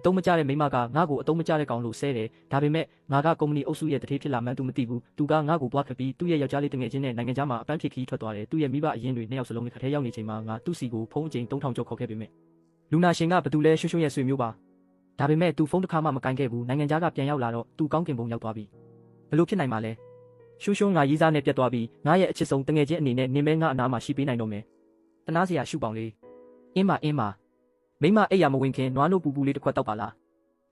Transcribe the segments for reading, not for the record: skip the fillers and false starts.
တုံးမကြတဲ့မိမကငါ့ကိုအတုံးမကြတဲ့ကောင်လို့ဆဲတယ်ဒါပေမဲ့ငါကကုမ္ပဏီအုပ်စုရဲ့တထေးဖြစ်လာမှန်းသူမသိဘူးသူကငါ့ကိုပွားခပ်ပြီးသူ့ရဲ့ယောက်ျားလေးတငယ်ချင်းနဲ့နိုင်ငံခြားမှာအပန်းဖြစ်ခီးထွက်သွားတယ်သူ့ရဲ့မိဘအရင်တွေနှစ်ယောက်စလုံးခက်ထဲရောက်နေချိန်မှာငါသူ့စီကိုဖုန်းအချိန်3000ကျော်ခေါ်ခဲ့ပေမဲ့လူနာရှင်ကဘသူလဲရွှွှွရဲ့ဆွေမျိုးပါဒါပေမဲ့သူဖုန်းတစ်ခါမှမကင်ခဲ့ဘူးနိုင်ငံခြားကပြန်ရောက်လာတော့သူကောင်းကင်ဘုံရောက်သွားပြီဘလို့ဖြစ်နိုင်မှာလဲရွှွှွငါရေးစားနဲ့ပြတ်သွားပြီးငါရဲ့အချစ်ဆုံးတငယ်ချင်းအနေနဲ့နင်မဲငါအနာမှာရှိပေးနိုင်တော့မယ်တနာစရာရှုပေါင်လေးအင်းမမိမအိပ်ရမဝင်ခင်နွားနို့ပူပူလေးတစ်ခွက်တောက်ပါလာ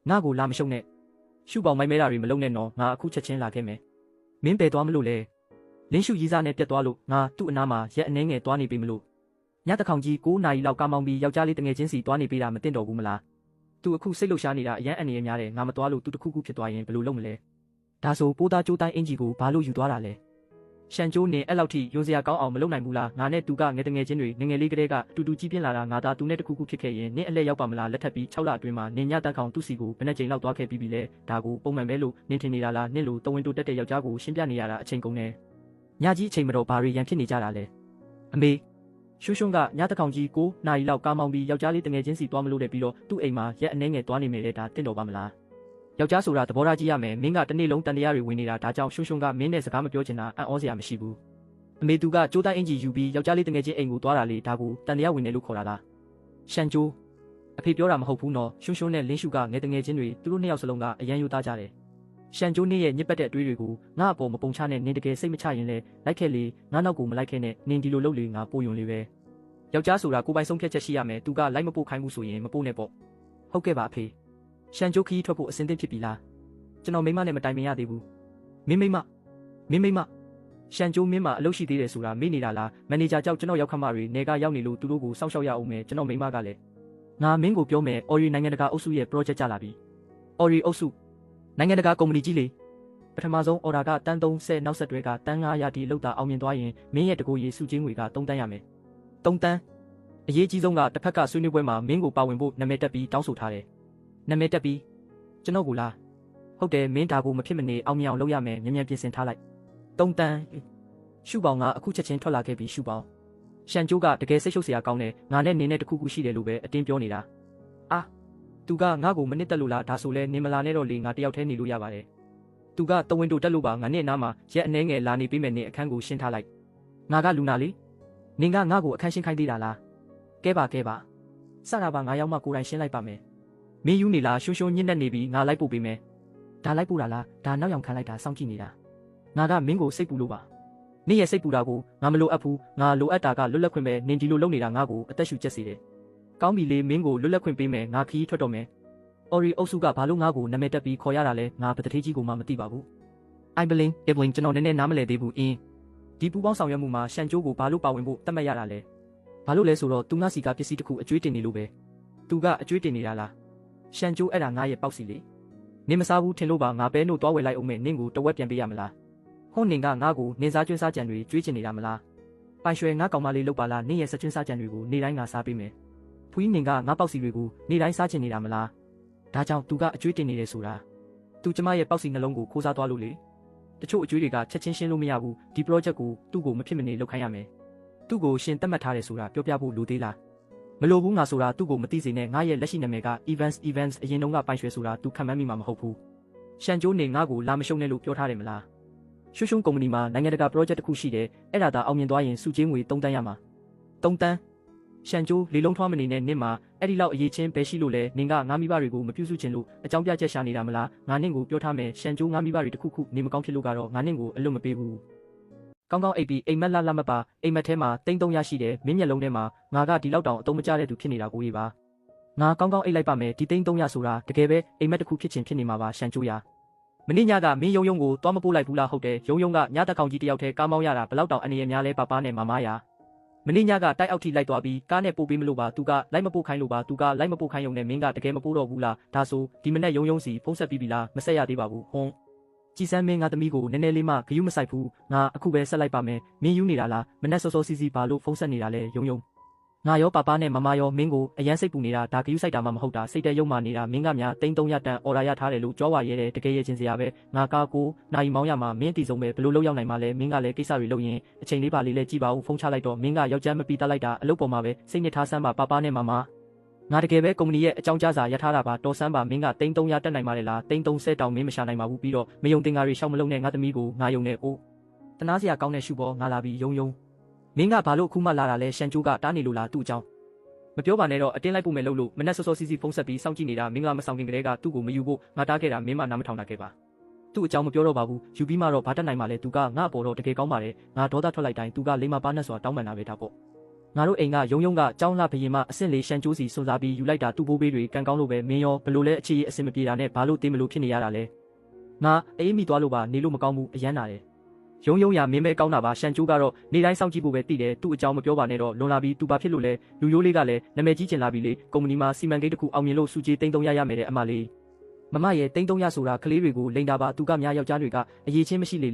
းငါ့ကိုလာမရှုံနဲ့ရှုပေါင်မိုင်းမဲတာတွေမလုံနဲ့နော်ငါအခုချက်ချင်းလာခဲ့မယ်မင်းပယ်သွားမလို့လဲလင်းရှုရေးစားနဲ့ပြတ်သွားလို့ငါသူ့အနာမှာရက်အနှဲငယ်သွားနေပြီမလို့ညတခေါင်ကြီး9 နာရီလောက်ကားမောင်းပြီးယောက်ျားလေးတငယ်ချင်းစီသွားနေပေးတာမတင်တော့ဘူးမလားသူအခုစိတ်လှုပ်ရှားနေတာအရန်အနေရများတယ်ငါမသွားလို့သူတခုခုဖြစ်သွားရင်ဘယ်လိုလုပ်မလဲဒါဆိုပိုးသားကျိုးတိုင်းအင်ဂျီကိုဘာလို့ယူသွားတာလဲရှန်ကျိုးနေအဲ့လောက်ထိယွန်စရာကောင်းအောင်မလုပ်နိုင်ဘူးလားငါနဲ့သူကငယ်တငယ်ချင်းတွေငငယ်လေးကလေးကအတူတူကြီးပြင်းလာတာငါသာသူနဲ့တခုခုဖြစ်ခဲ့ရင်နင်းအလဲရောက်ပါမလားလက်ထပ်ပြီး6 လအတွင်းမှာနင်းညတန်းကောင်သူ့စီကိုဘယ်နှကြိမ်လောက်သွားခဲ့ပြီးပြီလဲဒါကိုပုံမှန်ပဲလို့နင်းထင်နေတာလားနင်းလိုတဝင်းတိုးတက်တဲ့ယောက်ျားကိုရှင်းပြနေရတာအချိန်ကုန်နေညကြီးအချိန်မတော်ဘာတွေရန်ဖြစ်နေကြတာလဲအမေရွှွှွကညတကောင်ကြီး9 နာရီလောက်ကားမောင်းပြီးယောက်ျားလေးတငယ်ချင်းစီသွားမလို့တဲ့ပြီးတော့သူ့အိမ်မှာရက်အနှဲငယ်သွားနေမယ်လေဒါတင့်တော်ပါမလားယောက်ျားဆိုတာသဘောထားကြီးရမယ်မင်းကတနေ့လုံးတန်တရားတွေဝင်နေတာဒါကြောင့်ရွှွှွကမင်းနဲ့စကားမပြောချင်တာအံ့ဩစရာမရှိဘူးအမေသူကကျိုးတိုင်းအင်ဂျီယူပြီးယောက်ျားလေးတငယ်ချင်းအိမ်ကိုသွားတာလေဒါကိုတန်တရားဝင်တယ်လို့ခေါ်တာလားရှန်ကျိုးအဖေပြောတာမဟုတ်ဘူးနော်ရွှွှွနဲ့လင်းရှုကငယ်တငယ်ချင်းတွေသူတို့နှစ်ယောက်စလုံးကအရန်ယူသားကြတယ်ရှန်ကျိုးနေ့ရဲ့ညစ်ပတ်တဲ့အတွေးတွေကိုငါ့အပေါ်မပုံချနဲ့နင်တကယ်စိတ်မချရင်လဲလိုက်ခဲ့လေငါနောက်ကိုမလိုက်ခဲ့နဲ့နင်ဒီလိုလုပ်လေငါပိုယွန်လေးပဲယောက်ျားဆိုတာကိုယ်ပိုင်ဆုံးဖြတ်ချက်ရှိရမယ်သူကလိုက်မပို့ခိုင်းဘူးဆိုရင်မပို့နဲ့ပေါ့ဟုတ်ကဲ့ပါအဖေရှန်ကျိုးခီးထွက်ဖို့အစင်သင့်ဖြစ်ပြီလားကျွန်တော်မိမနဲ့မတိုင်ပင်ရသေးဘူးမင်းမိမရှန်ကျိုးမင်းမအလုပ်ရှိသေးတယ်ဆိုတာမေ့နေတာလားမန်နေဂျာကြောက်ကျွန်တော်ရောက်ခမတွေနေကရောက်နေလို့သူတို့ကိုစောင့်ရှောက်ရအောင်မယ်ကျွန်တော်မိမကလည်းငါမင်းကိုပြောမယ်အော်ရီနိုင်ငံတကာအုပ်စုရဲ့ project ကြလာပြီအော်ရီအုပ်စုနိုင်ငံတကာကုမ္ပဏီကြီးလေပထမဆုံးအော်ဒါကတန်း30နောက်ဆက်တွဲကတန်း900ဒီလောက်တာအောင်မြင်သွားရင်မင်းရဲ့တကူရေးစုချင်းငွေက3 တန်းရမယ်3 တန်းအရေးကြီးဆုံးကတစ်ဖက်ကဆွေးနွေးပွဲမှာမင်းကိုပါဝင်ဖို့နာမည်တက်ပြီးတောင်းဆိုထားတယ်နာမည်တက်ပြီးကျွန်တော်ကိုလားဟုတ်တယ်မင်းဒါကိုမဖြစ်မနေအောင်မြင်အောင်လုပ်ရမယ်မြန်ပြင်ဆင်ထားလိုက်3 တန်းရှုပေါင်ကအခုချက်ချင်းထွက်လာခဲ့ပြီးရှုပေါင်ရှန်ကျိုးကတကယ်စိတ်ရှုပ်စရာကောင်းတယ်ငါနဲ့နင်းနဲ့တခုခုရှိတယ်လို့ပဲအတင်းပြောနေတာအာသူကငါ့ကိုမနစ်တက်လို့လားဒါဆိုလဲနင်မလာနဲ့တော့လေငါတယောက်တည်းနေလို့ရပါတယ်သူကတဝင်းတို့တက်လို့ပါငါနဲ့နားမှာရက်အနှဲငယ်လာနေပြီးမယ်နင်အခန်းကိုရှင်းထားလိုက်ငါကလူနာလေးနင်ကငါ့ကိုအခန်းရှင်းခိုင်းသေးတာလားကဲပါစတာပါငါရောက်မှကိုယ်တိုင်ရှင်းလိုက်ပါမယ်မင်းယူနေလားရွှွှွညစ်နေနေပြီငါလိုက်ပို့ပေးမယ်ဒါလိုက်ပို့တာလားဒါနောက်ယောင်ခံလိုက်တာစောင့်ကြည့်နေတာငါကမင်းကိုစိတ်ပူလို့ပါနင့်ရဲ့စိတ်ပူတာကိုငါမလိုအပ်ဘူးငါလိုအပ်တာကလွတ်လပ်ခွင့်ပဲနင်ဒီလိုလုပ်နေတာငါ့ကိုအသက်ရှူကျက်စေတယ်ကောင်းပြီလေမင်းကိုလွတ်လပ်ခွင့်ပေးမယ်ငါခီးထွက်တော့မယ်အော်ရီအုပ်စုကဘာလို့ငါ့ကိုနာမည်တက်ပြီးခေါ်ရတာလဲငါပတထေးကြီးကိုမှမသိပါဘူးအိုင်ဘလင်းကျွန်တော်နည်းနည်းနားမလည်သေးဘူးဒီပူပေါင်းဆောင်ရွက်မှုမှာရှန်ကျိုးကိုဘာလို့ပါဝင်ဖို့တတ်မှတ်ရတာလဲဘာလို့လဲဆိုတော့သူငါစီကပစ္စည်းတစ်ခုအကျွေးတင်နေလို့ပဲသူကအကျွေးတင်နေတာလားရှန်ကျိုးအဲ့ဒါငါရဲ့ပေါက်စီလေနင်မစားဘူးထင်လို့ပါငါပဲလို့တွားဝယ်လိုက်အောင်မယ်နင်ကိုတဝက်ပြန်ပေးရမလားဟိုနင်ကငါ့ကိုနင်စားကျွန်းစားကြံတွေကျွေးချင်နေတာမလားပိုင်ရွှဲငါကောင်မလေးလောက်ပါလားနင်ရဲ့စကျွန်းစားကြံတွေကိုနေတိုင်းငါစားပေးမယ်ဖွီးနင်ကငါပေါက်စီတွေကိုနေတိုင်းစားချင်နေတာမလားဒါကြောင့်သူကအကျွေးတင်နေတယ်ဆိုတာသူကျမရဲ့ပေါက်စီနှလုံးကိုခိုးစားသွားလို့လေတချို့အကျွေးတွေကချက်ချင်းရှင်းလို့မရဘူးဒီ project ကိုသူ့ကိုမဖြစ်မနေလုပ်ခိုင်းရမယ်သူ့ကိုရှင်းသတ်မှတ်ထားတယ်ဆိုတာပြောပြဖို့လိုသေးလားမလိုဘူးငါဆိုတာသူ့ကိုမသိစေနဲ့ငါရဲ့လက်ရှိနာမည်က events အရင်တုန်းကပိုင်ရွှဲဆိုတာသူခံမှန်းမိမှာမဟုတ်ဘူးရှန်ကျိုးနေငါကိုလာမရှုံနဲ့လို့ပြောထားတယ်မလားရွှွှွကုမ္ပဏီမှာနိုင်ငံတကာ project တစ်ခုရှိတယ်အဲ့ဒါသာအောင်မြင်သွားရင်စုချင်းငွေ3 တန်းရမှာ3 တန်းရှန်ကျိုးလေလုံးထွားမနေနဲ့နင့်မှာအဲ့ဒီလောက်အရေးချင်းပဲရှိလို့လဲနင်ကငါမိဘတွေကိုမပြုစုချင်လို့အကြောင်းပြချက်ရှာနေတာမလားငါနင့်ကိုပြောထားမယ်ရှန်ကျိုးငါမိဘတွေတခုခုနေမကောင်းဖြစ်လို့ကတော့ငါနင့်ကိုအလွတ်မပေးဘူးကောင်းကောင်းအိပ်ပြီးအိမ်မက်လာမပါအိမ်မက်ထဲမှာ300ရှိတယ်မင်းမျက်လုံးထဲမှာငါကဒီလောက်တောင်အတုံးမကျတဲ့သူဖြစ်နေတာကိုကြီးပါငါကောင်းကောင်းအိပ်လိုက်ပါမယ်ဒီ300ဆိုတာတကယ်ပဲအိမ်မက်တစ်ခုဖြစ်ချင်ဖြစ်နေမှာပါရှန်ကျိုးရမင်းညကမင်းယုံကိုသွားမပို့လိုက်ဘူးလားဟုတ်တယ်ယုံကညတက်ကောင်ကြီးတယောက်တည်းကားမောင်းရတာဘလောက်တောင်အနေရများလဲပါပါနဲ့မမရမင်းညကတိုက်အောက်ထိလိုက်သွားပြီးကားနဲ့ပို့ပေးမလို့ပါသူကလိုက်မပို့ခိုင်းလို့ပါသူကလိုက်မပို့ခိုင်းရုံနဲ့မင်းကတကယ်မပို့တော့ဘူးလားဒါဆိုဒီမနေ့ယုံစီဖုန်းဆက်ပြီးပြီလားမဆက်ရသေးပါဘူးဟွန်းကြည်စမ်းမင်းငါသမီးကိုနည်းနည်းလေးမှဂယုမဆိုင်ဘူးငါအခုပဲဆက်လိုက်ပါမယ်မင်းယူနေတာလားမနေ့စောစောစီစီဘာလို့ဖုန်းဆက်နေတာလဲယုံငါရောပါပါနဲ့မမရောမင်းကိုအရန်စိတ်ပူနေတာဒါဂယုစိုက်တာမှမဟုတ်တာစိတ်တဲရုံမှနေတာမင်းကများ300တန်အော်ဒါရထားတယ်လို့ကြောဝါရဲတယ်တကယ်ရချင်းစရာပဲငါကားကိုနိုင်မောင်းရမှာမင်းအတီဆုံးပဲဘလို့လောက်ရောက်နိုင်မှာလဲမင်းကလည်းကိစ္စတွေလုပ်ရင်အချိန်လေးပါလေးလဲကြည့်ပါဦးဖုန်းချလိုက်တော့မင်းကယောက်ျားမပီးတက်လိုက်တာအလုပ်ပေါ်မှာပဲစိတ်နဲ့ထားစမ်းပါပါနဲ့မမ ငါတကယ်ပဲကုမ္ပဏီရဲ့အကြောင်းကြားစာရထားတာပါတော်ဆန်းပါမင်းကသိန်း300တက်နိုင်ပါလေလားသိန်း30တောင်မင်းမရှာနိုင်ပါဘူးပြီးတော့မယုံတင်ကားတွေရှောက်မလုံးနဲ့ငါသမီးကိုငါယုံနေကိုတနာစရာကောင်းတဲ့ရှုပေါ်ငါလာပြီးယုံမင်းကဘာလို့အခုမှလာတာလဲရှန်ကျိုးကတားနေလို့လားသူ့အကြောင်းမပြောပါနဲ့တော့အတင်းလိုက်ပို့မယ်လို့မနဲ့စောစောစီးစီးဖုန်းဆက်ပြီးစောင့်ကြည့်နေတာမင်္ဂလာမဆောင်ခင်ကလေးကသူ့ကိုမယူဖို့ငါတားခဲ့တာမင်းမနားမထောင်တာခဲ့ပါသူ့အကြောင်းမပြောတော့ပါဘူးယူပြီးမှတော့ဘာတက်နိုင်မှလဲသူကငါ့အပေါ်တော့တကယ်ကောင်းပါတယ်ငါဒေါသထွက်လိုက်တိုင်းသူကလိမ္မာပါနဲ့ဆိုတာတောင်းပန်တာပဲဒါပေါ့ငါတို့အိမ်ကယုံကကြောင်းလှဘရင်မအဆင့်လေးရှန်ကျိုးစီစွန်စားပြီးယူလိုက်တာသူ့ဘိုးဘေးတွေကန်ကောင်းလို့ပဲမင်းရောဘလို့လဲအခြေအဆင်မပြေတာနဲ့ဘာလို့တင်းမလို့ဖြစ်နေရတာလဲငါအေးမိသွားလို့ပါနေလို့မကောင်းဘူးအယမ်းနာတယ်ယုံရမင်းပဲကောင်းတာပါရှန်ကျိုးကတော့နေတိုင်းစောင့်ကြည့်ဖို့ပဲတည်တယ်သူ့အကြောင်းမပြောပါနဲ့တော့လွန်လာပြီးသူဘာဖြစ်လို့လဲလူရိုးလေးကလည်းနာမည်ကြီးချင်လာပြီလေကုမ္ပဏီမှာစီမံကိန်းတစ်ခုအောင်မြင်လို့စုကြီးသိန်း300ရမယ်တဲ့အမလေးမမရဲ့သိန်း300ဆိုတာကလေးတွေကိုလိန်တာပါသူကများယောက်ျားတွေကအရေးချင်းမရှိလ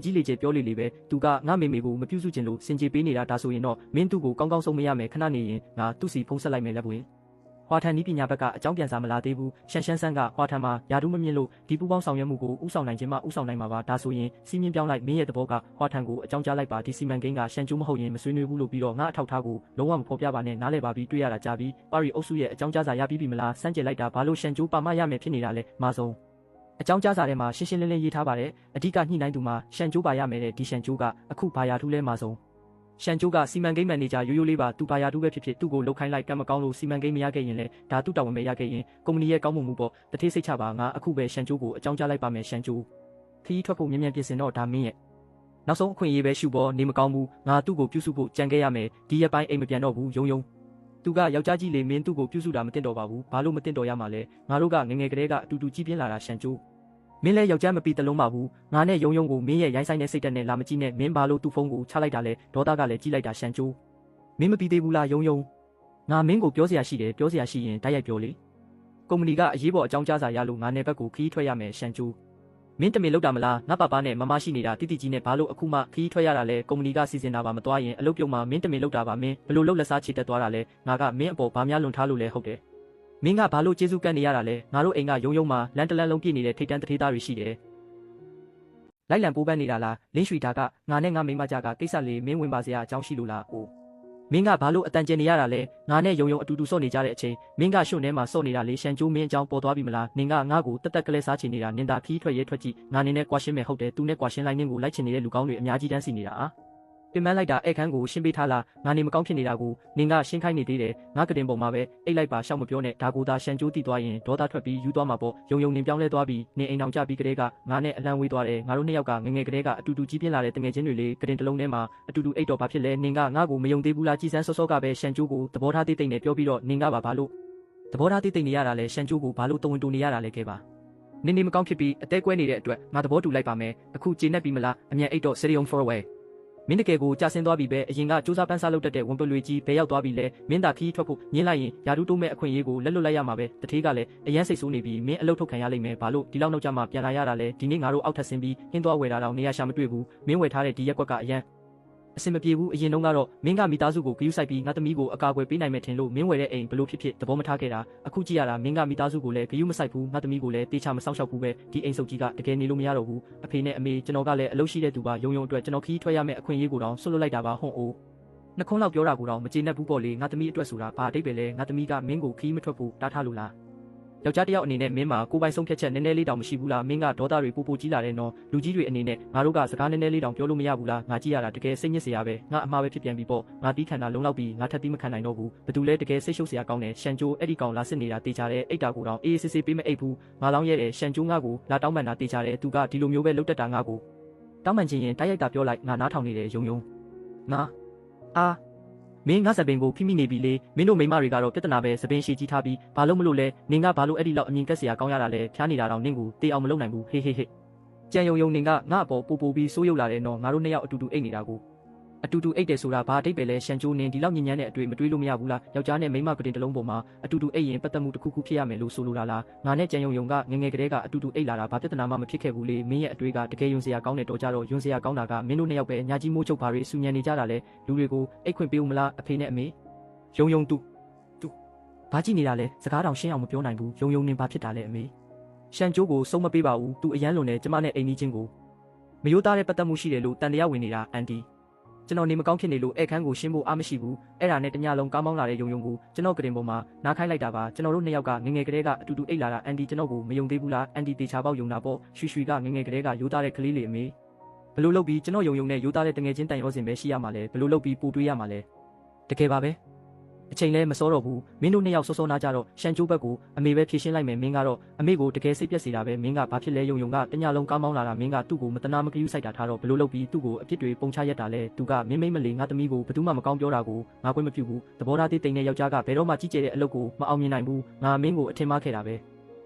ေကြီးလေကျပြောလေပဲသူကငါမေကိုမပြုစုချင်လို့စင်ကြေပေးနေတာဒါဆိုရင်တော့မင်းသူ့ကိုကောင်းကောင်းဆုံးမရမယ်ခဏနေရင်ငါသူ့စီဖုန်းဆက်လိုက်မယ်လက်ပွင့်ဟွာထန်နီးပညာဘက်ကအကြောင်းပြန်စာမလာသေးဘူးရှန်ဆန်းကဟွာထန်မှာယာတူးမမြင့်လို့ဒီပူပေါင်းဆောင်ရွက်မှုကိုဥဆောင်နိုင်ခြင်းမှဥဆောင်နိုင်မှာပါဒါဆိုရင်စီးမြင့်ပြောင်းလိုက်မင်းရဲ့သဘောကဟွာထန်ကိုအကြောင်းကြားလိုက်ပါဒီစီမံကိန်းကရှန်ကျိုးမဟုတ်ရင်မဆွေးနွေးဘူးလို့ပြီးတော့ငါအထောက်ထားကိုလုံးဝမဖော်ပြပါနဲ့နားလဲပါပြီးတွေ့ရတာကြားပြီးပါရီအုပ်စုရဲ့အကြောင်းကြားစာရပြီးပြီမလားစမ်းကြည့်လိုက်တာဘာလို့ရှန်ကျိုးပါမရမယ်ဖြစ်နေတာလဲမာဆုံးအကြောင်းကြားစာထဲမှာရှင်းရှင်းလင်းလင်းရေးထားပါတယ်အဓိကညှိနှိုင်းသူမှာရှန်ကျိုးပါရမယ်တဲ့ဒီရှန်ကျိုးကအခုဘာယာထူးလဲမာဆုံးရှန်ကျိုးကစီမံကိန်းမန်နေဂျာရိုးလေးပါသူဘာယာတူးပဲဖြစ်သူ့ကိုလှုပ်ခိုင်းလိုက်ကံမကောင်းလို့စီမံကိန်းမရခဲ့ရင်လည်းဒါသူ့တာဝန်ပဲရခဲ့ရင်ကုမ္ပဏီရဲ့ကောင်းမှုပေါ့တထေးစိတ်ချပါငါအခုပဲရှန်ကျိုးကိုအကြောင်းကြားလိုက်ပါမယ်ရှန်ကျိုးခီးထွက်ဖို့မြန်ပြင်ဆင်တော့ဒါမင်းရဲ့နောက်ဆုံးအခွင့်အရေးပဲရှုပေါ်နေမကောင်းဘူးငါသူ့ကိုပြုစုဖို့ကြံခဲ့ရမယ်ဒီရက်ပိုင်းအိမ်မပြန်တော့ဘူးယုံသူကယောက်ျားကြီးလေမင်းသူ့ကိုပြုစုတာမတင်တော့ပါဘူးဘာလို့မတင်တော့ရမှာလဲငါတို့ကငငယ်ကလေးကအတူတူကြီးပြင်းလာတာရှန်ကျိုးမင်းလည်းယောက်ျားမပြီးတလုံးပါဘူးငါနဲ့ယုံကိုမင်းရဲ့ရိုင်းဆိုင်တဲ့စိတ်တက်နဲ့လာမကြည့်နဲ့မင်းဘာလို့သူ့ဖုန်းကိုချလိုက်တာလဲဒေါသကလည်းကြီးလိုက်တာရှန်ကျိုးမင်းမပြီးသေးဘူးလားယုံငါမင်းကိုပြောစရာရှိတယ်ပြောစရာရှိရင်တိုက်ရိုက်ပြောလေကုမ္ပဏီကအရေးပေါ်အကြောင်းကြားစာရလို့ငါနဲ့ဘက်ကိုခီးထွက်ရမယ်ရှန်ကျိုးမင်းတမင်လောက်တာမလားငါပါနဲ့မမရှိနေတာတိတိကြီးနဲ့ဘာလို့အခုမှခီးထွက်ရတာလဲကုမ္ပဏီကစီစဉ်တာပါမသွားရင်အလုပ်ပြုတ်မှမင်းတမင်လောက်တာပါမင်းဘလို့လောက်လက်စားချေတက်သွားတာလဲငါကမင်းအပေါ်ဘာများလွန်ထားလို့လဲဟုတ်တယ်မင်းကဘာလို့ကျေးဇူးကပ်နေရတာလဲငါတို့အိမ်ကယုံမှာလန်တလန်လုံးပြည့်နေတဲ့ထိတ်တန်းတထေးသားတွေရှိတယ်လိုက်လံပိုးပန်းနေတာလားလင်းရွှေတာကငါနဲ့ငါမိမကြကကိစ္စလေးမင်းဝင်ပါစရာအကြောင်းရှိလို့လားအိုးမင်းကဘာလို့အတန်ကျင်နေရတာလဲငါနဲ့ယုံအတူတူစော့နေကြတဲ့အချိန်မင်းကရွှွထဲမှာစော့နေတာလေရှန်ကျိုးမင်းအကြောင်းပေါ်သွားပြီမလားနင်ကငါ့ကိုတက်ကလေးစားချင်နေတာနင်သာခီးထွက်ရဲထွက်ကြည့်ငါနေနဲ့ကွာရှင်းမယ်ဟုတ်တယ်သူနဲ့ကွာရှင်းလိုက်နင်းကိုလိုက်ချင်နေတဲ့လူကောင်းတွေအများကြီးတန်းစီနေတာပင်ပန်းလိုက်တာအဲ့ခန်းကိုရှင်းပေးထားလားငါနေမကောင်းဖြစ်နေတာကိုနင်ကရှင်းခိုင်းနေသေးတယ်ငါကတင်ပုံမှာပဲအိတ်လိုက်ပါရှောက်မပြောနဲ့ဒါကိုသာရှန်ကျိုးတီးသွားရင်ဒေါသထွက်ပြီးယူသွားမှာပေါ့ယုံနင်ပြောင်းလဲသွားပြီးနင်အိမ်အောင်ကြပြီးကလေးကငါနဲ့အလံဝေးသွားတယ်ငါတို့နှစ်ယောက်ကငငယ်ကလေးကအတူတူကြီးပြင်းလာတဲ့တငယ်ချင်းတွေလေးကတင်တလုံးထဲမှာအတူတူအိတ်တော်ဘာဖြစ်လဲနင်ကငါ့ကိုမယုံသေးဘူးလားကြည်စမ်းစောစောကပဲရှန်ကျိုးကိုသဘောထားသေးသိမ့်နဲ့ပြောပြီးတော့နင်ကဘာလို့သဘောထားသေးသိမ့်နေရတာလဲရှန်ကျိုးကိုဘာလို့တုံဝင်တူနေရတာလဲခဲ့ပါနင်နေမကောင်းဖြစ်ပြီးအသေးကွဲနေတဲ့အတွက်ငါသဘောတူလိုက်ပါမယ်အခုကျေနပ်ပြီမလားအမြန်အိတ်တော့ Serion Forwayမင်းတကယ်ကိုကြာဆင်းသွားပြီပဲအရင်ကစူးစမ်းပန်းစားလုပ်တတ်တဲ့ဝန်ပလွေကြီးဘဲရောက်သွားပြီလဲမင်းသာခီးထွက်ဖို့ညင်းလိုက်ရင်ယာတူးတိုးမဲ့အခွင့်အရေးကိုလက်လွတ်လိုက်ရမှာပဲတထေးကလည်းအရန်စိတ်ဆိုးနေပြီမင်းအလုပ်ထုတ်ခံရလိမ့်မယ်ဘာလို့ဒီလောက်နောက်ကျမှပြန်လာရတာလဲဒီနေ့ငါတို့အောက်ထပ်ဆင်းပြီးဟင်းသွားဝယ်တာတော့နေရာရှာမတွေ့ဘူးမင်းဝယ်ထားတဲ့ဒီရက်ကွက်ကအရန်အဆင်မပြေဘူးအရင်တုန်းကတော့မင်းကမိသားစုကိုဂရုစိုက်ပြီးငါသမီးကိုအကာအကွယ်ပေးနိုင်မယ်ထင်လို့မင်းဝယ်တဲ့အိမ်ဘလို့ဖြစ်သဘောမထားခဲ့တာအခုကြည့်ရတာမင်းကမိသားစုကိုလည်းဂရုမစိုက်ဘူးငါသမီးကိုလည်းတေချာမစောင့်ရှောက်ဘူးပဲဒီအိမ်စုပ်ကြီးကတကယ်နေလို့မရတော့ဘူးအဖေနဲ့အမေကျွန်တော်ကလည်းအလုပ်ရှိတဲ့သူပါယုံအတွက်ကျွန်တော်ခီးထွက်ရမယ့်အခွင့်အရေးကိုတောင်ဆွတ်လွတ်လိုက်တာပါဟုတ်အိုးနှခုံးလောက်ပြောတာကိုတော့မကျေနပ်ဘူးပေါ့လေငါသမီးအတွက်ဆိုတာဘာအတိတ်ပဲလဲငါသမီးကမင်းကိုခီးမထွက်ဖို့တားထားလို့လားယောက်ျားတစ်ယောက်အနေနဲ့မင်းမှာကိုယ်ပိုင်ဆုံးဖြတ်ချက်နည်းနည်းလေးတောင်မရှိဘူးလားမင်းကဒေါသတွေပိုကြီးလာတဲ့နော်လူကြီးတွေအနေနဲ့ငါတို့ကစကားနည်းနည်းလေးတောင်ပြောလို့မရဘူးလားငါကြည့်ရတာတကယ်စိတ်ညစ်စရာပဲငါအမှားပဲဖြစ်ပြန်ပြီပေါ့ငါတီးခံတာလုံးလောက်ပြီးငါထပ်ပြီးမခံနိုင်တော့ဘူးဘသူလဲတကယ်စိတ်ရှုပ်စရာကောင်းတယ်ရှန်ကျိုးအဲ့ဒီကောင်လာစစ်နေတာတေချာတယ်အိတ်တာကိုတော့အေးစစ်စစ်ပေးမအိတ်ဘူးငါလောင်းရဲတယ်ရှန်ကျိုးငါကိုလာတောင်းပန်တာတေချာတယ်သူကဒီလိုမျိုးပဲလုတ်တက်တာငါကိုတောင်းပန်ခြင်းရင်တိုက်ရိုက်တာပြောလိုက်ငါနားထောင်နေတယ်ယုံငါမင်းငါစပင်ကိုဖိမိနေပြီလေမင်းတို့မိမတွေကတော့ပြဿနာပဲစပင်ရှည်ကြီးထားပြီးဘာလို့မလို့လဲနင်ကဘာလို့အဲ့ဒီလောက်အမြင်ကက်စရာကောင်းရတာလဲဖျားနေတာတော့နင်ကိုတေးအောင်မလုပ်နိုင်ဘူးဟေးကြံယုံနင်ကငါ့အပေါ်ပိုပြီးစိုးရုပ်လာတယ်နော်ငါတို့နှစ်ယောက်အတူတူအိတ်နေတာကိုအတူတူအိတ်တယ်ဆိုတာဘာအတိတ်ပဲလဲရှန်ကျိုးနင်ဒီလောက်ညဉ့်ညမ်းတဲ့အတွေ့မတွေးလို့မရဘူးလားယောက်ျားနဲ့မိန်းမကတင်တလုံးပေါ်မှာအတူတူအိတ်ရင်ပတ်သက်မှုတစ်ခုခုဖြစ်ရမယ်လို့ဆိုလိုလားငါနဲ့ကြံယုံကငငယ်ကလေးကအတူတူအိတ်လာတာဘာပြဿနာမှမဖြစ်ခဲ့ဘူးလေမင်းရဲ့အတွေ့ကတကယ်ယုံစရာကောင်းတဲ့တော့ကြတော့ယုံစရာကောင်းတာကမင်းတို့နှစ်ယောက်ပဲအညာကြီးမိုးချုပ်ပါတွေစူညံနေကြတာလေလူတွေကိုအိတ်ခွင့်ပေးဦးမလားအဖေနဲ့အမေယုံသူဘာကြည့်နေတာလဲစကားတောင်ရှင်းအောင်မပြောနိုင်ဘူးယုံနေဘာဖြစ်တာလဲအမေရှန်ကျိုးကိုစုံမပေးပါဘူးသူအရန်လွန်နေကျမနဲ့အိမ်ကြီးချင်းကိုမယိုးသားတဲ့ပတ်သက်မှုရှိတယ်လို့တန်တရားဝင်နေတာအန်တီ ကျွန်တော်နေမကောင်းဖြစ်နေလို့ဧခန်းကိုရှင်းဖို့အားမရှိဘူးအဲ့ဒါနဲ့တညလုံးကားမောင်းလာတဲ့ယုံယုံကိုကျွန်တော်ကတင်ပေါ်မှာနားခိုင်းလိုက်တာပါကျွန်တော်တို့နှစ်ယောက်ကငငယ်ကလေးကအတူတူအိတ်လာတာအန်တီကျွန်တော်ကိုမယုံသေးဘူးလားအန်တီတေချာပေါက်ယုံတာပေါ့ရွှေရွှေကငငယ်ကလေးကရိုးသားတဲ့ကလေးလေးအမေဘလို့လုပ်ပြီးကျွန်တော်ယုံယုံနဲ့ရိုးသားတဲ့တငယ်ချင်းတန်ရောစင်ပဲရှိရမှာလဲဘလို့လုပ်ပြီးပို့တွေးရမှာလဲတကယ်ပါပဲအချိန်လဲမစောတော့ဘူးမင်းတို့နှစ်ယောက်စောစောနာကြတော့ရှန်ကျိုးဘက်ကိုအမေပဲဖြေရှင်းလိုက်မယ်မင်းကတော့အမေကိုတကယ်စိတ်ပြက်စေတာပဲမင်းကဘာဖြစ်လဲယုံယုံကတညလုံးကားမောင်းလာတာမင်းကသူ့ကိုမတနာမကယူဆိုင်တာထားတော့ဘလို့လုပ်ပြီးသူ့ကိုအပြစ်တွေပုံချရက်တာလဲသူကမင်းမိမ့်မလေးငါသမီးကိုဘယ်သူမှမကောင်းပြောတာကိုငါခွင့်မပြုဘူးသဘောထားသေးတိမ်တဲ့ယောက်ျားကဘယ်တော့မှကြီးကျယ်တဲ့အလုပ်ကိုမအောင်မြင်နိုင်ဘူးငါမင်းကိုအထင်မှားခဲ့တာပဲ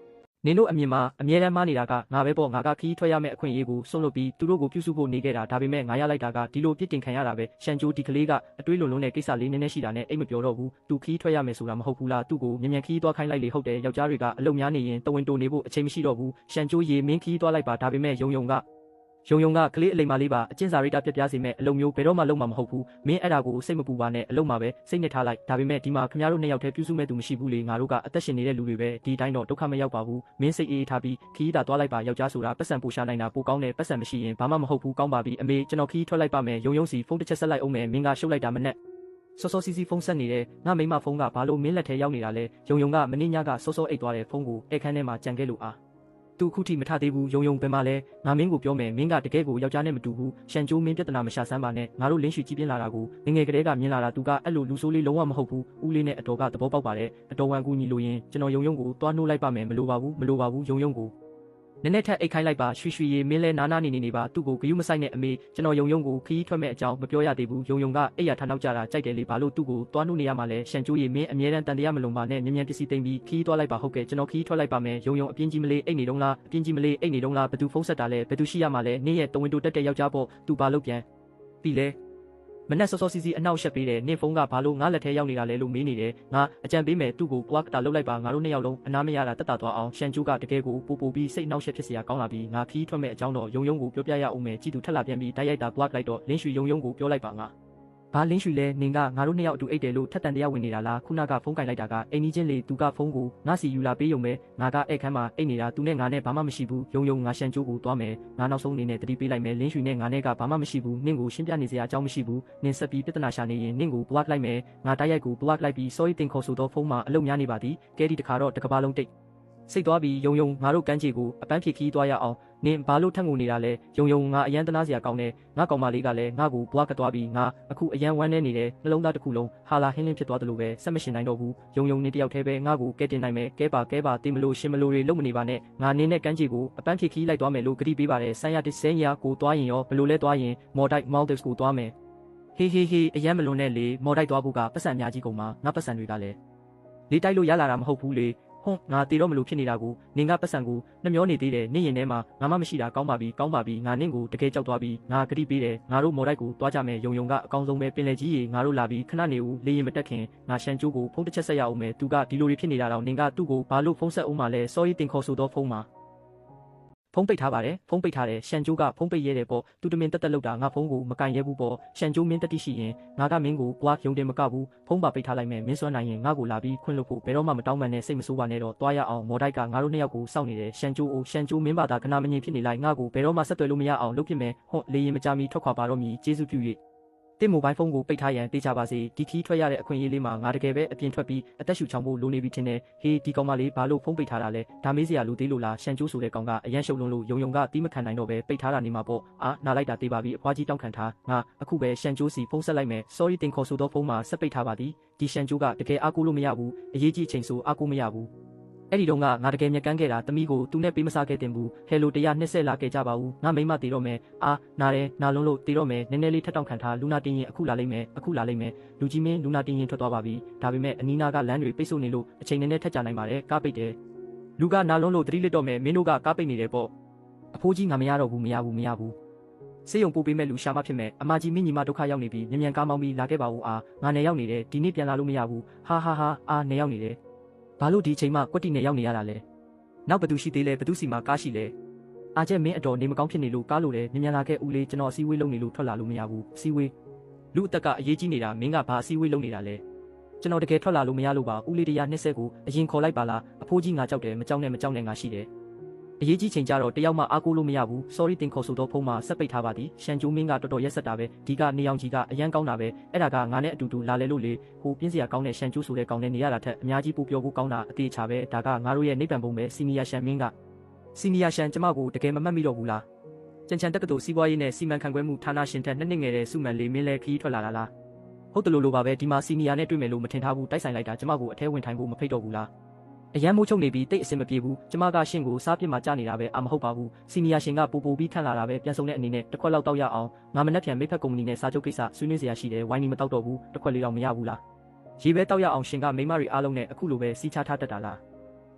နင်တို့အမြင်မှာအမြဲတမ်းမှားနေတာကငါပဲပေါ့ငါကခီးထွက်ရမယ့်အခွင့်အရေးကိုစွန့်လွတ်ပြီးသူတို့ကိုပြုစုဖို့နေခဲ့တာဒါပေမဲ့ငါရလိုက်တာကဒီလိုပြစ်တင်ခံရတာပဲရှန်ကျိုးဒီကလေးကအတွေးလွန်တဲ့ကိစ္စလေးနည်းနည်းရှိတာနဲ့အိတ်မပြောတော့ဘူးသူခီးထွက်ရမယ်ဆိုတာမဟုတ်ဘူးလားသူ့ကိုမြန်မြန်ခီးသွားခိုင်းလိုက်လေဟုတ်တယ်ယောက်ျားတွေကအလုပ်များနေရင်တဝင်တိုနေဖို့အချိန်မရှိတော့ဘူးရှန်ကျိုးရေမင်းခီးသွားလိုက်ပါဒါပေမဲ့ယုံယုံကကလေးအလိမ်မလေးပါအကျဉ်းစာရိတ်တာပြက်ပြားစေမဲ့အလုံးမျိုးဘယ်တော့မှလုံးမှာမဟုတ်ဘူးမင်းအဲ့ဒါကိုစိတ်မပူပါနဲ့အလုံးမှာပဲစိတ်နဲ့ထားလိုက်ဒါပေမဲ့ဒီမှာခင်ဗျားတို့နှစ်ယောက်တည်းပြုစုမဲ့သူမရှိဘူးလေငါတို့ကအသက်ရှင်နေတဲ့လူတွေပဲဒီတိုင်းတော့ဒုက္ခမရောက်ပါဘူးမင်းစိတ်အေးထားပြီးခီးတာသွားလိုက်ပါယောက်ျားဆိုတာပတ်စံပူရှာနိုင်တာပိုကောင်းတယ်ပတ်စံမရှိရင်ဘာမှမဟုတ်ဘူးကောင်းပါပြီအမေကျွန်တော်ခီးထွက်လိုက်ပါမယ်ယုံယုံစီဖုန်းတစ်ချက်ဆက်လိုက်အောင်မယ်မင်းကရှုပ်လိုက်တာမနဲ့စောစောစီစီဖုန်းဆက်နေတယ်ငါမိမဖုန်းကဘာလို့မင်းလက်ထဲရောက်နေတာလဲယုံယုံကမင်းညကစောစောအိတ်သွားတဲ့ဖုန်းကိုဧခန်းထဲမှာကြံခဲ့လို့အားသူခုထိမထသေးဘူးယုံယုံပင်မလဲငါမင်းကိုပြောမယ်မင်းကတကယ်ကိုယောက်ျားနဲ့မတူဘူးရှန်ကျိုးမင်းပြဿနာမရှာစမ်းပါနဲ့ငါတို့လင်းရွှေကြီးပြင်းလာတာကိုငငယ်ကလေးကမြင်လာတာသူကအဲ့လိုလူဆိုးလေးလုံးဝမဟုတ်ဘူးဦးလေးနဲ့အတော်ကသဘောပေါက်ပါတယ်အတော်ဝန်ကူညီလို့ရင်ကျွန်တော်ယုံယုံကိုတွားနှိုးလိုက်ပါမယ်မလိုပါဘူးယုံယုံကိုနည်းနည်းထက်အိတ်ခိုင်းလိုက်ပါရွှေရွှေရေမင်းလဲနာနာနေပါသူ့ကိုဂယုမဆိုင်နဲ့အမေကျွန်တော်ယုံယုံကိုခီးထွက်မဲ့အကြောင်းမပြောရသေးဘူးယုံယုံကအဲ့ရထားနောက်ကြတာကြိုက်တယ်လေဘာလို့သူ့ကိုတွားနှိုးနေရမှာလဲရှန်ကျိုးရေမင်းအမြဲတမ်းတန်တရားမလုံပါနဲ့မြန်မြန်ပစ္စည်းသိမ့်ပြီးခီးသွားလိုက်ပါဟုတ်ကဲ့ကျွန်တော်ခီးထွက်လိုက်ပါမယ်ယုံယုံအပြင်းကြီးမလေးအိတ်နေတုံးလားအပြင်းကြီးမလေးအိတ်နေတုံးလားဘသူဖုန်းဆက်တာလဲဘသူရှိရမှာလဲနင်းရဲ့တဝင်းတိုတက်တဲ့ယောက်ျားပေါ့သူဘာလို့ပြန်ပြီလဲမနဲ့စောစောစီစီအနောက်ရှက်ပေးတယ်နင့်ဖုန်းကဘာလို့ငါလက်ထဲရောက်နေတာလဲလို့မေးနေတယ်ငါအကြံပေးမယ်သူ့ကိုပွားကတာလုတ်လိုက်ပါငါတို့နှစ်ယောက်လုံးအနားမရတာတက်တာသွားအောင်ရှန်ကျိုးကတကယ်ကိုပိုပြီးစိတ်နှောက်ယှက်ဖြစ်စရာကောင်းလာပြီးငါခီးထွက်မဲ့အကြောင်းတော့ယုံယုံကိုပြောပြရအောင်မယ်ကြည်သူထက်လာပြန်ပြီးတိုက်ရိုက်တာပွားလိုက်တော့လင်းရွှေယုံယုံကိုပြောလိုက်ပါငါဘာလင်းရွှေလဲနင်ကငါတို့နှစ်ယောက်အတူအိတ်တယ်လို့ထက်တန်တရားဝင်နေတာလားခုနကဖုန်းကင်လိုက်တာကအိမ်ကြီးချင်းလေသူကဖုန်းကိုငါစီယူလာပေးရုံပဲငါကဧခန်းမှာအိတ်နေတာသူနဲ့ငါနဲ့ဘာမှမရှိဘူးယုံယုံငါရှန်ကျိုးကိုသွားမယ်ငါနောက်ဆုံးအနေနဲ့တတိပေးလိုက်မယ်လင်းရွှေနဲ့ငါနဲ့ကဘာမှမရှိဘူးနင့်ကိုရှင်းပြနေစရာအကြောင်းမရှိဘူးနင်ဆက်ပြီးပြဿနာရှာနေရင်နင့်ကိုဘွားလိုက်မယ်ငါတိုက်ရိုက်ကိုဘွားလိုက်ပြီးစောရီတင်ခေါ်ဆိုတော့ဖုန်းမှာအလုပ်များနေပါသည်ကဲဒီတခါတော့တကဘာလုံးတိတ်စိတ်သွားပြီးယုံယုံငါတို့ကန်းချီကိုအပန်းဖြေခီးသွားရအောင်နင်ဘာလို့ထက်ငိုနေတာလဲယုံယုံငါအရန်တနာစရာကောင်းတယ်ငါကောင်မလေးကလည်းငါ့ကိုဘွားကသွားပြီးငါအခုအရန်ဝမ်းနေနေတယ်နှလုံးသားတစ်ခုလုံးဟာလာဟင်းလင်းဖြစ်သွားတယ်လို့ပဲဆက်မရှင်နိုင်တော့ဘူးယုံယုံနေတယောက်တည်းပဲငါ့ကိုကဲတင်နိုင်မယ်ကဲပါတေးမလို့ရှင်မလို့တွေလုံးမနေပါနဲ့ငါနင်းနဲ့ကန်းချီကိုအပန်းဖြေခီးလိုက်သွားမယ်လို့ဂတိပေးပါတယ်ဆန်းရတစ်စဲရကိုသွားရင်ရောဘလို့လဲသွားရင်မော်တိုက်မော်ဒစ်ကိုသွားမယ်ဟေးအရန်မလွန်နဲ့လေမော်တိုက်သွားဖို့ကပတ်စံအများကြီးကုန်မှာငါပတ်စံတွေကလည်းလေးတိုက်လို့ရလာတာမဟုတ်ဘူးလေဟွန်းငါတေတော့မလို့ဖြစ်နေတာကိုနင်ကပတ်စံကိုနှမျောနေသေးတယ်နင့်ရင်ထဲမှာငါမှမရှိတာကောင်းပါပြီငါနင့်ကိုတကယ်ကြောက်သွားပြီငါဂတိပေးတယ်ငါတို့မော်တိုက်ကိုတွားကြမယ်ယုံယုံကအကောင်းဆုံးပဲပင်လယ်ကြီးရေငါတို့လာပြီးခဏနေဦးလေရင်မတက်ခင်ငါရှန်ကျိုးကိုဖုန်းတစ်ချက်ဆက်ရအောင်မယ်သူကဒီလိုတွေဖြစ်နေတာတော့နင်ကသူ့ကိုဘာလို့ဖုန်းဆက်အောင်မလဲစောရီတင်ခေါ်ဆိုတော့ဖုန်းမှာဖုန်းပိတ်ထားပါတယ်ဖုန်းပိတ်ထားတယ်ရှန်ကျိုးကဖုန်းပိတ်ရဲတယ်ပေါ့သူတမင်တက်လောက်တာငါဖုန်းကိုမကန်ရဲဘူးပေါ့ရှန်ကျိုးမင်းတတိရှိရင်ငါကမင်းကိုဘွားယုံတယ်မကဘူးဖုန်းပါပိတ်ထားလိုက်မယ်မင်းစွမ်းနိုင်ရင်ငါကိုလာပြီးခွင့်လို့ဖို့ဘယ်တော့မှမတောင်းပန်နဲ့စိတ်မဆိုးပါနဲ့တော့တွားရအောင်မော်တိုက်ကငါတို့နှစ်ယောက်ကိုစောင့်နေတယ်ရှန်ကျိုးမင်းပါတာခဏမငြိမ်ဖြစ်နေလိုက်ငါကိုဘယ်တော့မှဆက်သွယ်လို့မရအောင်လုပ်ဖြစ်မယ်ဟွန်းလေရင်မကြမီထွက်ခွာပါတော့မည်ကျေးဇူးပြု၍တင်မိုဘိုင်းဖုန်းကိုပိတ်ထားရန်တေးချပါစေဒီခီးထွက်ရတဲ့အခွင့်အရေးလေးမှာငါတကယ်ပဲအပြင်ထွက်ပြီးအသက်ရှူချောင်ဖို့လိုနေပြီထင်တယ်ဟေးဒီကောင်မလေးဘာလို့ဖုန်းပိတ်ထားတာလဲဒါမေးစရာလိုသေးလို့လားရှန်ကျိုးဆိုတဲ့ကောင်ကအရန်ရှုပ်လွန်းလို့ယုံကတီးမခံနိုင်တော့ပဲပိတ်ထားတာနေမှာပေါ့အာနာလိုက်တာတေးပါပြီအဖွားကြီးတောင်းခံထားငါအခုပဲရှန်ကျိုးစီဖုန်းဆက်လိုက်မယ် sorry တင်ခေါ်ဆိုတော့ဖုန်းမှာဆက်ပိတ်ထားပါသည်ဒီရှန်ကျိုးကတကယ်အားကိုးလို့မရဘူးအရေးကြီးအချိန်ဆိုအားကိုးမရဘူးအဲ့ဒီတော့ငါတကယ်မြက်ကန်းခဲ့တာတမီးကိုသူနဲ့ပေးမစားခဲ့တင်ဘူးဟဲလိုတရားနှစ်ဆက်လာခဲ့ကြပါဦးငါမိမတေတော့မယ်အာနာတယ်နာလုံးလို့တေတော့မယ်နည်းနည်းလေးထက်တောင့်ခံထားလူနာတင်ရင်အခုလာလိမ့်မယ်လူကြီးမင်းလူနာတင်ရင်ထွက်သွားပါပြီဒါပေမဲ့အနီးနာကလမ်းတွေပိတ်ဆို့နေလို့အချိန်နည်းနည်းထက်ကြနိုင်ပါတယ်ကားပိတ်တယ်လူကနာလုံးလို့သတိလစ်တော့မယ်မင်းတို့ကကားပိတ်နေတယ်ပေါ့အဖိုးကြီးငါမရတော့ဘူးမရဘူးစေယုံပို့ပေးမဲ့လူရှာမဖြစ်မဲ့အမကြီးမင်းညီမဒုက္ခရောက်နေပြီမြန်ကားမောင်းပြီးလာခဲ့ပါဦးအာငါနေရောက်နေတယ်ဒီနေ့ပြန်လာလို့မရဘူးဟာအာနေရောက်နေတယ်ဘာလို့ဒီအချိန်မှကွက်တီနဲ့ရောက်နေရတာလဲနောက်ဘသူရှိသေးလဲဘသူစီမှာကားရှိလဲအားကျက်မင်းအတော်နေမကောင်းဖြစ်နေလို့ကားလို့လဲမြန်လာခဲ့ဦးလေးကျွန်တော်အစည်းအဝေးလုပ်နေလို့ထွက်လာလို့မရဘူးအစည်းအဝေးလူအသက်ကအရေးကြီးနေတာမင်းကဘာအစည်းအဝေးလုပ်နေတာလဲကျွန်တော်တကယ်ထွက်လာလို့မရလို့ပါဦးလေးတရား20ကိုအရင်ခေါ်လိုက်ပါလားအဖိုးကြီးငါကြောက်တယ်မကြောက်နဲ့ငါရှိတယ် အရေးကြီးချိန်ကြတော့တယောက်မှအားကိုးလို့မရဘူး sorry တင်ခေါ်ဆိုတော့ဖုန်းမှာဆက်ပိတ်ထားပါသည်ရှန်ကျိုးမင်းကတော်တော်ရက်ဆက်တာပဲဒီကနေအောင်ကြီးကအရန်ကောင်းတာပဲအဲ့ဒါကငါနဲ့အတူတူလာလဲလို့လေဟိုပြင်းစရာကောင်းတဲ့ရှန်ကျိုးဆိုတဲ့ကောင်းတဲ့နေရတာထက်အများကြီးပိုပြောဖို့ကောင်းတာအသေးချာပဲဒါကငါတို့ရဲ့နိဗ္ဗာန်ဘုံပဲစီနီယာရှန်မင်းကစီနီယာရှန်ကျမကိုတကယ်မမှတ်မိတော့ဘူးလားကြံချန်တက္ကသိုလ်စီးပွားရေးနဲ့စီမံခန့်ခွဲမှုဌာနရှင်ထက်နှစ်နှစ်ငယ်တဲ့စုမှန်လေးမင်းလဲခီးထွက်လာတာလားဟုတ်တယ်လို့ပါပဲဒီမှာစီနီယာနဲ့တွေ့မယ်လို့မထင်ထားဘူးတိုက်ဆိုင်လိုက်တာကျမကိုအထဲဝင်ထိုင်ဖို့မဖိတ်တော့ဘူးလားအရန်မိုးချုပ်နေပြီးတိတ်အစင်မပြေဘူးကျမကရှင့်ကိုစားပြစ်မှကြာနေတာပဲမဟုတ်ပါဘူးစီနီယာရှင်ကပိုပြီးခန့်လာတာပဲပြန်ဆုံတဲ့အနေနဲ့တစ်ခွက်လောက်တောက်ရအောင်ငါမနှက်ပြန်မိဖက်ကုမ္ပဏီနဲ့စာချုပ်ကိစ္စဆွေးနွေးစရာရှိတယ်ဝိုင်းနီမတောက်တော့ဘူးတစ်ခွက်လေးတော့မရဘူးလားရေပဲတောက်ရအောင်ရှင်ကမိမတွေအားလုံးနဲ့အခုလိုပဲစီးချထားတတ်တာလား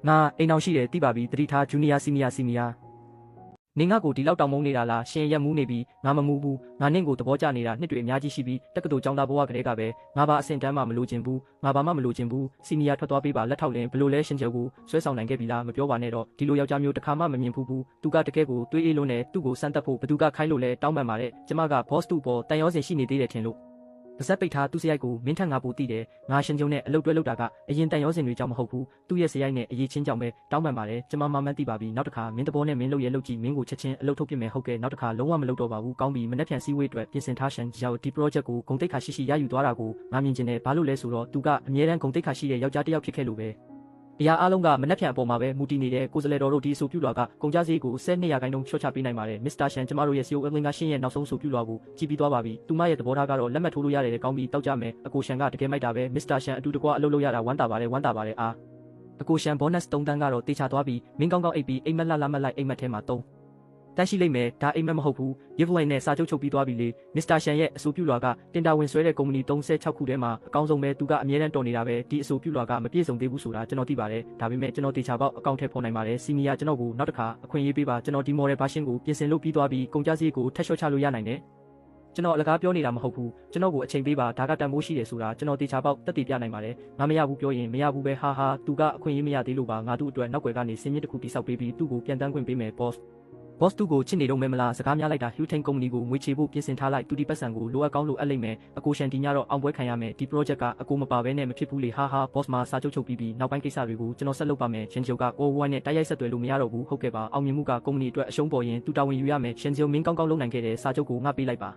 ငါအိမ်အောင်ရှိတယ်သိပါပြီတတိထားဂျူနီယာစီနီယာနင်ငါကိုဒီလောက်တောင်မုန်းနေတာလားရှင်ရက်မူးနေပြီးငါမမူးဘူးငါနင့်ကိုသဘောကျနေတာနှစ်တွေအများကြီးရှိပြီးတက္ကသိုလ်ကျောင်းသားဘဝကလေးကပဲငါဘာအဆင့်တန်းမှမလိုချင်ဘူးငါဘာမှမလိုချင်ဘူးစီနီယာထွက်သွားပေးပါလက်ထောက်လင်းဘလို့လဲရှင်ကျော်ကိုဆွဲဆောင်နိုင်ခဲ့ပြီလားမပြောပါနဲ့တော့ဒီလိုယောက်ျားမျိုးတစ်ခါမှမမြင်ဘူးသူကတကယ်ကိုတွေးအေးလုံးနဲ့သူ့ကိုစမ်းသပ်ဖို့ဘသူကခိုင်းလို့လဲတောင်းပန်ပါတယ်ကျမက boss တူပေါ်တန်ရောစင်ရှိနေသေးတယ်ထင်လို့ပါဇက်ပိတ်ထားသူ့စရိုက်ကိုမင်းထက်ငါပိုသိတယ်ငါရှင်ကျုံနဲ့အလုပ်တွဲလုပ်တာကအရင်တန်ရောစင်တွေကြောင့်မဟုတ်ဘူးသူ့ရဲ့စရိုက်နဲ့အရေးချင်းကြောင့်ပဲတောင်းပန်ပါတယ်ကျမမှမှန်းသိပါပြီနောက်တစ်ခါမင်းတဘောနဲ့မင်းလုပ်ရဲ့လုပ်ကြည့်မင်းကိုချက်ချင်းအလုပ်ထုတ်ပြမယ်ဟုတ်ကဲ့နောက်တစ်ခါလုံးဝမလုပ်တော့ပါဘူးကောင်းပြီမနေ့ပြန်စည်းဝေးအတွက်ပြင်ဆင်ထားရှန်ရောက်ဒီ project ကိုဂုံတိတ်ခါရှိရယူသွားတာကိုငါမြင်ချင်တယ်ဘာလို့လဲဆိုတော့သူကအမြဲတမ်းဂုံတိတ်ခါရှိတဲ့ယောက်ျားတစ်ယောက်ဖြစ်ခဲ့လို့ပဲအရာအားလုံးကမနှက်ဖြန်အပေါ်မှာပဲမူတည်နေတဲ့ကိုယ်စလဲတော်တို့ဒီအဆိုပြုလွှာကကုန်ကြစည်ကို12%ရာခိုင်နှုန်းချော့ချပေးနိုင်ပါတယ်မစ္စတာရှန်ကျမတို့ရဲ့ CEO အလင်ကရှင်းရဲ့နောက်ဆုံးဆိုပြုလွှာကိုကြည့်ပြီးသွားပါပြီသူမရဲ့သဘောထားကတော့လက်မှတ်ထိုးလို့ရတယ်ကောင်းပြီးတောက်ကြမယ်အကိုရှန်ကတကယ်မိုက်တာပဲမစ္စတာရှန်အတူတကွအလုပ်လုပ်ရတာဝမ်းသာပါတယ်အားအကိုရှန်ဘောနက်စ်3တန်းကတော့တေချာသွားပြီးမင်းကောင်းအိပ်ပြီးအိမ်မက်လာမက်လိုက်အိမ်မက်ထဲမှာ3တန်းရှိလိမ့်မယ်ဒါအိမ်မက်မဟုတ်ဘူးရစ်ဗလိုင်းနဲ့စာချုပ်ချုပ်ပြီးသွားပြီလေမစ္စတာရှန်ရဲ့အဆိုပြုလွှာကတင်တာဝင်ဆွဲတဲ့ကုမ္ပဏီ36ခုထဲမှာအကောင်းဆုံးပဲသူကအမြဲတမ်းတော်နေတာပဲဒီအဆိုပြုလွှာကမပြည့်စုံသေးဘူးဆိုတာကျွန်တော်သိပါတယ်ဒါပေမဲ့ကျွန်တော်တေချာပေါက်အကောင့်ထဲပေါ်နိုင်ပါတယ်စီနီယာကျွန်တော်ကိုနောက်တစ်ခါအခွင့်အရေးပေးပါကျွန်တော်ဒီ model version ကိုပြင်ဆင်လုပ်ပြီးသွားပြီးကုန်ကြစည်ကိုထပ်လျှော့ချလို့ရနိုင်တယ်ကျွန်တော်အလကားပြောနေတာမဟုတ်ဘူးကျွန်တော်ကိုအချိန်ပေးပါဒါကတန်ဖိုးရှိတယ်ဆိုတာကျွန်တော်တေချာပေါက်တက်တည်ပြနိုင်ပါတယ်ငါမရဘူးပြောရင်မရဘူးပဲဟာသူကအခွင့်အရေးမရသေးလို့ပါငါတို့အတွက်နောက်ွယ်ကနေစင်းမြစ်တစ်ခုတိဆောက်ပေးပြီးသူ့ကိုပြန်တန်းခွင့်ပေးမယ် boss တူကိုချစ်နေတော့မဲမလားစကားများလိုက်တာ Hutain ကုမ္ပဏီကိုငွေချေဖို့ပြင်ဆင်ထားလိုက်သူဒီပတ်စံကိုလိုအပ်ကောင်းလိုအပ်လိမ့်မယ်အကိုရှန်တီညတော့အောင်ပွဲခံရမယ်ဒီ project ကအကိုမပါဘဲနဲ့မဖြစ်ဘူးလေဟာ boss မှာစာချုပ်ချုပ်ပြီးနောက်ပိုင်းကိစ္စတွေကိုကျွန်တော်ဆက်လုပ်ပါမယ်ရှင်ဂျိုကကိုဝိုင်းနဲ့တိုက်ရိုက်ဆက်သွယ်လို့မရတော့ဘူးဟုတ်ကဲ့ပါအောင်မြင်မှုကကုမ္ပဏီအတွက်အရှုံးပေါ်ရင်သူတာဝန်ယူရမယ်ရှင်ဂျိုမင်းကောင်းလုပ်နိုင်ခဲ့တဲ့စာချုပ်ကိုငှပေးလိုက်ပါ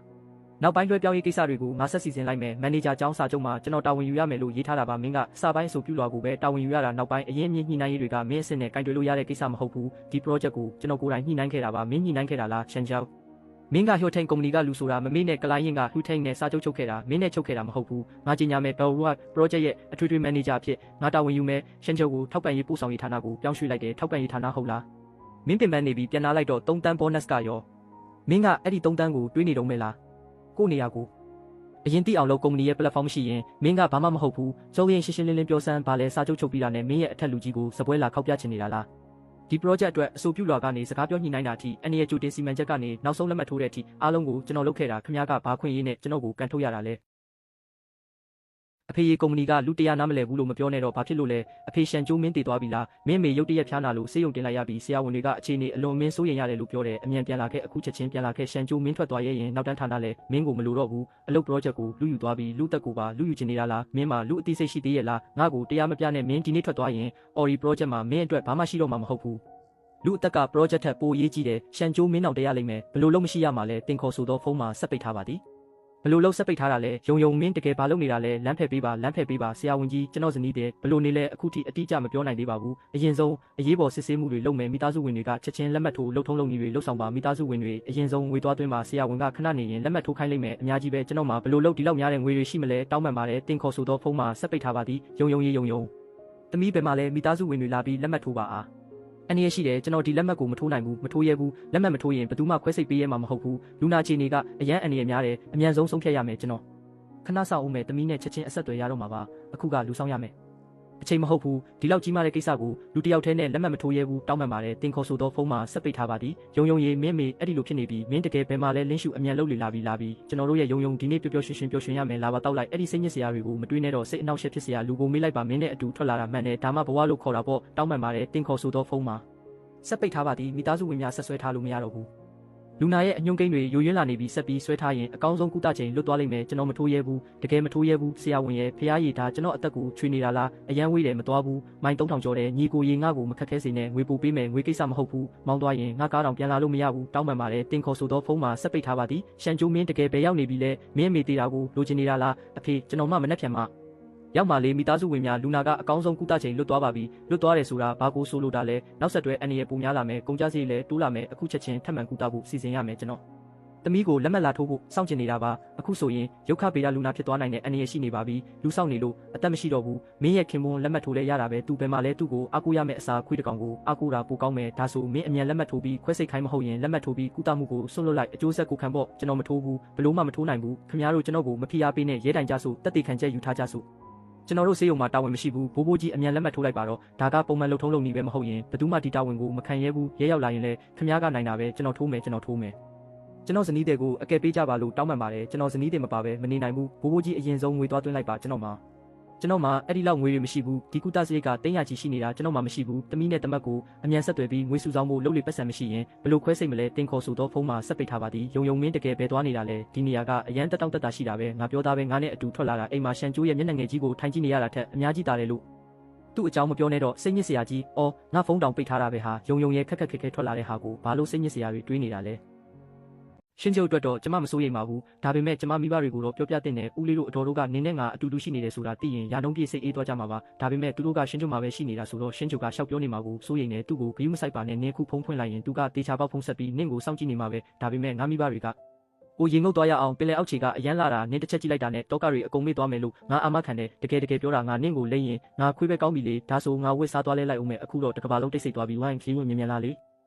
နောက်ပိုင်းလွှဲပြောင်းရေးကိစ္စတွေကိုငါဆက်စီစဉ်လိုက်မယ်မန်နေဂျာကျောင်းစာချုပ်မှာကျွန်တော်တာဝန်ယူရမယ်လို့ရေးထားတာပါမင်းကစာပိုင်းဆိုပြုလွှာကိုပဲတာဝန်ယူရတာနောက်ပိုင်းအရင်မြင့်ညှိနှိုင်းရေးတွေကမင်းအစ်စ်နဲ့ကင်တွယ်လို့ရတဲ့ကိစ္စမဟုတ်ဘူးဒီ project ကိုကျွန်တော်ကိုယ်တိုင်ညှိနှိုင်းခဲ့တာပါမင်းညှိနှိုင်းခဲ့တာလားရှန်ဂျောက်မင်းက Hutain ကုမ္ပဏီကလူဆိုတာမမေ့နဲ့ကလိုင်းရင်က Hutain နဲ့စာချုပ်ချုပ်ခဲ့တာမင်းနဲ့ချုပ်ခဲ့တာမဟုတ်ဘူးငါကြီးညာမဲ့ Bellwood project ရဲ့အထွေထွေ manager အဖြစ်ငါတာဝန်ယူမယ်ရှန်ဂျောက်ကိုထောက်ပံ့ရေးပို့ဆောင်ရေးဌာနကိုပြောင်းရွှေ့လိုက်တယ်ထောက်ပံ့ရေးဌာနဟုတ်လားမင်းပြင်ပန်းနေပြီးပြန်လာလိုက်တော့3တန်း bonus ကရောမင်းကအဲ့ဒီ3တန်းကိုတွေးနေတော့မဲလားကိုနေရာကိုအရင်တိအောင်လို့ကုမ္ပဏီရဲ့ platform ရှိရင်မင်းကဘာမှမဟုတ်ဘူးကျုံးရင်ရှင်းလင်းပြောစမ်းပါလဲစာချုပ်ချုပ်ပြီးတာနဲ့မင်းရဲ့အထက်လူကြီးကိုစပွဲလာခောက်ပြချင်နေတာလားဒီ project အတွက်အဆိုပြုလွှာကနေစကားပြောညှိနှိုင်းတာအထိအနေရကြိုတင်စီမံချက်ကနေနောက်ဆုံးလက်မှတ်ထိုးတဲ့အထိအားလုံးကိုကျွန်တော်လုပ်ခဲ့တာခင်ဗျားကဘာခွင့်ရေးနဲ့ကျွန်တော်ကိုကန်ထုတ်ရတာလဲအဖေကုမ္ပဏီကလူတရားနားမလဲဘူးလို့မပြောနဲ့တော့ဘာဖြစ်လို့လဲအဖေရှန်ကျိုးမင်းတည်သွားပြီလားမင်းမေရုတ်တရက်ဖျားနာလို့စေးရုံတင်လိုက်ရပြီးဆရာဝန်တွေကအခြေအနေအလွန်မင်းစိုးရိမ်ရတယ်လို့ပြောတယ်အမြန်ပြန်လာခဲ့အခုချက်ချင်းပြန်လာခဲ့ရှန်ကျိုးမင်းထွက်သွားရဲ့ရင်နောက်တန်းဌာနလဲမင်းကိုမလိုတော့ဘူးအလုပ် project ကိုလူယူသွားပြီးလူသက်ကိုပါလူယူချင်နေတာလားမင်းမှာလူအသိစိတ်ရှိသေးရဲ့လားငါ့ကိုတရားမပြနဲ့မင်းဒီနေ့ထွက်သွားရင် Ori project မှာမင်းအတွက်ဘာမှရှိတော့မှာမဟုတ်ဘူးလူအသက်က project ထက်ပိုရေးကြည့်တယ်ရှန်ကျိုးမင်းအောင်တရားလိမ့်မယ်ဘလို့လုံးမရှိရမှာလဲတင်ခေါ်ဆိုတော့ဖုန်းမှာဆက်ပိတ်ထားပါသည်ဘလို့လုံးဆက်ပိတ်ထားတာလဲယုံမင်းတကယ်ဘာလုပ်နေတာလဲလမ်းဖက်ပေးပါဆရာဝန်ကြီးကျွန်တော်ဇနီးတဲ့ဘလို့နေလဲအခုထိအတိအကျမပြောနိုင်သေးပါဘူးအရင်ဆုံးအရေးပေါ်စစ်ဆေးမှုတွေလုပ်မယ်မိသားစုဝင်တွေကချက်ချင်းလက်မှတ်ထိုးလှုပ်ထုံးလုပ်နည်းတွေလှုပ်ဆောင်ပါမိသားစုဝင်တွေအရင်ဆုံးငွေသွားသွင်းပါဆရာဝန်ကခဏနေရင်လက်မှတ်ထိုးခိုင်းလိုက်မယ်အများကြီးပဲကျွန်တော်မှာဘလို့လုပ်ဒီလောက်များတဲ့ငွေတွေရှိမလဲတောင်းပန်ပါတယ်တင်ခေါ်ဆိုတော့ဖုန်းမှာဆက်ပိတ်ထားပါသည်ယုံသမီးဘယ်မှာလဲမိသားစုဝင်တွေလာပြီးလက်မှတ်ထိုးပါအားအနေရရှိတယ်ကျွန်တော်ဒီလက်မှတ်ကိုမထိုးနိုင်ဘူးမထိုးရဲဘူးလက်မှတ်မထိုးရင်ဘယ်သူမှခွဲစိတ်ပေးရဲမှာမဟုတ်ဘူးလူနာချီနေကအရန်အနေရများတယ်အမြန်ဆုံးဆုံးဖြတ်ရမယ်ကျွန်တော်ခဏဆောက်အောင်မယ်တမီးနဲ့ချက်ချင်းအဆက်တွေရတော့မှာပါအခုကလူဆောင်ရမယ်အချိန်မဟုတ်ဘူးဒီလောက်ကြီးမားတဲ့ကိစ္စကိုလူတစ်ယောက်တည်းနဲ့လက်မှတ်မထိုးရဲဘူးတောင်းပန်ပါတယ်တင်ခေါ်ဆိုတော့ဖုန်းမှာဆက်ပိတ်ထားပါသည်ယုံရေးမင်းမေအဲ့ဒီလိုဖြစ်နေပြီမင်းတကယ်ဘယ်မှာလဲလင်းရှုအမြန်လုပ်လေလာပြီကျွန်တော်တို့ရဲ့ယုံဒီနေ့ပျော်ရွှင်ရမယ်လာပါတောက်လိုက်အဲ့ဒီစိတ်ညစ်စရာတွေကိုမတွေးနဲ့တော့စိတ်အနှောက်အယှက်ဖြစ်စရာလူကိုမေးလိုက်ပါမင်းနဲ့အတူထွက်လာတာမှန်တယ်ဒါမှဘဝလို့ခေါ်တာပေါ့တောင်းပန်ပါတယ်တင်ခေါ်ဆိုတော့ဖုန်းမှာဆက်ပိတ်ထားပါသည်မိသားစုဝင်များဆက်ဆွဲထားလို့မရတော့ဘူး လူနာရဲ့အညွှန်းကိန်းတွေယိုယွင်းလာနေပြီးဆက်ပြီးဆွဲထားရင်အကောင်းဆုံးကုသချိန်လွတ်သွားလိမ့်မယ်ကျွန်တော်မထိုးရဲဘူးတကယ်မထိုးရဲဘူးဆရာဝန်ရဲ့ဖျားရည်ဒါကျွန်တော်အသက်ကိုချွေနေတာလားအရန်ဝေးတယ်မသွားဘူးမိုင်3000ကျော်တယ်ညီကိုရေငါ့ကိုမခက်ခဲစေနဲ့ငွေပို့ပေးမယ်ငွေကိစ္စမဟုတ်ဘူးမောင်းသွားရင်ငါကားတောင်ပြန်လာလို့မရဘူးတောင်းပန်ပါတယ်တင်ခေါ်ဆိုသောဖုန်းမှာဆက်ပိတ်ထားပါသည်ရှန်ကျိုးမင်းတကယ်ပဲရောက်နေပြီလဲမင်းအမေသေးတာကိုလိုချင်နေတာလားအဖေကျွန်တော်မှမနှက်ဖြန်မှရောက်မှလေမိသားစုဝင်များလူနာကအကောင်းဆုံးကုသချိန်လွတ်သွားပါပြီလွတ်သွားတယ်ဆိုတာဘာကိုဆိုလိုတာလဲနောက်ဆက်တွဲအန်ရယ်ပုံများလာမယ်ကုန်ကြစည်လည်းတိုးလာမယ်အခုချက်ချင်းထပ်မံကုသဖို့စီစဉ်ရမယ်ကျွန်တော်သမီးကိုလက်မှတ်လာထိုးဖို့စောင့်ကျင်နေတာပါအခုဆိုရင်ရုပ်ခဗေဒလူနာဖြစ်သွားနိုင်တဲ့အန်ရယ်ရှိနေပါပြီလူဆောင်နေလို့အသက်မရှိတော့ဘူးမင်းရဲ့ခင်ပွန်းလက်မှတ်ထိုးလဲရတာပဲသူဘယ်မှာလဲသူ့ကိုအားကိုးရမယ့်အစားခွေးတကောင်ကိုအားကိုးတာပိုကောင်းမယ်ဒါဆိုမင်းအမြန်လက်မှတ်ထိုးပြီးခွဲစိတ်ခိုင်းမဟုတ်ရင်လက်မှတ်ထိုးပြီးကုသမှုကိုဆွန့်လွတ်လိုက်အကျိုးဆက်ကိုခံဖို့ကျွန်တော်မထိုးဘူးဘလို့မှမထိုးနိုင်ဘူးခင်ဗျားတို့ကျွန်တော်ကိုမဖိအားပေးနဲ့ရဲတိုင်ကြဆိုတက်တေခံချက်ယူထားကြဆိုကျွန်တော်တို့ဆေးရုံမှာတာဝန်မရှိဘူးဘိုးဘိုးကြီးအမြန်လက်မှတ်ထိုးလိုက်ပါတော့ဒါကပုံမှန်လုံထုံးလုံနည်းပဲမဟုတ်ရင်ဘယ်သူမှဒီတာဝန်ကိုမခံရဲဘူးရဲရောက်လာရင်လည်းခင်ဗျားကနိုင်တာပဲကျွန်တော်ထိုးမယ်ကျွန်တော်ဇနီးတဲ့ကိုအကယ်ပေးကြပါလို့တောင်းပန်ပါတယ်ကျွန်တော်ဇနီးတဲ့မပါပဲမနေနိုင်ဘူးဘိုးဘိုးကြီးအရင်ဆုံးငွေသွားသွင်းလိုက်ပါကျွန်တော်မှာအဲ့ဒီလောက်ငွေတွေမရှိဘူးဒီကုသစရိတ်က300ချီရှိနေတာကျွန်တော်မှမရှိဘူးတမီးနဲ့တမက်ကိုအမြန်ဆက်သွယ်ပြီးငွေစုဆောင်းဖို့လုပ်လေပတ်စံမရှိရင်ဘလို့ခွဲစိတ်မလဲတင်ခေါ်ဆိုတော့ဖုန်းမှာဆက်ပိတ်ထားပါသည်ယုံမင်းတကယ်ပဲသွားနေတာလဲဒီနေရာကအရန်တက်တောင့်တက်တာရှိတာပဲငါပြောသားပဲငါနဲ့အတူထွက်လာတာအိမ်မှာရှန်ကျိုးရဲ့မျက်နှာငယ်ကြီးကိုထိုင်ကြည့်နေရတာထက်အများကြီးတာတယ်လို့သူ့အကြောင်းမပြောနဲ့တော့စိတ်ညစ်စရာကြီးအော်ငါဖုန်းတောင်ပိတ်ထားတာပဲဟာယုံရဲ့ခက်ခက်ခဲခဲထွက်လာတဲ့ဟာကိုဘာလို့စိတ်ညစ်စရာတွေတွေးနေတာလဲရှင်းချုပ်အတွက်တော့ကျမမစိုးရိမ်ပါဘူးဒါပေမဲ့ကျမမိဘတွေကိုတော့ပြောပြတဲ့နဲ့ဦးလေးတို့အတော်တို့ကနင်းနဲ့ငါအတူတူရှိနေတယ်ဆိုတာသိရင်ရာနှုန်းပြည့်စိတ်အေးသွားကြမှာပါဒါပေမဲ့သူတို့ကရှင်းချုပ်မှာပဲရှိနေတာဆိုတော့ရှင်းချုပ်ကရှောက်ပြောနေမှာကိုစိုးရိမ်နေသူ့ကိုဂရုမစိုက်ပါနဲ့နင်းခုဖုံးဖွင့်လိုက်ရင်သူကတေချာပေါက်ဖုံးဆက်ပြီးနင်းကိုစောင့်ကြည့်နေမှာပဲဒါပေမဲ့ငါမိဘတွေကကိုရင်ငုတ်သွားရအောင်ပင်လယ်အောက်ခြေကအရန်လာတာနင်းတစ်ချက်ကြည့်လိုက်တာနဲ့တောကတွေအကုန်မေ့သွားမယ်လို့ငါအာမခံတယ်တကယ်ပြောတာငါနင်းကိုလိမ့်ရင်ငါခွေးပဲကောင်းပြီလေဒါဆိုငါဝစ်စားသွားလဲလိုက်အောင်မယ်အခုတော့တစ်ကဘာလုံးတိတ်ဆိတ်သွားပြီဝိုင်းခီးဝင်မြင်လာလေ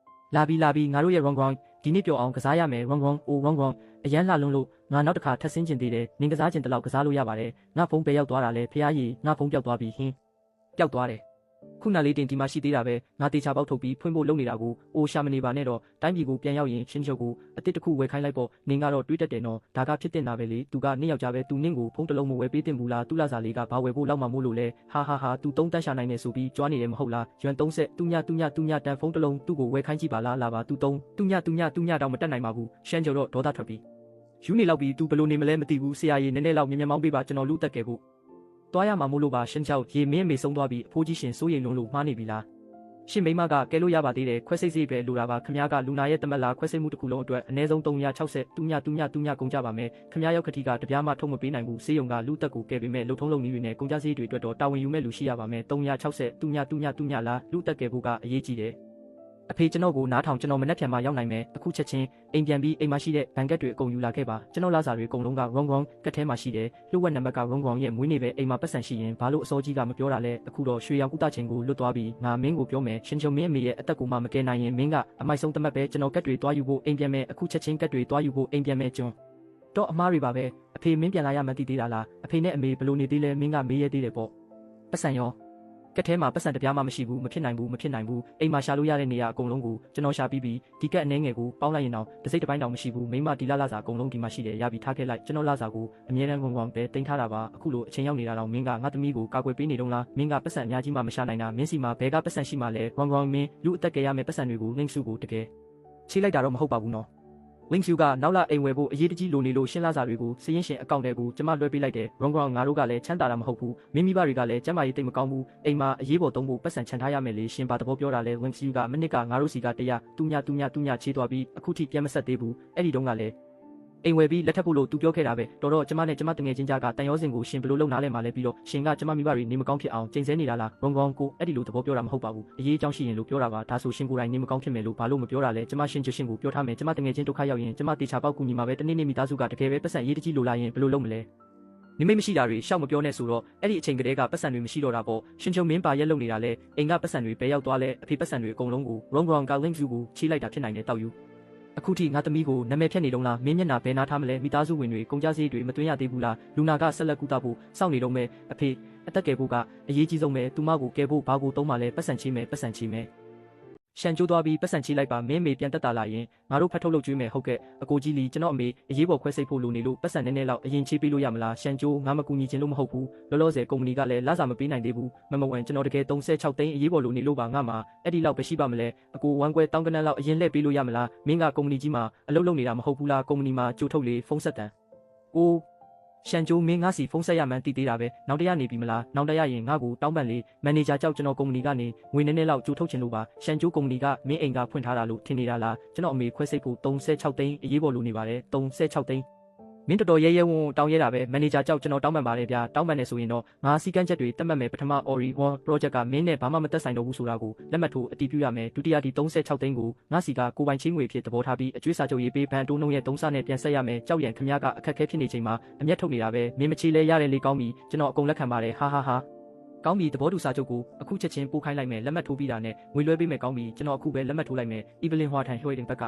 လာပြီငါတို့ရဲ့ wrong ဒီနေ့ပြောအောင်ကစားရမယ် wrong အရန်လာလုံးလို့ငါနောက်တစ်ခါထပ်ဆင်းကျင်သေးတယ်နင်းကစားကျင်တလောက်ကစားလို့ရပါတယ်ငါဖုန်းပဲရောက်သွားတာလဲဖះကြီးငါဖုန်းပျောက်သွားပြီဟင်းပျောက်သွားတယ်ခုနလေးတင်ဒီမှာရှိသေးတာပဲငါတေချာပေါက်ထုတ်ပြီးဖွင့်ဖို့လုပ်နေတာကိုအိုရှာမနေပါနဲ့တော့တိုင်းပြည်ကိုပြန်ရောက်ရင်ရှင်းချုပ်ကိုအတစ်တစ်ခုဝယ်ခိုင်းလိုက်ပေါ့နင်းကတော့တွေးတတ်တယ်နော်ဒါကဖြစ်တင်တာပဲလေသူကနင်းယောက်ျားပဲသူနင်းကိုဖုန်းတစ်လုံးမဝယ်ပေးတင်ဘူးလားသူ့လာစားလေးကဘာဝယ်ဖို့လောက်မှမို့လို့လဲဟာသူသုံးတန်းရှာနိုင်နေဆိုပြီးကြွားနေတယ်မဟုတ်လားရွမ်30တူညတန်ဖုန်းတစ်လုံးသူ့ကိုဝယ်ခိုင်းကြည့်ပါလားလာပါသူသုံးတူညတောင်မတက်နိုင်ပါဘူးရှမ်းကျော်တော့ဒေါသထွက်ပြီးယူနေလောက်ပြီးသူဘယ်လိုနေမလဲမသိဘူးဆရာကြီးနည်းနည်းလောက်မြင်မောင်းပေးပါကျွန်တော်လူတက်ခဲ့ဖို့တွားရမှာမို့လို့ပါရှင်းချောက်ရေမင်းအမေဆုံးသွားပြီးအဖိုးကြီးရှင်စိုးရိမ်လုံးလို့မှားနေပြီလားရှင်မိမကကဲလို့ရပါသေးတယ်ခွဲစိတ်စိတ်ပဲလိုတာပါခမ ्या ကလူနာရဲ့တမက်လာခွဲစိတ်မှုတစ်ခုလုံးအတွက်အနည်းဆုံး360တူညကုန်ကြပါမယ်ခမ ्या ရောက်ခတိကတပြားမှထုတ်မပေးနိုင်ဘူးစေးရုံကလူတက်ကိုကဲပေးမဲ့လှုပ်ထုံးလုံနည်းတွေနဲ့ကုန်ကြစည်တွေအတွက်တော့တာဝန်ယူမဲ့လူရှိရပါမယ်360တူညလားလူတက်ကဲဖို့ကအရေးကြီးတယ်အဖေကျွန်တော်ကိုနားထောင်ကျွန်တော်မနှက်ဖြန်မှရောက်နိုင်မယ်အခုချက်ချင်းအိမ်ပြန်ပြီးအိမ်မှာရှိတဲ့ဘန်ကက်တွေအကုန်ယူလာခဲ့ပါကျွန်တော်လာစာတွေအကုန်လုံးက wrong ကတ်ထဲမှာရှိတယ်လှုပ်ဝက်နံပါတ်က wrong ရဲ့မွေးနေ့ပဲအိမ်မှာပတ်စံရှိရင်ဘာလို့အစောကြီးကမပြောတာလဲအခုတော့ရွှေရောင်ကုသချင်းကိုလွတ်သွားပြီးငါမင်းကိုပြောမယ်ရှင်ချုံမင်းအမေရဲ့အသက်ကိုမှမကယ်နိုင်ရင်မင်းကအမိုက်ဆုံးတမတ်ပဲကျွန်တော်ကတ်တွေတွားယူဖို့အိမ်ပြန်မယ်အခုချက်ချင်းကတ်တွေတွားယူဖို့အိမ်ပြန်မယ်ကျွန်တော့အမားတွေပါပဲအဖေမင်းပြန်လာရမှသိသေးတာလားအဖေနဲ့အမေဘလို့နေသေးလဲမင်းကမေးရသေးတယ်ပေါ့ပတ်စံရောကက်ထဲမှာပတ်စံတပြားမှမရှိဘူးမဖြစ်နိုင်ဘူးအိမ်မှာရှာလို့ရတဲ့နေရာအကုန်လုံးကိုကျွန်တော်ရှာပြီးဒီကက်အနေငယ်ကိုပေါင်းလိုက်ရင်တော့တစ်စိတ်တစ်ပိုင်းတောင်မရှိဘူးမိမဒီလာစာအကုန်လုံးဒီမှာရှိတယ်ရပြီးထားခဲ့လိုက်ကျွန်တော်လာစာကိုအမြဲတမ်းဝမ်ပဲတင်ထားတာပါအခုလိုအချိန်ရောက်နေတာတော့မင်းကငါသမီးကိုကာကွယ်ပေးနေတော့လားမင်းကပတ်စံအများကြီးမှမရှာနိုင်တာမင်းစီမှာဘဲကပတ်စံရှိမှလဲဝမ်မင်းလူအသက်ကယ်ရမယ့်ပတ်စံတွေကိုနှိမ့်စုကိုတကယ်ချိလိုက်တာတော့မဟုတ်ပါဘူးနော်လင်းစုကနောက်လာအိမ်ဝယ်ဖို့အရေးတကြီးလိုနေလို့ရှင်းလာစာတွေကိုစရင်ရှင်အကောင့်တွေကိုကျမလွှဲပေးလိုက်တယ်။ wrong ငါတို့ကလည်းချမ်းသာတာမဟုတ်ဘူး။မိဘတွေကလည်းကျမရေးတိတ်မကောင်းဘူး။အိမ်မှာအရေးပေါ်သုံးဖို့ပတ်စံချန်ထားရမယ်လေရှင်ဘာသဘောပြောတာလဲလင်းစုကမနစ်ကငါတို့စီကတရားတူညချေးသွားပြီးအခုထိပြန်မဆက်သေးဘူး။အဲ့ဒီတုန်းကလည်းအိမ်ဝယ်ပြီးလက်ထပ်ဖို့လို့သူပြောခဲ့တာပဲတော်တော့ကျမနဲ့ကျမတငယ်ချင်းကြားကတန်ရောစင်ကိုရှင်ဘယ်လိုလုပ်နားလဲမှာလဲပြီးတော့ရှင်ကကျမမိဘတွေနေမကောင်းဖြစ်အောင်ချိန်ဆနေတာလား wrong ကိုအဲ့ဒီလိုသဘောပြောတာမဟုတ်ပါဘူးအရေးအကြောင်းရှိရင်လို့ပြောတာပါဒါဆိုရှင်ကိုယ်တိုင်နေမကောင်းဖြစ်မယ်လို့ဘာလို့မပြောတာလဲကျမရှင်ကိုပြောထားမယ်ကျမတငယ်ချင်းဒုက္ခရောက်ရင်ကျမတေချာပေါက်ကူညီမှာပဲတနေ့နေ့မိသားစုကတကယ်ပဲပတ်စံရေးတကြီးလိုလာရင်ဘယ်လိုလုပ်မလဲနိမိတ်မရှိတာတွေရှောက်မပြောနဲ့ဆိုတော့အဲ့ဒီအချိန်ကလေးကပတ်စံတွေမရှိတော့တာပေါ့ရှင်ချုံမင်းပါရက်လုံနေတာလဲအိမ်ကပတ်စံတွေပဲရောက်သွားလဲအဖေပတ်စံတွေအကုန်လုံးကို wrong က link စုကိုချေးလိုက်တာဖြစ်နိုင်တယ်တောက်ယူအခုထိငါသမီးကိုနာမည်ဖြတ်နေတော့လားမင်းမျက်နှာဘယ်နာထားမလဲမိသားစုဝင်တွေကုန်ကြစည်တွေမသွင်းရသေးဘူးလားလူနာကဆက်လက်ကူတာဖို့စောင့်နေတော့မယ်အဖေအသက်ကယ်ဖို့ကအရေးကြီးဆုံးပဲသူမကိုကယ်ဖို့ဘာကိုသုံးမှလဲပတ်စံချေးမယ် ရှန်ကျိုးသွားပြီးပတ်စံချလိုက်ပါမင်းမေပြန်တက်တာလာရင်ငါတို့ဖတ်ထုတ်လုပ်ကျွေးမယ်ဟုတ်ကဲ့အကိုကြီးလီကျွန်တော်အမေအရေးပေါ်ခွဲစိတ်ဖို့လိုနေလို့ပတ်စံနည်းနည်းလောက်အရင်ချေးပေးလို့ရမလားရှန်ကျိုးငါမကူညီချင်လို့မဟုတ်ဘူးလောလောဆယ်ကုမ္ပဏီကလည်းလစာမပေးနိုင်သေးဘူးမမဝန်ကျွန်တော်တကယ်36သိန်းအရေးပေါ်လိုနေလို့ပါငါမှာအဲ့ဒီလောက်ပဲရှိပါမလဲအကိုဝမ်းကွဲတောင်းကနန်းလောက်အရင်လှည့်ပေးလို့ရမလားမင်းကကုမ္ပဏီကြီးမှာအလုပ်လုပ်နေတာမဟုတ်ဘူးလားကုမ္ပဏီမှာကြိုထုတ်လေဖုန်းဆက်တန်အိုးရှန်ကျိုးမင်းငါစီဖုန်းဆက်ရမှန်းတည်သေးတာပဲနောက်တရနေပြီမလားနောက်တရရင်ငါ့ကိုတောင်းပန်လေမန်နေဂျာကြောက်ကျွန်တော်ကုမ္ပဏီကနေငွေနည်းနည်းလောက်ကြိုထုတ်ချင်လို့ပါရှန်ကျိုးကုမ္ပဏီကမင်းအိမ်ကဖွင့်ထားတာလို့ထင်နေတာလားကျွန်တော်အမေခွဲစိတ်ဖို့36သိန်းအရေးပေါ်လိုနေပါတယ်36သိန်းမင်းတော်တော်ရဲရဲဝံ့တောင်းရဲတာပဲမန်နေဂျာကြောက်ကျွန်တော်တောင်းပန်ပါတယ်ဗျာတောင်းပန်နေဆိုရင်တော့ငါစီကန်းချက်တွေတက်မှတ်မယ်ပထမ Ori One Project ကမင်းနဲ့ဘာမှမသက်ဆိုင်တော့ဘူးဆိုတာကိုလက်မှတ်ထိုးအတည်ပြုရမယ်ဒုတိယဒီ36သိန်းကိုငါစီကကိုပိုင်ချင်းငွေဖြစ်သဘောထားပြီးအကျွေးစာချုပ်ရေးပေးဘန်တိုးနှုန်းရဲ့3ဆနဲ့ပြန်ဆက်ရမယ်ကြောက်ရံခမရကအခက်အခဲဖြစ်နေချိန်မှာအမျက်ထုတ်နေတာပဲမင်းမချေလဲရတယ်လေကောင်းပြီကျွန်တော်အကုန်လက်ခံပါတယ်ဟာဟာဟာကောင်းပြီသဘောတူစာချုပ်ကိုအခုချက်ချင်းပို့ခိုင်းလိုက်မယ်လက်မှတ်ထိုးပြီးတာနဲ့ငွေလွှဲပေးမယ်ကောင်းပြီကျွန်တော်အခုပဲလက်မှတ်ထိုးလိုက်မယ် Evelyn ဟွာထန်ဟွေတင်ဘက်က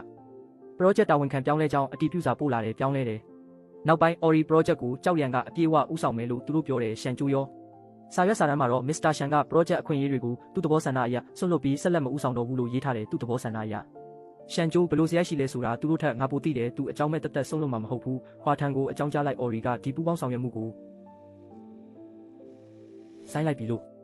project တာဝန်ခံပြောင်းလဲကြောင်းအတည်ပြုစာပို့လာတယ်ပြောင်းလဲတယ်နောက်ပိုင်း Ori Project ကိုကြောက်ရံကအပြည့်အဝဥဆောင်မယ်လို့သူတို့ပြောတယ်ရှန်ကျိုးရောစာရွက်စာတမ်းမှာတော့ Mr. ရှန်က project အခွင့်အရေးတွေကိုသူ့သဘောဆန္ဒအရဆွတ်လွတ်ပြီးဆက်လက်မဥဆောင်တော့ဘူးလို့ရေးထားတယ်သူ့သဘောဆန္ဒအရရှန်ကျိုးဘလို့စရိုက်ရှိလဲဆိုတာသူတို့ထက်ငါပိုသိတယ်သူအကြောင်းမဲ့တက်တက်ဆုံးလို့မှမဟုတ်ဘူးဟွာထန်ကိုအကြောင်းကြားလိုက် Ori ကဒီပူပေါင်းဆောင်ရွက်မှုကိုဆိုင်းလိုက်ပြီလို့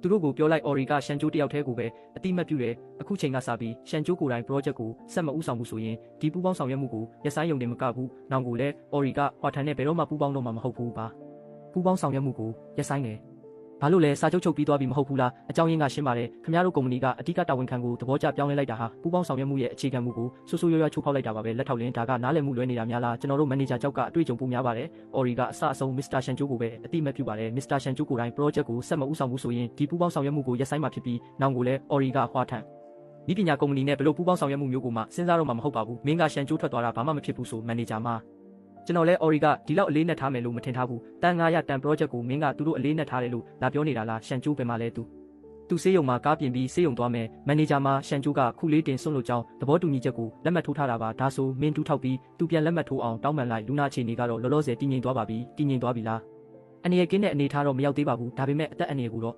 သူတို့ကိုပြောလိုက် Ori ကရှန်ကျိုးတယောက်တည်းကိုပဲအတိမတ်ပြုတယ်အခုချိန်ကစပြီးရှန်ကျိုးကိုယ်တိုင် project ကိုဆက်မဥဆောင်ဘူးဆိုရင်ဒီပူပေါင်းဆောင်ရွက်မှုကိုရဆိုင်ရုံတင်မကဘူးနောက်ကိုလည်း Ori ကဟွာထန်နဲ့ဘယ်တော့မှပူပေါင်းတော့မှာမဟုတ်ဘူးပါပူပေါင်းဆောင်ရွက်မှုကိုရဆိုင်တယ်ဘာလို့လဲစာချုပ်ချုပ်ပြီးသွားပြီမဟုတ်ဘူးလားအကြောင်းရင်းကရှင်းပါတယ်ခင်ဗျားတို့ကုမ္ပဏီကအဓိကတာဝန်ခံကိုသဘောကျပြောင်းလဲလိုက်တာဟာပူပေါင်းဆောင်ရွက်မှုရဲ့အခြေခံမှုကိုဆိုးဆိုးရွားရွားချိုးဖောက်လိုက်တာပါပဲလက်ထောက်လင်းဒါကနားလည်မှုလွဲနေတာများလားကျွန်တော်တို့မန်နေဂျာကြောက်ကအတွေ့အကြုံပိုများပါတယ်။ Ori ကအစအဆုံး Mr. ရှန်ကျိုးကိုပဲအတိမတ်ပြုပါတယ် Mr. ရှန်ကျိုးကိုယ်တိုင် project ကိုဆက်မဥဆောင်ဘူးဆိုရင်ဒီပူပေါင်းဆောင်ရွက်မှုကိုရပ်ဆိုင်းမှာဖြစ်ပြီးနောက်ကိုလည်း Ori ကဟွာထန်ဒီပညာကုမ္ပဏီနဲ့ဘလို့ပူပေါင်းဆောင်ရွက်မှုမျိုးကိုမှစဉ်းစားတော့မှာမဟုတ်ပါဘူးမင်းကရှန်ကျိုးထွက်သွားတာဘာမှမဖြစ်ဘူးဆိုမန်နေဂျာမှာကျွန်တော်လဲ Ori ကဒီလောက်အလေးနဲ့ထားမယ်လို့မထင်ထားဘူးတန်900တန် project ကိုမင်းကသူတို့အလေးနဲ့ထားတယ်လို့လာပြောနေတာလားရှန်ကျိုးပဲမှလဲသူဆေးရုံမှာကားပြင်ပြီးဆေးရုံသွားမယ်မန်နေဂျာမှာရှန်ကျိုးကခုလေးတင်ဆွန့်လို့ကြောင်းသဘောတူညီချက်ကိုလက်မှတ်ထိုးထားတာပါဒါဆိုမင်းတူးထောက်ပြီးသူပြန်လက်မှတ်ထိုးအောင်တောင်းပန်လိုက်လူနာအခြေအနေကတော့လောလောဆယ်တည်ငြိမ်သွားပါပြီတည်ငြိမ်သွားပြီလားအနေရကင်းတဲ့အနေထားတော့မရောက်သေးပါဘူးဒါပေမဲ့အသက်အန္တရာယ်ကိုတော့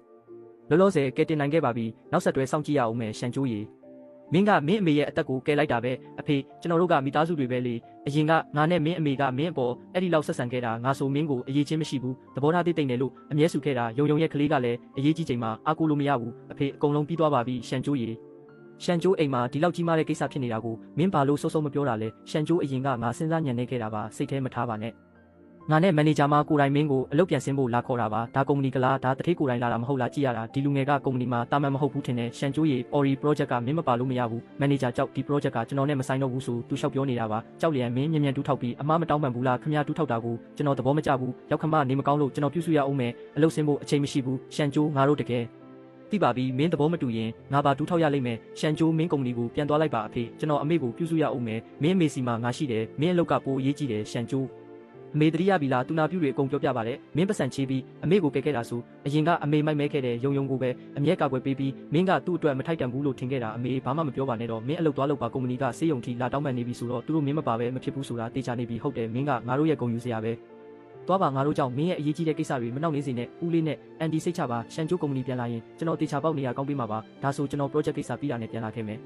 လောလောဆယ်ကဲတင်နိုင်ခဲ့ပါပြီနောက်ဆက်တွဲစောင့်ကြည့်ရအောင်မယ်ရှန်ကျိုးရေမင်းကမင်းအမေရဲ့အသက်ကိုကယ်လိုက်တာပဲအဖေကျွန်တော်တို့ကမိသားစုတွေပဲလေအရင်ကငါနဲ့မင်းအမေကမင်းအပေါ်အဲ့ဒီလောက်ဆက်ဆံခဲ့တာငါဆိုမင်းကိုအရေးချင်းမရှိဘူးသဘောထားသိတယ်လို့အမြဲစုခဲ့တာယုံရဲ့ကလေးကလည်းအရေးကြီးချိန်မှာအားကိုးလို့မရဘူးအဖေအကုန်လုံးပြီးသွားပါပြီရှန်ကျိုးရေရှန်ကျိုးအိမ်မှာဒီလောက်ကြီးမားတဲ့ကိစ္စဖြစ်နေတာကိုမင်းဘာလို့စိုးစိုးမပြောတာလဲရှန်ကျိုးအရင်ကငါစဉ်းစားညံနေခဲ့တာပါစိတ်ထဲမထားပါနဲ့ငါနဲ့မန်နေဂျာမကိုယ်တိုင်မင်းကိုအလုပ်ပြန်ဆင်းဖို့လာခေါ်တာပါဒါကုမ္ပဏီကလားဒါတထေးကိုယ်တိုင်လာတာမဟုတ်လားကြည့်ရတာဒီလူငယ်ကကုမ္ပဏီမှာတာမန်မဟုတ်ဘူးထင်တယ်ရှန်ကျိုးရေ Ori Project ကမင်းမပါလို့မရဘူးမန်နေဂျာကြောက်ဒီ project ကကျွန်တော်နဲ့မဆိုင်တော့ဘူးဆိုသူလျှောက်ပြောနေတာပါကြောက်လျက်မင်းမြန်တူးထောက်ပြီးအမားမတောင်းပန်ဘူးလားခင်ဗျားတူးထောက်တာကိုကျွန်တော်သဘောမကျဘူးရောက်ခမနေမကောင်းလို့ကျွန်တော်ပြုစုရအောင်မယ်အလုပ်ဆင်းဖို့အချိန်မရှိဘူးရှန်ကျိုးငါတို့တကယ်သိပါပြီမင်းသဘောမတူရင်ငါပါတူးထောက်ရလိမ့်မယ်ရှန်ကျိုးမင်းကုမ္ပဏီကိုပြန်သွားလိုက်ပါအဖေကျွန်တော်အမေကိုပြုစုရအောင်မယ်မင်းအမေစီမှာငါရှိတယ်မင်းအလုပ်ကပိုအရေးကြီးတယ်ရှန်ကျိုးအမေတရိယာပြီလားတူနာပြူတွေအကုန်ပြောပြပါတယ်မင်းပတ်စံချေးပြီးအမေကိုကဲခဲ့တာဆိုအရင်ကအမေမိုက်မဲခဲ့တဲ့ယုံကိုပဲအမြဲကာကွယ်ပေးပြီးမင်းကသူ့အတွက်မထိုက်တန်ဘူးလို့ထင်ခဲ့တာအမေဘာမှမပြောပါနဲ့တော့မင်းအလုပ်သွားလုပ်ပါကုမ္ပဏီကစေးရုံထိလာတောင်းပန်နေပြီဆိုတော့သူတို့မင်းမပါပဲမဖြစ်ဘူးဆိုတာတေချာနေပြီဟုတ်တယ်မင်းကငါတို့ရဲ့ဂုဏ်ယူစရာပဲသွားပါငါတို့ကြောင့်မင်းရဲ့အရေးကြီးတဲ့ကိစ္စတွေမနှောက်နေစေနဲ့ဦးလေးနဲ့အန်တီစိတ်ချပါရှန်ကျိုးကုမ္ပဏီပြန်လာရင်ကျွန်တော်တေချာပေါက်နေရကောင်းပေးမှာပါဒါဆိုကျွန်တော် project ကိစ္စပြီးတာနဲ့ပြန်လာခဲ့မယ်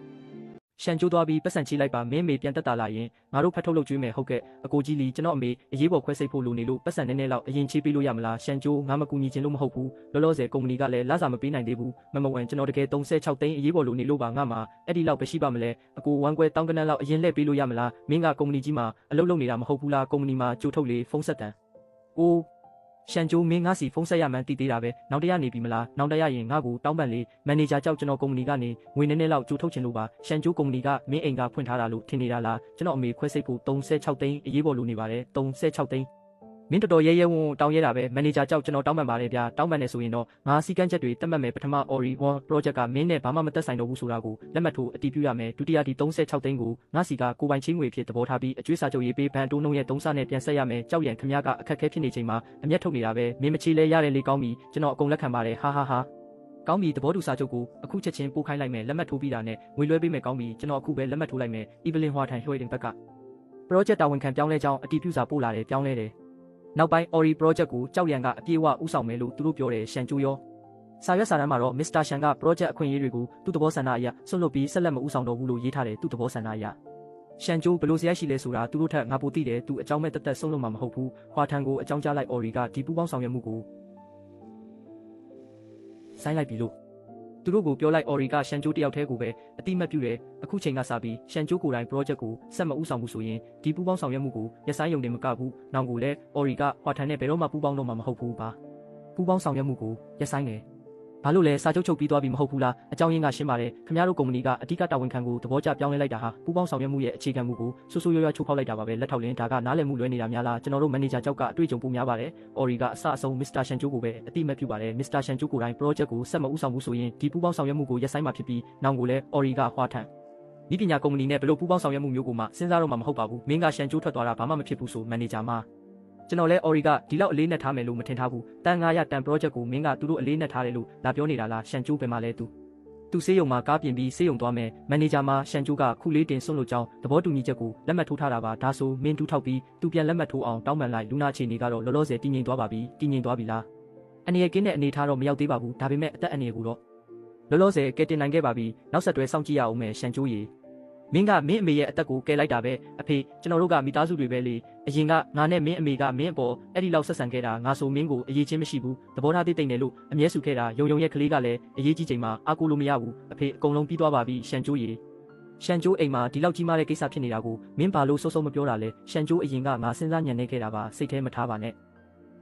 ရှန်ကျိုးသွားပြီးပတ်စံချလိုက်ပါမင်းမေပြန်တက်တာလာရင်ငါတို့ဖတ်ထုတ်လုပ်ကျွေးမယ်ဟုတ်ကဲ့အကိုကြီးလီကျွန်တော်အမေအရေးပေါ်ခွဲစိတ်ဖို့လိုနေလို့ပတ်စံနည်းနည်းလောက်အရင်ချေးပေးလို့ရမလားရှန်ကျိုးငါမကူညီချင်လို့မဟုတ်ဘူးလောလောဆယ်ကုမ္ပဏီကလည်းလစာမပေးနိုင်သေးဘူးမဝန်ကျွန်တော်တကယ်36သိန်းအရေးပေါ်လိုနေလို့ပါငါမှာအဲ့ဒီလောက်ပဲရှိပါမလဲအကိုဝမ်းကွဲတောင်းကနန်းလောက်အရင်လှည့်ပေးလို့ရမလားမင်းကကုမ္ပဏီကြီးမှာအလုပ်လုပ်နေတာမဟုတ်ဘူးလားကုမ္ပဏီမှာကြိုထုတ်လေဖုန်းဆက်တန်အိုးရှန်ကျိုးမင်းငါစီဖုန်းဆက်ရမှန်းတည်သေးတာပဲနောက်တရနေပြီမလားနောက်တရရင်ငါ့ကိုတောင်းပန်လေမန်နေဂျာကြောက်ကျွန်တော်ကုမ္ပဏီကနေငွေနည်းနည်းလောက်ကြိုထုတ်ချင်လို့ပါရှန်ကျိုးကုမ္ပဏီကမင်းအိမ်ကဖွင့်ထားတာလို့ထင်နေတာလားကျွန်တော်အမေခွဲစိတ်ဖို့36သိန်းအရေးပေါ်လိုနေပါတယ်36သိန်းမင်းတော်တော်ရဲရဲဝံ့တောင်းရဲတာပဲမန်နေဂျာကြောက်ကျွန်တော်တောင်းပန်ပါတယ်ဗျာတောင်းပန်နေဆိုရင်တော့ငါစီကန်းချက်တွေတက်မှတ်မယ်ပထမ Ori One Project ကမင်းနဲ့ဘာမှမသက်ဆိုင်တော့ဘူးဆိုတာကိုလက်မှတ်ထိုးအတည်ပြုရမယ်ဒုတိယဒီ36သိန်းကိုငါစီကကိုပိုင်ချင်းငွေဖြစ်သဘောထားပြီးအကျွေးစာချုပ်ရေးပေးဘန်တိုးနှုန်းရဲ့3ဆနဲ့ပြန်ဆက်ရမယ်ကြောက်ရံခမရကအခက်အခဲဖြစ်နေချိန်မှာအမျက်ထုတ်နေတာပဲမင်းမချေလဲရတယ်လေကောင်းပြီကျွန်တော်အကုန်လက်ခံပါတယ်ဟာဟာဟာကောင်းပြီသဘောတူစာချုပ်ကိုအခုချက်ချင်းပို့ခိုင်းလိုက်မယ်လက်မှတ်ထိုးပြီးတာနဲ့ငွေလွှဲပေးမယ်ကောင်းပြီကျွန်တော်အခုပဲလက်မှတ်ထိုးလိုက်မယ် Evelyn ဟွာထန်ဟွေတင်ဘက်က project တာဝန်ခံပြောင်းလဲကြောင်းအတည်ပြုစာပို့လာတယ်ပြောင်းလဲတယ်နောက်ပိုင်း Ori Project ကိုကြောက်ရံကအပြည့်အဝဥဆောင်မယ်လို့သူတို့ပြောတယ်ရှန်ကျိုးရော စာရွက်စာတမ်းမှာတော့ Mr. Shan က project အခွင့်အရေးတွေကိုသူ့သဘောဆန္ဒအရဆွန့်လွတ်ပြီးဆက်လက်မဦးဆောင်တော့ဘူးလို့ရေးထားတယ်သူ့သဘောဆန္ဒအရရှန်ကျိုးဘလို့စရိုက်ရှိလဲဆိုတာသူတို့ထက်ငါပိုသိတယ်သူအကြောင်းမဲ့တက်တက်ဆုံးလို့မှမဟုတ်ဘူးဟွာထန်ကိုအကြောင်းကြားလိုက် Ori ကဒီပူးပေါင်းဆောင်ရွက်မှုကိုဆိုင်းလိုက်ပြီလို့သူတို့ကိုပြောလိုက် Ori ကရှန်ကျိုးတယောက်တည်းကိုပဲအတိမတ်ပြုတယ်အခုချိန်ကစပြီးရှန်ကျိုးကိုယ်တိုင် project ကိုဆက်မဦးဆောင်ဘူးဆိုရင်ဒီပူးပေါင်းဆောင်ရွက်မှုကိုရဆိုင်ရုံတင်မကဘူးနောက်ကိုလည်း Ori ကဟွာထန်နဲ့ဘယ်တော့မှပူးပေါင်းတော့မှမဟုတ်ဘူးပါပူးပေါင်းဆောင်ရွက်မှုကိုရဆိုင်တယ်ဘာလို့လဲစာချုပ်ချုပ်ပြီးသွားပြီမဟုတ်ဘူးလားအကြောင်းရင်းကရှင်းပါတယ်ခင်ဗျားတို့ကုမ္ပဏီကအဓိကတာဝန်ခံကိုသဘောကျပြောင်းလဲလိုက်တာဟာပူးပေါင်းဆောင်ရွက်မှုရဲ့အခြေခံမှုကိုဆိုးဆိုးရွားရွားချိုးဖောက်လိုက်တာပါပဲလက်ထောက်လင်းဒါကနားလည်မှုလွဲနေတာများလားကျွန်တော်တို့မန်နေဂျာကြောက်ကအတွေ့အကြုံပိုများပါတယ် Ori ကအစအဆုံး Mr. Shan ကျိုးကိုပဲအတိမတ်ပြုပါတယ် Mr. Shan ကျိုးကိုယ်တိုင် project ကိုဆက်မဦးဆောင်ဘူးဆိုရင်ဒီပူးပေါင်းဆောင်ရွက်မှုကိုရပ်ဆိုင်းမှာဖြစ်ပြီးနောက်ကိုလည်း Ori ကဟွာထန်ဒီပညာကုမ္ပဏီနဲ့ဘယ်လိုပူးပေါင်းဆောင်ရွက်မှုမျိုးကိုမှစဉ်းစားတော့မှမဟုတ်ပါဘူးမင်းကရှန်ကျိုးထွက်သွားတာဘာမှမဖြစ်ဘူးဆိုမန်နေဂျာမှာကျွန်တော်လဲ Ori ကဒီလောက်အလေးနဲ့ထားမယ်လို့မထင်ထားဘူးတန်900တန် project ကိုမင်းကသူတို့အလေးနဲ့ထားတယ်လို့လာပြောနေတာလားရှန်ကျိုးပဲမှာလဲသူဆေးရုံမှာကားပြင်ပြီးဆေးရုံသွားမယ်မန်နေဂျာမှာရှန်ကျိုးကခုလေးတင်စွန့်လို့ကြောင်းသဘောတူညီချက်ကိုလက်မှတ်ထိုးထားတာပါဒါဆိုမင်းတူးထောက်ပြီးသူပြန်လက်မှတ်ထိုးအောင်တောင်းပန်လိုက်လူနာအခြေအနေကတော့လောလောဆယ်တည်ငြိမ်သွားပါပြီတည်ငြိမ်သွားပြီလားအနေရကင်းတဲ့အနေထားတော့မရောက်သေးပါဘူးဒါပေမဲ့အသက်အန္တရာယ်ကိုတော့လောလောဆယ်ကဲတင်နိုင်ခဲ့ပါပြီနောက်ဆက်တွဲစောင့်ကြည့်ရအောင်မယ်ရှန်ကျိုးရေမင်းကမင်းအမေရဲ့အသက်ကိုကယ်လိုက်တာပဲအဖေကျွန်တော်တို့ကမိသားစုတွေပဲလေအရင်ကငါနဲ့မင်းအမေကမင်းအပေါ်အဲ့ဒီလောက်ဆက်ဆံခဲ့တာငါဆိုမင်းကိုအရေးချင်းမရှိဘူးသဘောထားတိတ်တိတ်နေလို့အမြဲစုခဲ့တာယုံရဲ့ကလေးကလည်းအရေးကြီးချိန်မှာအားကိုးလို့မရဘူးအဖေအကုန်လုံးပြီးသွားပါပြီရှန်ကျိုးရေရှန်ကျိုးအိမ်မှာဒီလောက်ကြီးမားတဲ့ကိစ္စဖြစ်နေတာကိုမင်းဘာလို့စိုးစိုးမပြောတာလဲရှန်ကျိုးအရင်ကငါစဉ်းစားညံနေခဲ့တာပါစိတ်ထဲမထားပါနဲ့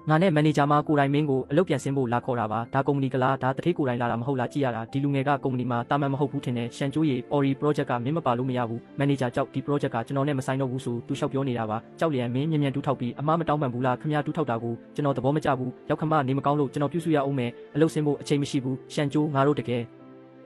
ငါနဲ့မန်နေဂျာမှာကိုယ်တိုင်မင်းကိုအလုပ်ပြန်ဆင်းဖို့လာခေါ်တာပါဒါကုမ္ပဏီကလားဒါတတိကိုယ်တိုင်လာတာမဟုတ်လားကြည့်ရတာဒီလူငယ်ကကုမ္ပဏီမှာတာမန်မဟုတ်ဘူးထင်တယ်ရှန်ကျိုးရေ Ori project ကမင်းမပါလို့မရဘူးမန်နေဂျာကြောက်ဒီ project ကကျွန်တော်နဲ့မဆိုင်တော့ဘူးဆိုသူလျှောက်ပြောနေတာပါကြောက်လျံမင်းမြန်တူးထောက်ပြီးအမားမတောင်းပန်ဘူးလားခမရတူးထောက်တာကိုကျွန်တော်သဘောမကျဘူးရောက်ခမနေမကောင်းလို့ကျွန်တော်ပြုစုရအောင်မယ်အလုပ်ဆင်းဖို့အချိန်မရှိဘူးရှန်ကျိုးငါတို့တကယ်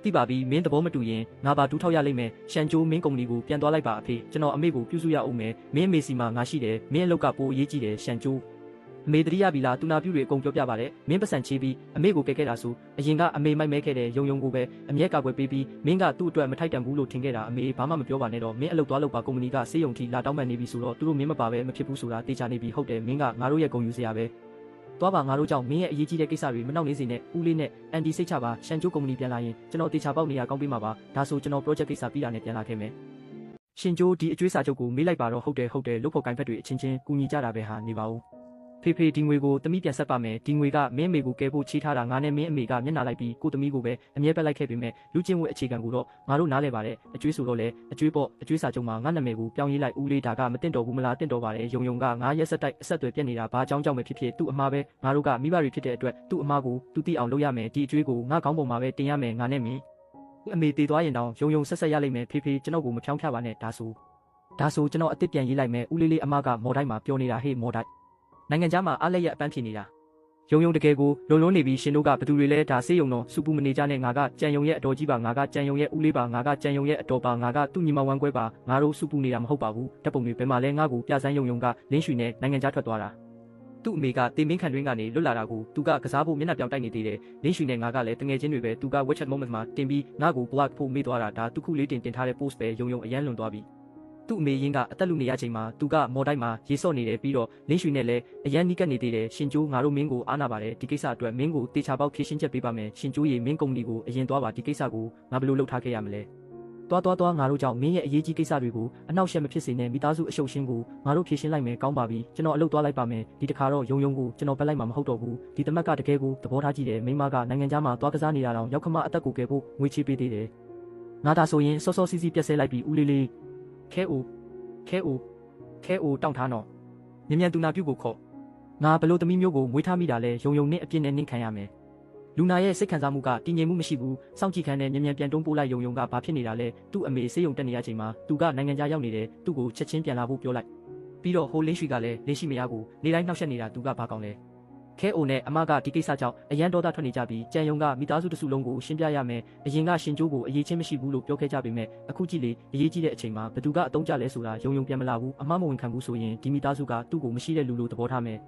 သိပါပြီမင်းသဘောမတူရင်ငါပါတူးထောက်ရလိမ့်မယ်ရှန်ကျိုးမင်းကုမ္ပဏီကိုပြန်သွားလိုက်ပါအဖေကျွန်တော်အမေကိုပြုစုရအောင်မယ်မင်းအမေစီမှာငါရှိတယ်မင်းအလုပ်ကပိုအရေးကြီးတယ်ရှန်ကျိုးအမေတတိယပြီလားတူနာပြူတွေအကုန်ပြောပြပါတယ်မင်းပတ်စံချေးပြီးအမေကိုကဲခဲ့တာဆိုအရင်ကအမေမိုက်မဲခဲ့တဲ့ယုံကိုပဲအမြဲကာကွယ်ပေးပြီးမင်းကသူ့အတွက်မထိုက်တန်ဘူးလို့ထင်ခဲ့တာအမေဘာမှမပြောပါနဲ့တော့မင်းအလုပ်သွားလုပ်ပါကုမ္ပဏီကစေးရုံထိလာတောင်းပန်နေပြီဆိုတော့သူတို့မင်းမပါပဲမဖြစ်ဘူးဆိုတာတေချာနေပြီဟုတ်တယ်မင်းကငါတို့ရဲ့ဂုဏ်ယူစရာပဲသွားပါငါတို့ကြောင့်မင်းရဲ့အရေးကြီးတဲ့ကိစ္စတွေမနှောက်နေစေနဲ့ဦးလေးနဲ့အန်တီစိတ်ချပါရှန်ကျိုးကုမ္ပဏီပြန်လာရင်ကျွန်တော်တေချာပေါက်နေရကောင်းပေးမှာပါဒါဆိုကျွန်တော် project ကိစ္စပြီးတာနဲ့ပြန်လာခဲ့မယ်ရှင်ကျိုးဒီအကျွေးစာချုပ်ကိုမေးလိုက်ပါတော့ဟုတ်တယ်လုပ်ဖို့ကိုင်ဖက်တွေအချင်းချင်းကူညီကြတာပဲဟာနေပါဦးဖေဒီငွေကိုသမီးပြန်ဆက်ပါမယ်ဒီငွေကမင်းအမေကိုကဲဖို့ချေးထားတာငါနဲ့မင်းအမေကမျက်နှာလိုက်ပြီးကိုသမီးကိုပဲအမြဲပက်လိုက်ခဲ့ပေမဲ့လူချင်းဝဲအခြေခံကိုတော့ငါတို့နားလဲပါတယ်အကျွေးဆိုတော့လေအကျွေးပေါ့အကျွေးစာချုပ်မှာငါနာမည်ကိုပြောင်းရေးလိုက်ဦးလေးဒါကမတင်တော်ဘူးမလားတင့်တော်ပါတယ်ယုံကငါရက်ဆက်တိုက်အဆက်အသွယ်ပြက်နေတာဘာအကြောင်းကြောင့်ပဲဖြစ်သူ့အမားပဲငါတို့ကမိဘတွေဖြစ်တဲ့အတွက်သူ့အမားကိုသူသိအောင်လုပ်ရမယ်ဒီအကျွေးကိုငါကောင်းပုံမှာပဲတင်ရမယ်ငါနဲ့မင်းအမေတည်သွားရင်တောင်ယုံဆက်ဆက်ရလိမ့်မယ်ဖေကျွန်တော်ကိုမဖြောင်းဖြပါနဲ့ဒါဆိုကျွန်တော်အစ်စ်ပြန်ရေးလိုက်မယ်ဦးလေးအမားကမော်တိုင်းမှာပြောနေတာဟေးမော်တိုင်းနိုင်ငံခြားမှာအားလက်ရအပန်းဖြေနေတာယုံတကယ်ကိုလုံနေပြီးရှင်တို့ကဘသူတွေလဲဒါဆေးယုံတော့စူပူမနေကြနဲ့ငါကကြံယုံရဲ့အတော်ကြီးပါငါကကြံယုံရဲ့ဦးလေးပါငါကကြံယုံရဲ့အတော်ပါငါကသူ့ညီမဝမ်းကွဲပါငါတို့စူပူနေတာမဟုတ်ပါဘူးတပ်ပုံတွေဘယ်မှာလဲငါ့ကိုပြဆိုင်ယုံကလင်းရွှေနဲ့နိုင်ငံခြားထွက်သွားတာသူ့အမေကတေမင်းခံတွင်းကနေလွတ်လာတာကိုသူကကစားဖို့မျက်နှာပြောင်တိုက်နေသေးတယ်လင်းရွှေနဲ့ငါကလည်းတငယ်ချင်းတွေပဲသူက WeChat moment မှာတင်ပြီးငါ့ကို block ဖို့မေးသွားတာဒါသူခုလေးတင်ထားတဲ့ post ပဲယုံအရန်လွန်သွားပြီသူ့အမေရင်းကအသက်လူနေရချိန်မှာသူကမော်တိုင်းမှာရေဆော့နေတယ်ပြီးတော့လင်းရွှေနဲ့လည်းအရန်နီးကပ်နေသေးတယ်ရှင်ကျိုးငါတို့မင်းကိုအားနာပါတယ်ဒီကိစ္စအတွက်မင်းကိုတေချာပေါက်ဖြေရှင်းချက်ပေးပါမယ်ရှင်ကျိုးရေမင်းကုမ္ပဏီကိုအရင်သွားပါဒီကိစ္စကိုငါဘယ်လိုလုပ်ထားခဲ့ရမလဲသွားငါတို့ကြောင့်မင်းရဲ့အရေးကြီးကိစ္စတွေကိုအနောက်ရှက်မဖြစ်စေနဲ့မိသားစုအရှုပ်ရှင်းကိုငါတို့ဖြေရှင်းလိုက်မယ်ကောင်းပါပြီကျွန်တော်အလုပ်သွားလိုက်ပါမယ်ဒီတခါတော့ယုံကိုကျွန်တော်ပက်လိုက်မှာမဟုတ်တော့ဘူးဒီတမက်ကတကယ်ကိုသဘောထားကြည့်တယ်မိမကနိုင်ငံခြားမှာသွားကစားနေတာတော့ရောက်ခမအသက်ကိုကယ်ဖို့ငွေချေးပေးသေးတယ်ငါသာဆိုရင်စောစီးပြက်ဆဲလိုက်ပြီးဦးလေးခဲအိုတောင့်ထားတော့မြန်သူနာပြုတ်ကိုခေါ်ငါဘလို့သမီးမျိုးကိုမွေးထားမိတာလဲယုံနဲ့အပြစ်နဲ့နှိမ့်ခံရမယ်လူနာရဲ့စိတ်ခံစားမှုကတည်ငြိမ်မှုမရှိဘူးစောင့်ကြည့်ခံတဲ့မြန်ပြန်တွန်းပို့လိုက်ယုံကဘာဖြစ်နေတာလဲသူ့အမေဆေးရုံတက်နေရချိန်မှာသူကနိုင်ငံခြားရောက်နေတယ်သူ့ကိုချက်ချင်းပြန်လာဖို့ပြောလိုက်ပြီးတော့ဟိုလင်းရွှေကလည်းလင်းရှိမရကိုနေတိုင်းနှောက်ယှက်နေတာသူကဘာကောင်းလဲခဲအိုနဲ့အမကဒီကိစ္စကြောင့်အရန်ဒေါသထွက်နေကြပြီးကြံယုံကမိသားစုတစုလုံးကိုရှင်းပြရမယ်အရင်ကရှင်ကျိုးကိုအရေးချင်းမရှိဘူးလို့ပြောခဲ့ကြပေမဲ့အခုကြည့်လေအရေးကြီးတဲ့အချိန်မှာဘသူကအတုံးကြလဲဆိုတာယုံပြန်မလာဘူးအမမဝင်ခံဘူးဆိုရင်ဒီမိသားစုကသူ့ကိုမရှိတဲ့လူလိုသဘောထားမယ်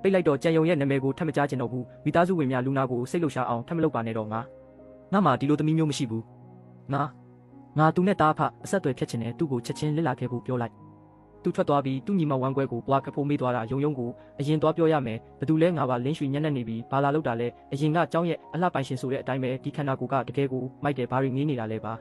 ပိတ်လိုက်တော့ကြံယုံရဲ့နာမည်ကိုထပ်မကြားချင်တော့ဘူးမိသားစုဝင်များလူနာကိုစိတ်လှုပ်ရှားအောင်ထပ်မလုပ်ပါနဲ့တော့ငါမှဒီလိုသမီးမျိုးမရှိဘူးငါသူနဲ့တားဖအဆက်အသွယ်ဖြတ်ချင်တယ်သူ့ကိုချက်ချင်းလစ်လာခဲ့ဖို့ပြောလိုက် သူထွက်သွားပြီးသူ့ညီမဝမ်းကွဲကိုပွားကဖိုးမေးသွားတာယုံယုံကိုအရင်သွားပြောရမယ်ဘသူလဲငါပါလင်းရွှေညံ့နေပြီဘာလာလောက်တာလဲအရင်ကကြောင်းရဲ့အလှပိုင်ရှင်ဆိုတဲ့အတိုင်းပဲဒီခန္ဓာကိုယ်ကတကယ်ကိုမိုက်တယ်ဘာတွေငေးနေတာလဲပ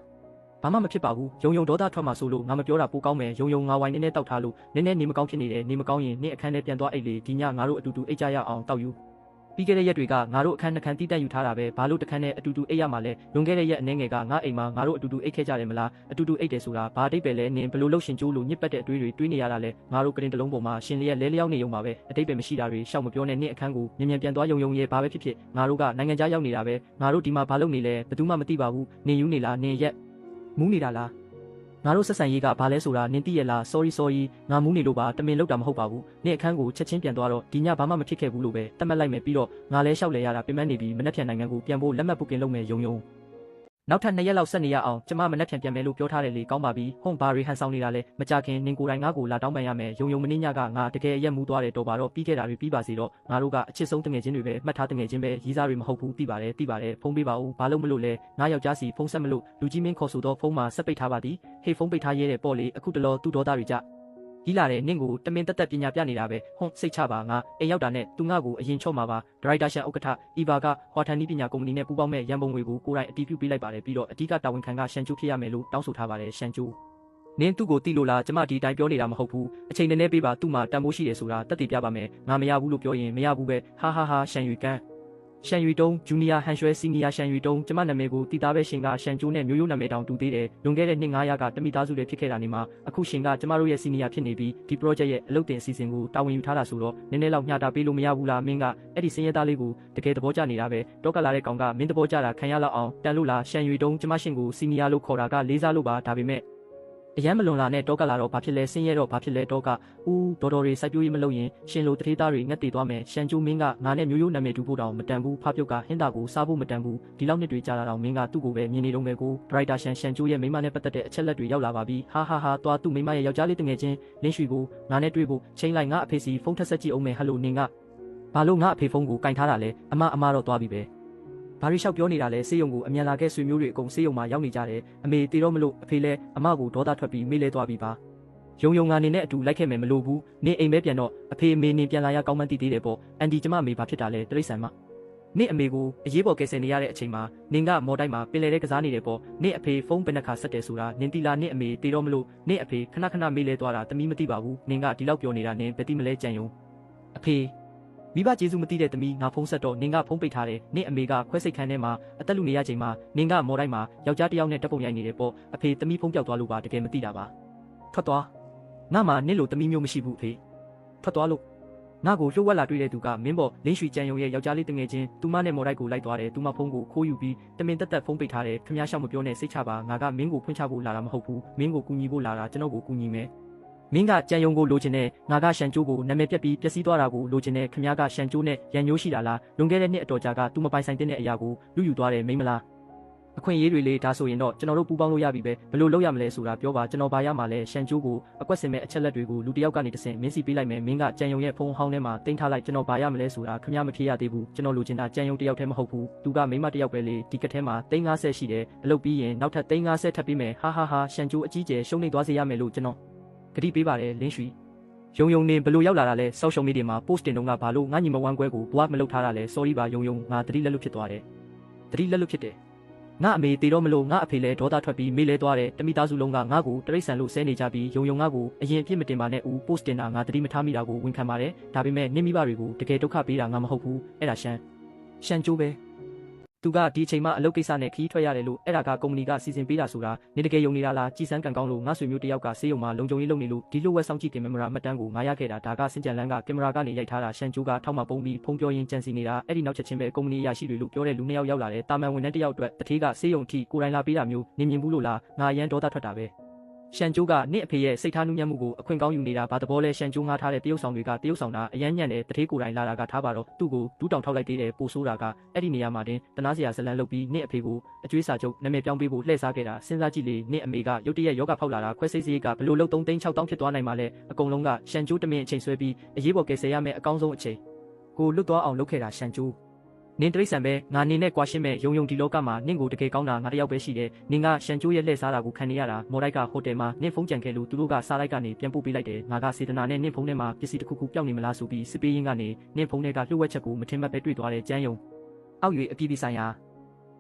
ါဘာမှမဖြစ်ပါဘူးယုံယုံဒေါသထွက်မှာဆိုလို့ငါမပြောတာပိုကောင်းမယ်ယုံယုံငါဝိုင်းနည်းနည်းတောက်ထားလို့နည်းနည်းနေမကောင်းဖြစ်နေတယ်နေမကောင်းရင်နေ့အခန်းထဲပြန်သွားအိတ်လေဒီညငါတို့အတူတူအိတ်ကြရအောင်တောက်ယူပြီးခဲ့တဲ့ရက်တွေကငါတို့အခန်းနှခန်းတီးတက်ယူထားတာပဲဘာလို့တခန်းနဲ့အတူတူအိတ်ရမှာလဲလွန်ခဲ့တဲ့ရက်အနေငယ်ကငါအိမ်မှာငါတို့အတူတူအိတ်ခဲ့ကြတယ်မလားအတူတူအိတ်တယ်ဆိုတာဘာအတိတ်ပဲလဲနင်ဘလို့လှုပ်ရှင်ကျိုးလို့ညစ်ပတ်တဲ့အတွေးတွေတွေးနေရတာလဲငါတို့ကရင်တလုံးပေါ်မှာရှင်လျက်လဲလျောက်နေုံပါပဲအတိတ်ပဲမရှိတာတွေရှောက်မပြောနဲ့နင်အခန်းကိုမြန်မြန်ပြန်သွားယုံယုံရဲ့ဘာပဲဖြစ်ဖြစ်ငါတို့ကနိုင်ငံခြားရောက်နေတာပဲငါတို့ဒီမှာဘာလုပ်နေလဲဘယ်သူမှမသိပါဘူးနင်ယူနေလားနင်ရက်မူးနေတာလားငါတို့ဆက်ဆံရေးကဘာလဲဆိုတာနင်သိရလား sorry ငါမူးနေလို့ပါတမင်လောက်တာမဟုတ်ပါဘူးနင်အခန်းကိုချက်ချင်းပြန်သွားတော့ဒီညဘာမှမဖြစ်ခဲ့ဘူးလို့ပဲတတ်မှတ်လိုက်မယ်ပြီးတော့ငါလဲလျှောက်လဲရတာပြင်ပန်းနေပြီးမနှက်ဖြန်နိုင်ငံကိုပြန်ဖို့လက်မှတ်ပုတ်ကင်လုပ်မယ်ယုံယုံနောက်ထပ်2ရက်လောက်ဆက်နေရအောင်ကျမမနှက်ဖြန်ပြန်မယ်လို့ပြောထားတယ်လေကောင်းပါပြီဟွန်ဘာရီဟန်ဆောင်နေတာလဲမကြခင်နင်ကိုယ်တိုင်ငါ့ကိုလာတောင်းပန်ရမယ်ယုံယုံမင်းညကငါတကယ်အရက်မူးသွားတယ်တော်ပါတော့ပြီးခဲ့တာတွေပြီးပါစေတော့ငါတို့ကအချစ်ဆုံးတငယ်ချင်းတွေပဲမှတ်ထားတငယ်ချင်းပဲရီးစားတွေမဟုတ်ဘူးသိပါတယ်ဖုန်းပေးပါဦးဘာလို့မလို့လဲငါယောက်ျားစီဖုန်းဆက်မလို့လူကြီးမင်းခေါ်ဆိုတော့ဖုန်းမှာဆက်ပိတ်ထားပါသည်ဟေးဖုန်းပိတ်ထားရဲတယ်ပေါ့လေအခုတလောသူ့ဒေါသတွေကြကြီးလာတဲ့နင့်ကိုတမင်တက်တက်ပညာပြနေတာပဲဟွန်းစိတ်ချပါငါအိမ်ရောက်တာနဲ့သူငါ့ကိုအရင်ချော့မှာပါဒရိုက်တာရှန်ဥက္ကဋ္ဌအီဗာကဟွာထန်နီပညာကုမ္ပဏီနဲ့ပူးပေါင်းမဲ့ရန်ပုံငွေကိုကိုယ်တိုင်အတည်ပြုပေးလိုက်ပါတယ်ပြီးတော့အဓိကတာဝန်ခံကရှန်ကျိုးဖြစ်ရမယ်လို့တောင်းဆိုထားပါတယ်ရှန်ကျိုးနင်းသူ့ကိုတိလို့လားကျမဒီတိုင်းပြောနေတာမဟုတ်ဘူးအချိန်နည်းနည်းပေးပါသူ့မှာတန်ဖိုးရှိတယ်ဆိုတာတက်တည်ပြပါမယ်ငါမရဘူးလို့ပြောရင်မရဘူးပဲဟာရှန်ယူကန်ရှန်ယူတုံးဂျူနီယာဟန်ရွှဲစီနီယာရှန်ယူတုံးကျမနာမည်ကိုတည်သားပဲရှင်ကရှန်ကျိုးနဲ့မျိုးရိုးနာမည်တောင်တူသေးတယ်လွန်ခဲ့တဲ့နှစ်900ကတမိသားစုတွေဖြစ်ခဲ့တာနေမှာအခုရှင်ကကျမတို့ရဲ့စီနီယာဖြစ်နေပြီးဒီ project ရဲ့အလုပ်တင်အစီအစဉ်ကိုတာဝန်ယူထားတာဆိုတော့နည်းနည်းလောက်ညှတာပေးလို့မရဘူးလားမင်းကအဲ့ဒီစင်းရဲသားလေးကိုတကယ်သဘောကျနေတာပဲတော့ကလာတဲ့ကောင်ကမင်းသဘောကျတာခံရလောက်အောင်တန်လို့လားရှန်ယူတုံးကျမရှင်ကိုစီနီယာလို့ခေါ်တာကလေးစားလို့ပါဒါပေမဲ့အရန်မလွန်လာနဲ့တောကလာတော့ဘာဖြစ်လဲဆင်းရဲတော့ဘာဖြစ်လဲတောကဒေါ်တွေစိုက်ပျိုးရေးမလုပ်ရင်ရှင်လိုတထေးသားတွေငတ်တည်သွားမယ်ရှန်ကျိုးမင်းကငါနဲ့မျိုးရိုးနာမည်တူဖို့တောင်မတန်ဘူးဖပြုတ်ကဟင်းတာကိုစားဖို့မတန်ဘူးဒီလောက်နှစ်တွေကြာလာတော့မင်းကသူ့ကိုပဲမြင်နေတော့မယ်ကိုဒရိုက်တာရှန်ကျိုးရဲ့မိမနဲ့ပတ်သက်တဲ့အချက်လက်တွေရောက်လာပါပြီဟာသွားသူ့မိမရဲ့ယောက်ျားလေးတငယ်ချင်းလင်းရွှေကိုငါနဲ့တွေ့ဖို့ချိန်လိုက်ငါအဖေစီဖုန်းထက်ဆက်ကြည့်အောင်မယ်ဟယ်လိုနင်ကဘာလို့ငါအဖေဖုန်းကိုကင်ထားတာလဲအမတော့သွားပြီပဲဘာရီလျှောက်ပြောနေတာလဲစေယုံကိုအမြန်လာခဲ့ဆွေမျိုးတွေအကုန်စေယုံမှာရောက်နေကြတယ်အမေတေတော့မလို့အဖေလဲအမကိုဒေါသထွက်ပြီးမေးလဲသွားပြီပါယုံငါနေနဲ့အတူလိုက်ခဲ့မယ်မလို့ဘူးနေအိမ်ပဲပြန်တော့အဖေအမေနေပြန်လာရကောင်းမှန်းသိသေးတယ်ပေါ့အန်ဒီကျမအမေဘာဖြစ်တာလဲတရိတ်ဆန်မနေအမေကိုအရေးပေါ်ကယ်ဆယ်နေရတဲ့အချိန်မှာနင်ကမော်တိုင်းမှာပင်လယ်ထဲကစားနေတယ်ပေါ့နေအဖေဖုန်းဘယ်နှခါဆက်တယ်ဆိုတာနင်တီလာနေအမေတေတော့မလို့နေအဖေခဏမေးလဲသွားတာတမီးမသိပါဘူးနင်ကဒီလောက်ပြောနေတာနင်ဘယ်တိမလဲကြံယုံအဖေမိဘကျေးဇူးမသိတဲ့သမီးငါဖုန်းဆက်တော့နင်ကဖုန်းပိတ်ထားတယ်နင့်အမေကခွဲစိတ်ခန်းထဲမှာအသက်လူနေရချိန်မှာနင်ကမော်တိုင်းမှာယောက်ျားတစ်ယောက်နဲ့တပ်ပုံရိုက်နေတယ်ပေါ့အဖေသမီးဖုန်းပြောက်သွားလို့ပါတကယ်မသိတာပါထွက်သွားငါမှနင့်လိုသမီးမျိုးမရှိဘူးအဖေထွက်သွားလို့ငါကိုလှုပ်ဝက်လာတွေ့တဲ့သူကမင်းပေါ်လင်းရွှေကြံယုံရဲ့ယောက်ျားလေးတငယ်ချင်းသူမနဲ့မော်တိုင်းကိုလိုက်သွားတယ်သူမဖုန်းကိုခိုးယူပြီးတမင်တက်ဖုန်းပိတ်ထားတယ်ခင်ဗျားရှောက်မပြောနဲ့စိတ်ချပါငါကမင်းကိုဖွင့်ချဖို့လာတာမဟုတ်ဘူးမင်းကိုကူညီဖို့လာတာကျွန်တော်ကိုကူညီမယ်မင်းကကြံယုံကိုလိုချင်တဲ့ငါကရှန်ကျိုးကိုနာမည်ပြက်ပြီးပျက်စီးသွားတာကိုလိုချင်တဲ့ခင်ဗျားကရှန်ကျိုးနဲ့ရန်ညိုးရှိတာလားလွန်ခဲ့တဲ့နှစ်အတော်ကြာကသူမပိုင်ဆိုင်တဲ့အရာကိုလူယူသွားတယ်မိမလားအခွင့်အရေးတွေလေဒါဆိုရင်တော့ကျွန်တော်တို့ပူးပေါင်းလို့ရပြီပဲဘယ်လိုလုပ်ရမလဲဆိုတာပြောပါကျွန်တော်ဘာရမှာလဲရှန်ကျိုးကိုအကွက်စင်မဲ့အချက်လက်တွေကိုလူတစ်ယောက်ကနေတဆင့်မင်းစီပေးလိုက်မယ်မင်းကကြံယုံရဲ့ဖုန်းဟောင်းထဲမှာတင်ထားလိုက်ကျွန်တော်ဘာရမလဲဆိုတာခင်ဗျားမဖြေရသေးဘူးကျွန်တော်လိုချင်တာကြံယုံတစ်ယောက်တည်းမဟုတ်ဘူးသူကမိမတစ်ယောက်ပဲလေဒီကက်ထဲမှာ350ရှိတယ်အလုပ်ပြီးရင်နောက်ထပ်350ထပ်ပြီးမယ်ဟာရှန်ကျိုးအကြီးကျယ်ရှုံးနေသွားစေရမယ်လို့ကျွန်တော်ဂတိပေးပါတယ်လင်းရွှေယုံနေဘလို့ရောက်လာတာလဲဆောက်ရှုံးမီဒီမှာ post တင်တော့ကဘာလို့ငါညီမဝမ်းကွဲကိုဘွားမလုပ်ထားတာလဲ sorry ပါယုံငါတတိလက်လွတ်ဖြစ်သွားတယ်တတိလက်လွတ်ဖြစ်တယ်ငါအမေတေတော့မလို့ငါအဖေလဲဒေါသထွက်ပြီးမေးလဲသွားတယ်တမိသားစုလုံးကငါ့ကိုတရိတ်ဆန်လို့ဆဲနေကြပြီးယုံငါ့ကိုအရင်အဖြစ်မတင်ပါနဲ့ဦး post တင်တာငါတတိမထားမိတာကိုဝန်ခံပါတယ်ဒါပေမဲ့နင့်မိဘတွေကိုတကယ်ဒုက္ခပေးတာငါမဟုတ်ဘူးအဲ့ဒါရှန်ကျိုးပဲသူကဒီအချိန်မှအလုပ်ကိစ္စနဲ့ခီးထွက်ရတယ်လို့အဲ့ဒါကကုမ္ပဏီကစီစဉ်ပေးတာဆိုတာနေတကယ်ယုံနေတာလားကြည်စမ်းကန်ကောင်းလို့ငါဆွေမျိုးတယောက်ကဆေးရုံမှာလုံခြုံရေးလုပ်နေလို့ဒီလိုဝက်ဆောင်ကြည့်တင်မမရာမှတ်တမ်းကိုငါရခဲ့တာဒါကစင်ကြံလန်းကကင်မရာကနေရိုက်ထားတာရှန်ကျိုးကထောက်မှပုံပြီးဖုံးပြောရင်းကြံစီနေတာအဲ့ဒီနောက်ချက်ချင်းပဲကုမ္ပဏီအရာရှိတွေလို့ပြောတဲ့လူနှစ်ယောက်ရောက်လာတယ်တာမန်ဝန်ထမ်းတစ်ယောက်အတွက်တထေးကဆေးရုံထိကိုယ်တိုင်လာပေးတာမျိုးနေမြင်ဘူးလို့လားငါအရန်ဒေါသထွက်တာပဲရှန်ကျိုးကနင့်အဖေရဲ့စိတ်ထားနှူးညံ့မှုကိုအခွင့်ကောင်းယူနေတာဘာသဘောလဲရှန်ကျိုးငါထားတဲ့တရုတ်ဆောင်တွေကတရုတ်ဆောင်တာအရန်ညံ့တယ်တထေးကိုယ်တိုင်လာတာကထားပါတော့သူ့ကိုဒူးတောင်ထောက်လိုက်သေးတယ်ပိုဆိုးတာကအဲ့ဒီနေရာမှာတင်တနာစရာဇလန်လုပ်ပြီးနင့်အဖေကိုအကျွေးစာချုပ်နာမည်ပြောင်းပေးဖို့လှည့်စားခဲ့တာစဉ်းစားကြည့်လေနင့်အမေကရုတ်တရက်ယောဂဖောက်လာတာခွဲစိတ်စရိတ်ကဘလို့လုံး3သိန်း6တောင်းဖြစ်သွားနိုင်မှာလဲအကုန်လုံးကရှန်ကျိုးတမင်အချိန်ဆွဲပြီးအရေးပေါ်ကယ်ဆယ်ရမယ့်အကောင်းဆုံးအချိန်ကိုလွတ်သွားအောင်လုပ်ခဲ့တာရှန်ကျိုး နင်တရိษံပဲငါနေနဲ့ကွာရှင်းမဲ့ယုံဒီလောကမှာနင့်ကိုတကယ်ကောင်းတာငါတယောက်ပဲရှိတယ်နင်ကရှန်ကျိုးရဲ့လှည့်စားတာကိုခံနေရတာမော်လိုက်ကဟိုတယ်မှာနင့်ဖုန်းကြံခဲ့လို့သူတို့ကစားလိုက်ကနေပြန်ပို့ပေးလိုက်တယ်ငါကစေတနာနဲ့နင့်ဖုန်းထဲမှာပစ္စည်းတစ်ခုခုပျောက်နေမလားဆိုပြီးစစ်ပေးရင်းကနေနင့်ဖုန်းထဲကလှုပ်ဝက်ချက်ကိုမထင်မှတ်ပဲတွေ့သွားတယ်ကျန်းယုံအောက်၍အပြည်ပြည်ဆိုင်ရ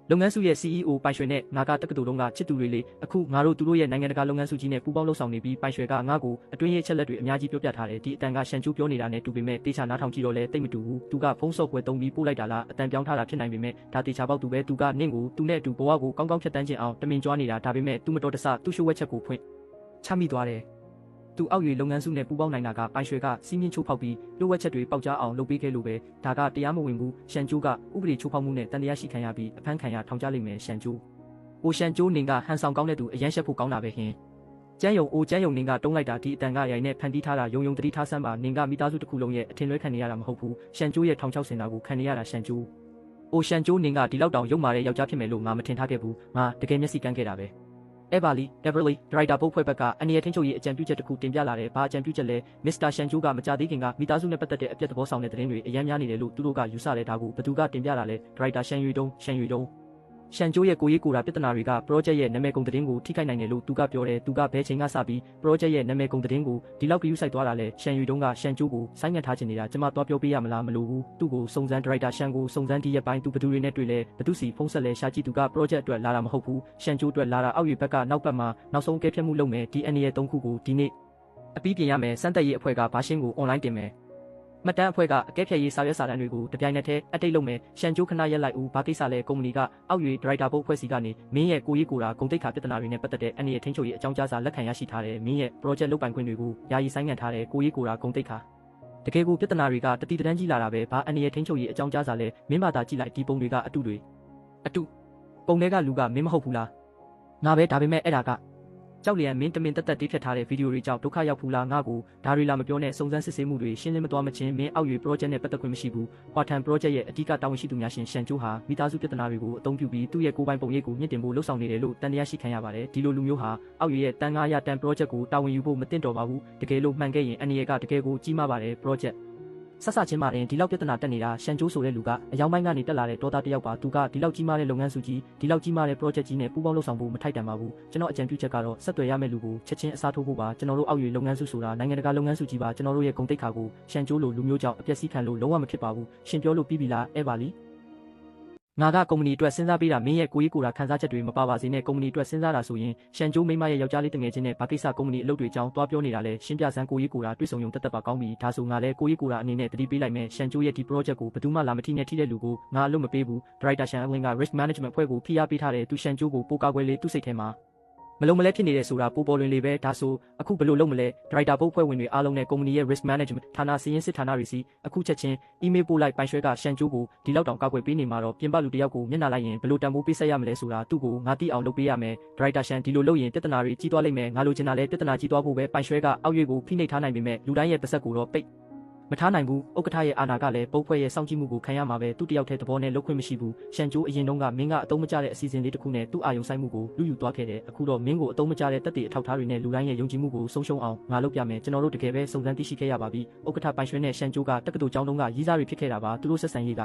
ာလုပ်ငန်းစုရဲ့ CEO ပိုင်ရွှေနဲ့ငါကတက္ကသိုလ်လုံးကချစ်သူတွေလေအခုငါတို့သူတို့ရဲ့နိုင်ငံတကာလုပ်ငန်းစုကြီးနဲ့ပူးပေါင်းလှုပ်ဆောင်နေပြီးပိုင်ရွှေကငါ့ကိုအတွင်းရဲ့ချက်လက်တွေအများကြီးပြောပြထားတယ်ဒီအတန်ကရှန်ကျိုးပြောနေတာနဲ့တူပေမဲ့တေချာနားထောင်ကြည့်တော့လဲတိတ်မတူဘူးသူကဖုန်းဆော့ဖ်ဝဲသုံးပြီးပို့လိုက်တာလားအတန်ပြောင်းထားတာဖြစ်နိုင်ပေမဲ့ဒါတေချာပေါက်သူပဲသူကနင့်ကိုသူနဲ့အတူဘဝကိုကောင်းကောင်းဖြတ်တန်းခြင်းအောင်တမင်ကြွားနေတာဒါပေမဲ့သူမတော်တဆသူ့ရှိုးဝက်ချက်ကိုဖွင့်ချမိသွားတယ်သူအောက်၍လုပ်ငန်းစုနဲ့ပူးပေါင်းနိုင်တာကပိုင်ရွှေကစီးမြင့်ချိုးဖောက်ပြီးလိုဝက်ချက်တွေပေါက်ကြားအောင်လုပ်ပေးခဲ့လို့ပဲဒါကတရားမဝင်ဘူးရှန်ကျိုးကဥပဒေချိုးဖောက်မှုနဲ့တန်တရားရှိခံရပြီးအဖမ်းခံရထောင်ချလိမ့်မယ်ရှန်ကျိုးအိုရှန်ကျိုးနင်ကဟန်ဆောင်ကောင်းတဲ့သူအရန်ရှက်ဖို့ကောင်းတာပဲဟင်ကျန်းယုံအိုကျန်းယုံနင်ကတုံးလိုက်တာဒီအတန်ကရိုင်နဲ့ဖန်တီးထားတာယုံတတိထားစမ်းပါနင်ကမိသားစုတစ်ခုလုံးရဲ့အထင်လွဲခံနေရတာမဟုတ်ဘူးရှန်ကျိုးရဲ့ထောင်ချောက်စင်တာကိုခံနေရတာရှန်ကျိုးအိုရှန်ကျိုးနင်ကဒီလောက်တောင်ရုပ်မာတဲ့ယောက်ျားဖြစ်မယ်လို့ငါမထင်ထားခဲ့ဘူးငါတကယ်မျက်စိကန်းခဲ့တာပဲEverly, Everly, ဒရိုက်တာပုတ်ဖွဲ့ဘက်ကအန်ရီရဲ့ထင်းချုပ်ရေးအကြံပြုချက်တစ်ခုတင်ပြလာတယ်။ဘာအကြံပြုချက်လဲ။ Mr. ရှန်ကျိုးကမကြသေးခင်ကမိသားစုနဲ့ပတ်သက်တဲ့အပြတ်သဘောဆောင်တဲ့သတင်းတွေအများများနေတယ်လို့သူတို့ကယူဆတဲ့ဒါကိုဘသူကတင်ပြလာလဲ။ဒရိုက်တာရှန်ရွေတုံးရှန်ကျိုးရဲ့ကိုရေးကိုတာပြဿနာတွေက project ရဲ့နာမည်ကုန်သတင်းကိုထိခိုက်နိုင်တယ်လို့သူကပြောတယ်။သူကဘယ်ချိန်ကစပြီး project ရဲ့နာမည်ကုန်သတင်းကိုဒီလောက်ပြီးယူဆိုင်သွားတာလဲ။ရှန်ရွေတုံးကရှန်ကျိုးကိုဆိုင်းငံ့ထားချင်နေတာကျွန်မသွားပြောပေးရမလားမလို့ဘူး။သူ့ကိုစုံစမ်းဒရိုက်တာရှန်ကိုစုံစမ်းဒီရဲ့ပိုင်းသူဘသူတွေနဲ့တွေ့လဲဘသူစီဖုန်းဆက်လဲရှာကြည့်သူက project အတွက်လာတာမဟုတ်ဘူး။ရှန်ကျိုးအတွက်လာတာအောက်ရွေဘက်ကနောက်ပတ်မှာနောက်ဆုံးကဲဖြတ်မှုလုပ်မယ်ဒီအနေရဲ့၃ခုကိုဒီနေ့အပြီးပြင်ရမယ်စမ်းသက်ရေးအဖွဲ့ကဘာရှင်းကို online တင်မယ်မှတ်တမ်းအဖွဲ့ကအကဲဖြတ်ရေးစာရွက်စာတမ်းတွေကိုတပြိုင်နက်တည်းအတိတ်လုပ်မယ်ရှန်ကျိုးခဏရက်လိုက်ဦးဘာကိစ္စလဲကုမ္ပဏီကအောက်ရွေဒရိုက်တာဘုတ်ဖွဲ့စည်းကနေမင်းရဲ့ကိုရေးကိုတာဂုံတိတ်ခါပြဿနာတွေနဲ့ပတ်သက်တဲ့အနေရဲ့ထင်းချုပ်ရေးအကြောင်းကြားစာလက်ခံရရှိထားတယ်မင်းရဲ့ project လုပ်ပိုင်ခွင့်တွေကိုယာယီဆိုင်းငံ့ထားတယ်ကိုရေးကိုတာဂုံတိတ်ခါတကယ်ကိုပြဿနာတွေကတတိတန်းကြီးလာတာပဲဘာအနေရဲ့ထင်းချုပ်ရေးအကြောင်းကြားစာလဲမင်းဘာသာကြည့်လိုက်ဒီပုံတွေကအတုပုံတွေကလူကမင်းမဟုတ်ဘူးလားငါပဲဒါပေမဲ့အဲ့ဒါကကြောက်လျံမင်းတမင်တက်တေးဖြတ်ထားတဲ့ဗီဒီယိုတွေကြောင့်ဒုက္ခရောက်ဖူးလားငါ့ကိုဒါတွေလာမပြောနဲ့စုံစမ်းစစ်ဆေးမှုတွေရှင်းလင်းမသွားမချင်းမင်းအောက်ရွေ project နဲ့ပတ်သက်ခွင့်မရှိဘူး။ဟွာထန် project ရဲ့အဓိကတာဝန်ရှိသူများရှင်ရှန်ကျိုးဟာမိသားစုပြဿနာတွေကိုအသုံးပြုပြီးသူ့ရဲ့ကိုယ်ပိုင်ပုံရိပ်ကိုမြင့်တင်ဖို့လှုံ့ဆော်နေတယ်လို့တန်တရားရှိခံရပါတယ်။ဒီလိုလူမျိုးဟာအောက်ရွေရဲ့တန်900တန် project ကိုတာဝန်ယူဖို့မသင့်တော်ပါဘူး။တကယ်လို့မှန်ခဲ့ရင်အန်ရီကတကယ်ကိုကြီးမားပါတယ် projectဆက်စချင်းမှာရင်ဒီလောက်ပြဿနာတက်နေတာရှန်ကျိုးဆိုတဲ့လူကအယောင်ပိုင်းကနေတက်လာတဲ့ဒေါသတယောက်ပါသူကဒီလောက်ကြီးမားတဲ့လုပ်ငန်းစုကြီးဒီလောက်ကြီးမားတဲ့ project ကြီးနဲ့ပူးပေါင်းလုပ်ဆောင်ဖို့မထိုက်တန်ပါဘူးကျွန်တော်အကြံပြုချက်ကတော့ဆက်သွယ်ရမယ့်လူကိုချက်ချင်းအစားထိုးဖို့ပါကျွန်တော်တို့အောက်ရွေလုပ်ငန်းစုဆိုတာနိုင်ငံတကာလုပ်ငန်းစုကြီးပါကျွန်တော်တို့ရဲ့ဂုဏ်သိက္ခာကိုရှန်ကျိုးလိုလူမျိုးကြောင့်အပျက်စီးခံလို့လုံးဝမဖြစ်ပါဘူးရှင်ပြောလို့ပြီးပြီလားအဲ့ပါလီငါကကုမ္ပဏီအတွက်စဉ်းစားပေးတာမင်းရဲ့ကိုရေးကိုတာခန်းစားချက်တွေမပါပါစေနဲ့ကုမ္ပဏီအတွက်စဉ်းစားတာဆိုရင်ရှန်ကျိုးမိမရဲ့ယောက်ျားလေးတငယ်ချင်းနဲ့ဘာကိစ္စကုမ္ပဏီအလုပ်တွေအကြောင်းတွားပြောနေတာလဲရှင်းပြစမ်းကိုရေးကိုတာတွေ့ဆုံရုံတက်တက်ပါကောင်းပြီဒါဆိုငါလည်းကိုရေးကိုတာအနေနဲ့တတိပေးလိုက်မယ်ရှန်ကျိုးရဲ့ဒီ project ကိုဘယ်သူမှလာမထိနဲ့ထိတဲ့လူကိုငါအလုပ်မပေးဘူး director ရှန်အဝင်းက risk management အဖွဲ့ကိုဖိအားပေးထားတယ်သူရှန်ကျိုးကိုပိုကာကွယ်လေသူ့စိတ်ထဲမှာမလုံးမလဲဖြစ်နေတယ်ဆိုတာပိုပေါ်လွင်လေပဲဒါဆိုအခုဘယ်လိုလုပ်မလဲဒရိုက်တာဘုတ်ဖွဲ့ဝင်တွေအားလုံးနဲ့ကုမ္ပဏီရဲ့ risk management ဌာနစီရင်စစ်ဌာနတွေစီအခုချက်ချင်း email ပို့လိုက်ပိုင်ရွှဲကရှန်ကျိုးကိုဒီလောက်တောင်ကာကွယ်ပေးနေမှာတော့ပြင်ပလူတယောက်ကိုမျက်နှာလိုက်ရင်ဘယ်လိုတန်ဖိုးပေးဆက်ရမလဲဆိုတာသူ့ကိုငါသိအောင်လုပ်ပေးရမယ်ဒရိုက်တာရှန်ဒီလိုလုပ်ရင်ပြဿနာတွေကြီးသွားလိမ့်မယ်ငါလိုချင်တာလဲပြဿနာကြီးသွားဖို့ပဲပိုင်ရွှဲကအောက်ရွေကိုဖိနှိပ်ထားနိုင်ပေမဲ့လူတိုင်းရဲ့ပါဆက်ကိုတော့ပိတ်မထားနိုင်ဘူးဥက္ကဋ္ဌရဲ့အာဏာကလည်းပုတ်ဖွဲ့ရဲ့စောင့်ကြည့်မှုကိုခံရမှာပဲသူတယောက်တည်းသဘောနဲ့လုပ်ခွင့်မရှိဘူးရှန်ကျိုးအရင်တုန်းကမင်းကအတုံးမကျတဲ့အစီအစဉ်လေးတစ်ခုနဲ့သူ့အာယုံဆိုင်မှုကိုလူယူသွားခဲ့တယ်အခုတော့မင်းကိုအတုံးမကျတဲ့တက်တေအထောက်ထားတွေနဲ့လူတိုင်းရဲ့ယုံကြည်မှုကိုဆုံးရှုံးအောင်ငါလုပ်ပြမယ်ကျွန်တော်တို့တကယ်ပဲစုံစမ်းသိရှိခဲ့ရပါပြီဥက္ကဋ္ဌပိုင်ရွှဲနဲ့ရှန်ကျိုးကတက္ကသိုလ်ကျောင်းတုန်းကရီးစားတွေဖြစ်ခဲ့တာပါသူတို့ဆက်ဆံရေးက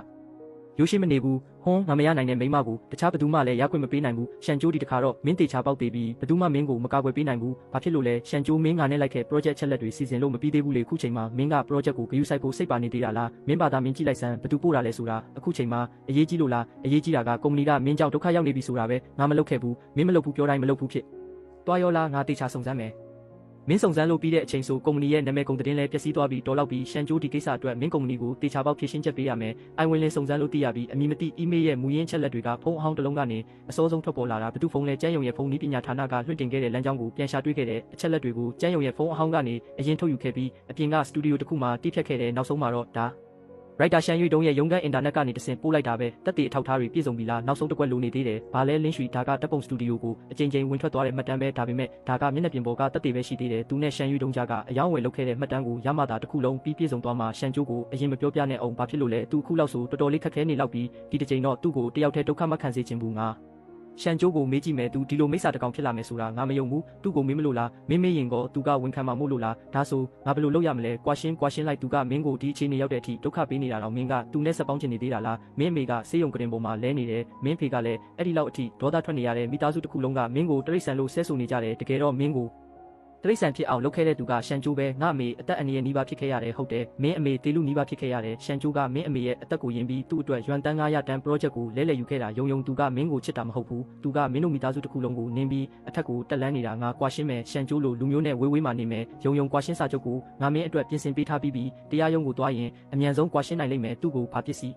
ရိုးရှိမနေဘူးဟွန်းငါမရနိုင်တဲ့မိမကိုတခြားဘသူမှလည်းရခွင့်မပေးနိုင်ဘူးရှန်ကျိုးဒီတခါတော့မင်းတေချာပေါက်သေးပြီးဘသူမှမင်းကိုမကာကွယ်ပေးနိုင်ဘူးဘာဖြစ်လို့လဲရှန်ကျိုးမင်းငါနဲ့လိုက်ခဲ့ project ချက်လက်တွေစီစဉ်လို့မပြီးသေးဘူးလေခုချိန်မှာမင်းက project ကိုဂရုစိုက်ဖို့စိတ်ပါနေသေးတာလားမင်းဘာသာမင်းကြည့်လိုက်စမ်းဘသူပို့တာလဲဆိုတာအခုချိန်မှာအရေးကြီးလို့လားအရေးကြီးတာကကုမ္ပဏီကမင်းကြောင့်ဒုက္ခရောက်နေပြီဆိုတာပဲငါမလုပ်ခဲ့ဘူးမင်းမလုပ်ဘူးပြောတိုင်းမလုပ်ဘူးဖြစ်တွားရောလားငါတေချာစုံစမ်းမယ်မင်းစုံစမ်းလို့ပြီးတဲ့အချိန်ဆိုကုမ္ပဏီရဲ့နာမည်ကုန်သတင်းလဲပျက်စီးသွားပြီးတော်လောက်ပြီးရှန်ကျိုးဒီကိစ္စအတွက်မင်းကုမ္ပဏီကိုတေချာပေါက်ဖြည့်ရှင်းချက်ပေးရမယ်။အိုင်ဝင်လင်းစုံစမ်းလို့သိရပြီးအမည်မသိ email ရဲ့မူရင်းချက်လက်တွေကဖုန်းအဟောင်းတစ်လုံးကနေအစောဆုံးထွက်ပေါ်လာတာဘသူဖုန်းလဲကျန်းယုံရဲ့ဖုန်းနည်းပညာဌာနကလွှင့်တင်ခဲ့တဲ့လမ်းကြောင်းကိုပြန်ရှာတွေ့ခဲ့တဲ့အချက်လက်တွေကိုကျန်းယုံရဲ့ဖုန်းအဟောင်းကနေအရင်ထုတ်ယူခဲ့ပြီးအပြင်ကစတူဒီယိုတစ်ခုမှာတိဖြတ်ခဲ့တဲ့နောက်ဆုံးမှာတော့ဒါရိုက်တာရှန်ရွေတုံးရဲ့ရုံးခန်းအင်တာနက်ကနေတဆင့်ပို့လိုက်တာပဲတက်တေအထောက်ထားတွေပြည့်စုံပြီလားနောက်ဆုံးတစ်ကွက်လိုနေသေးတယ်ဘာလဲလင်းရွှီဒါကတပ်ပုံစတူဒီယိုကိုအချိန်ချင်းဝင်ထွက်သွားတဲ့မှတ်တမ်းပဲဒါပေမဲ့ဒါကမျက်နှာပြင်ပေါ်ကတက်တေပဲရှိသေးတယ်သူနဲ့ရှန်ရွေတုံးကြားကအယောင်းဝယ်လုပ်ခဲ့တဲ့မှတ်တမ်းကိုရမှသာတစ်ခုလုံးပြီးပြည့်စုံသွားမှရှန်ကျိုးကိုအရင်မပြောပြနဲ့အောင်ဘာဖြစ်လို့လဲသူခုလောက်ဆိုတော်တော်လေးခက်ခဲနေလောက်ပြီးဒီတစ်ချိန်တော့သူ့ကိုတယောက်တည်းဒုက္ခမခံစေချင်ဘူးငါ ရှန်ကျိုးကိုမေးကြည့်မယ်သူဒီလိုမိစ္ဆာတကောင်ဖြစ်လာမယ်ဆိုတာငါမယုံဘူးသူ့ကိုမင်းမလို့လားမင်းမေးရင်ကောသူကဝန်ခံမှာမို့လို့လားဒါဆိုငါဘယ်လိုလုပ်ရမလဲကွာရှင်းလိုက်သူကမင်းကိုဒီအခြေအနေရောက်တဲ့အထိဒုက္ခပေးနေတာတော့မင်းကသူနဲ့ဆက်ပေါင်းချင်နေသေးတာလားမင်းအမေကဆေးရုံကရင်ပေါ်မှာလဲနေတယ်မင်းဖေကလည်းအဲ့ဒီလောက်အထိဒေါသထွက်နေရတဲ့မိသားစုတစ်ခုလုံးကမင်းကိုတရိတ်ဆန်လို့ဆဲဆိုနေကြတယ်တကယ်တော့မင်းကိုတရိတ်ဆန်ဖြစ်အောင်လုပ်ခဲ့တဲ့သူကရှန်ကျိုးပဲငါအမေအသက်အန္တရာယ်နှီးပါဖြစ်ခဲ့ရတယ်ဟုတ်တယ်မင်းအမေတေလူနှီးပါဖြစ်ခဲ့ရတယ်ရှန်ကျိုးကမင်းအမေရဲ့အသက်ကိုယင်ပြီးသူ့အတွက်ရွမ်တန်း900တန်း project ကိုလဲလှယ်ယူခဲ့တာယုံသူကမင်းကိုချစ်တာမဟုတ်ဘူးသူကမင်းတို့မိသားစုတစ်ခုလုံးကိုနင်းပြီးအထက်ကိုတက်လန်းနေတာငါကွာရှင်းမယ်ရှန်ကျိုးလိုလူမျိုးနဲ့ဝေးမှနေမယ်ယုံကွာရှင်းစာချုပ်ကိုငါမင်းအတွက်ပြင်ဆင်ပေးထားပြီးတရားရုံးကိုသွားရင်အမြန်ဆုံးကွာရှင်းနိုင်လိမ့်မယ်သူ့ကိုဘာပစ္စည်း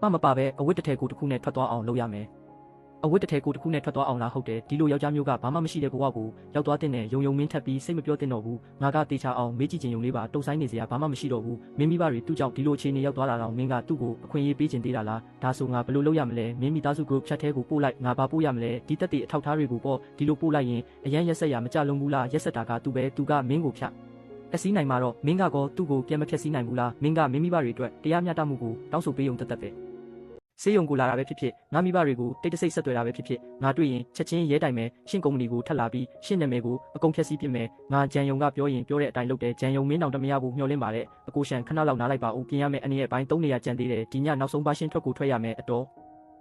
မပါပဲအဝတ်တစ်ထည်ကိုတစ်ခုနဲ့ထွက်သွားအောင်လုပ်ရမယ်အဝတ်တစ်ထည်ကိုတစ်ခုနဲ့ထွက်သွားအောင်လားဟုတ်တယ်ဒီလိုယောက်ျားမျိုးကဘာမှမရှိတဲ့ဘဝကိုရောက်သွားတဲ့ယုံမင်းထပ်ပြီးစိတ်မပြောတင်တော့ဘူးငါကတေချာအောင်မေးကြည့်ခြင်းယုံလေးပါတုံဆိုင်နေစရာဘာမှမရှိတော့ဘူးမင်းမိဘတွေသူ့ကြောင့်ဒီလိုအခြေအနေရောက်သွားတာတော့မင်းကသူ့ကိုအခွင့်အရေးပေးခြင်းသေးတာလားဒါဆိုငါဘယ်လိုလုပ်ရမလဲမင်းမိသားစု group chat ထဲကိုပို့လိုက်ငါဘာပို့ရမလဲဒီတက်တွေအထောက်ထားတွေကိုပေါ့ဒီလိုပို့လိုက်ရင်အရန်ရက်ဆက်ရမကြလုံးဘူးလားရက်ဆက်တာကသူကမင်းကိုဖြတ်အစည်းနိုင်မှာတော့မင်းကကောသူ့ကိုပြန်မဖြတ်စည်းနိုင်ဘူးလားမင်းကမင်းမိဘတွေအတွက်တရားမျှတမှုကိုတောင်းဆိုပေးုံတက်ပဲဆေးရုံကိုလာတာပဲဖြစ်ဖြစ်ငါမိဘတွေကိုတိတ်တဆိတ်ဆက်သွယ်တာပဲဖြစ်ဖြစ်ငါတွေ့ရင်ချက်ချင်းရဲတိုင်မယ်ရှင့်ကုမ္ပဏီကိုထပ်လာပြီးရှင့်နာမည်ကိုအကုန်ဖြတ်စည်းပစ်မယ်ငါဂျန်ယုံကပြောရင်ပြောတဲ့အတိုင်းလုပ်တယ်ဂျန်ယုံမင်းတောင်တမရဘူးမျှော်လင့်ပါတဲ့အကိုရှန်ခဏလောက်နားလိုက်ပါဦးပြင်ရမယ်အနေရဲ့ဘိုင်း3နေရာကြံသေးတယ်ဒီညနောက်ဆုံးပါရှင်းထွက်ကိုထွက်ရမယ်အတော်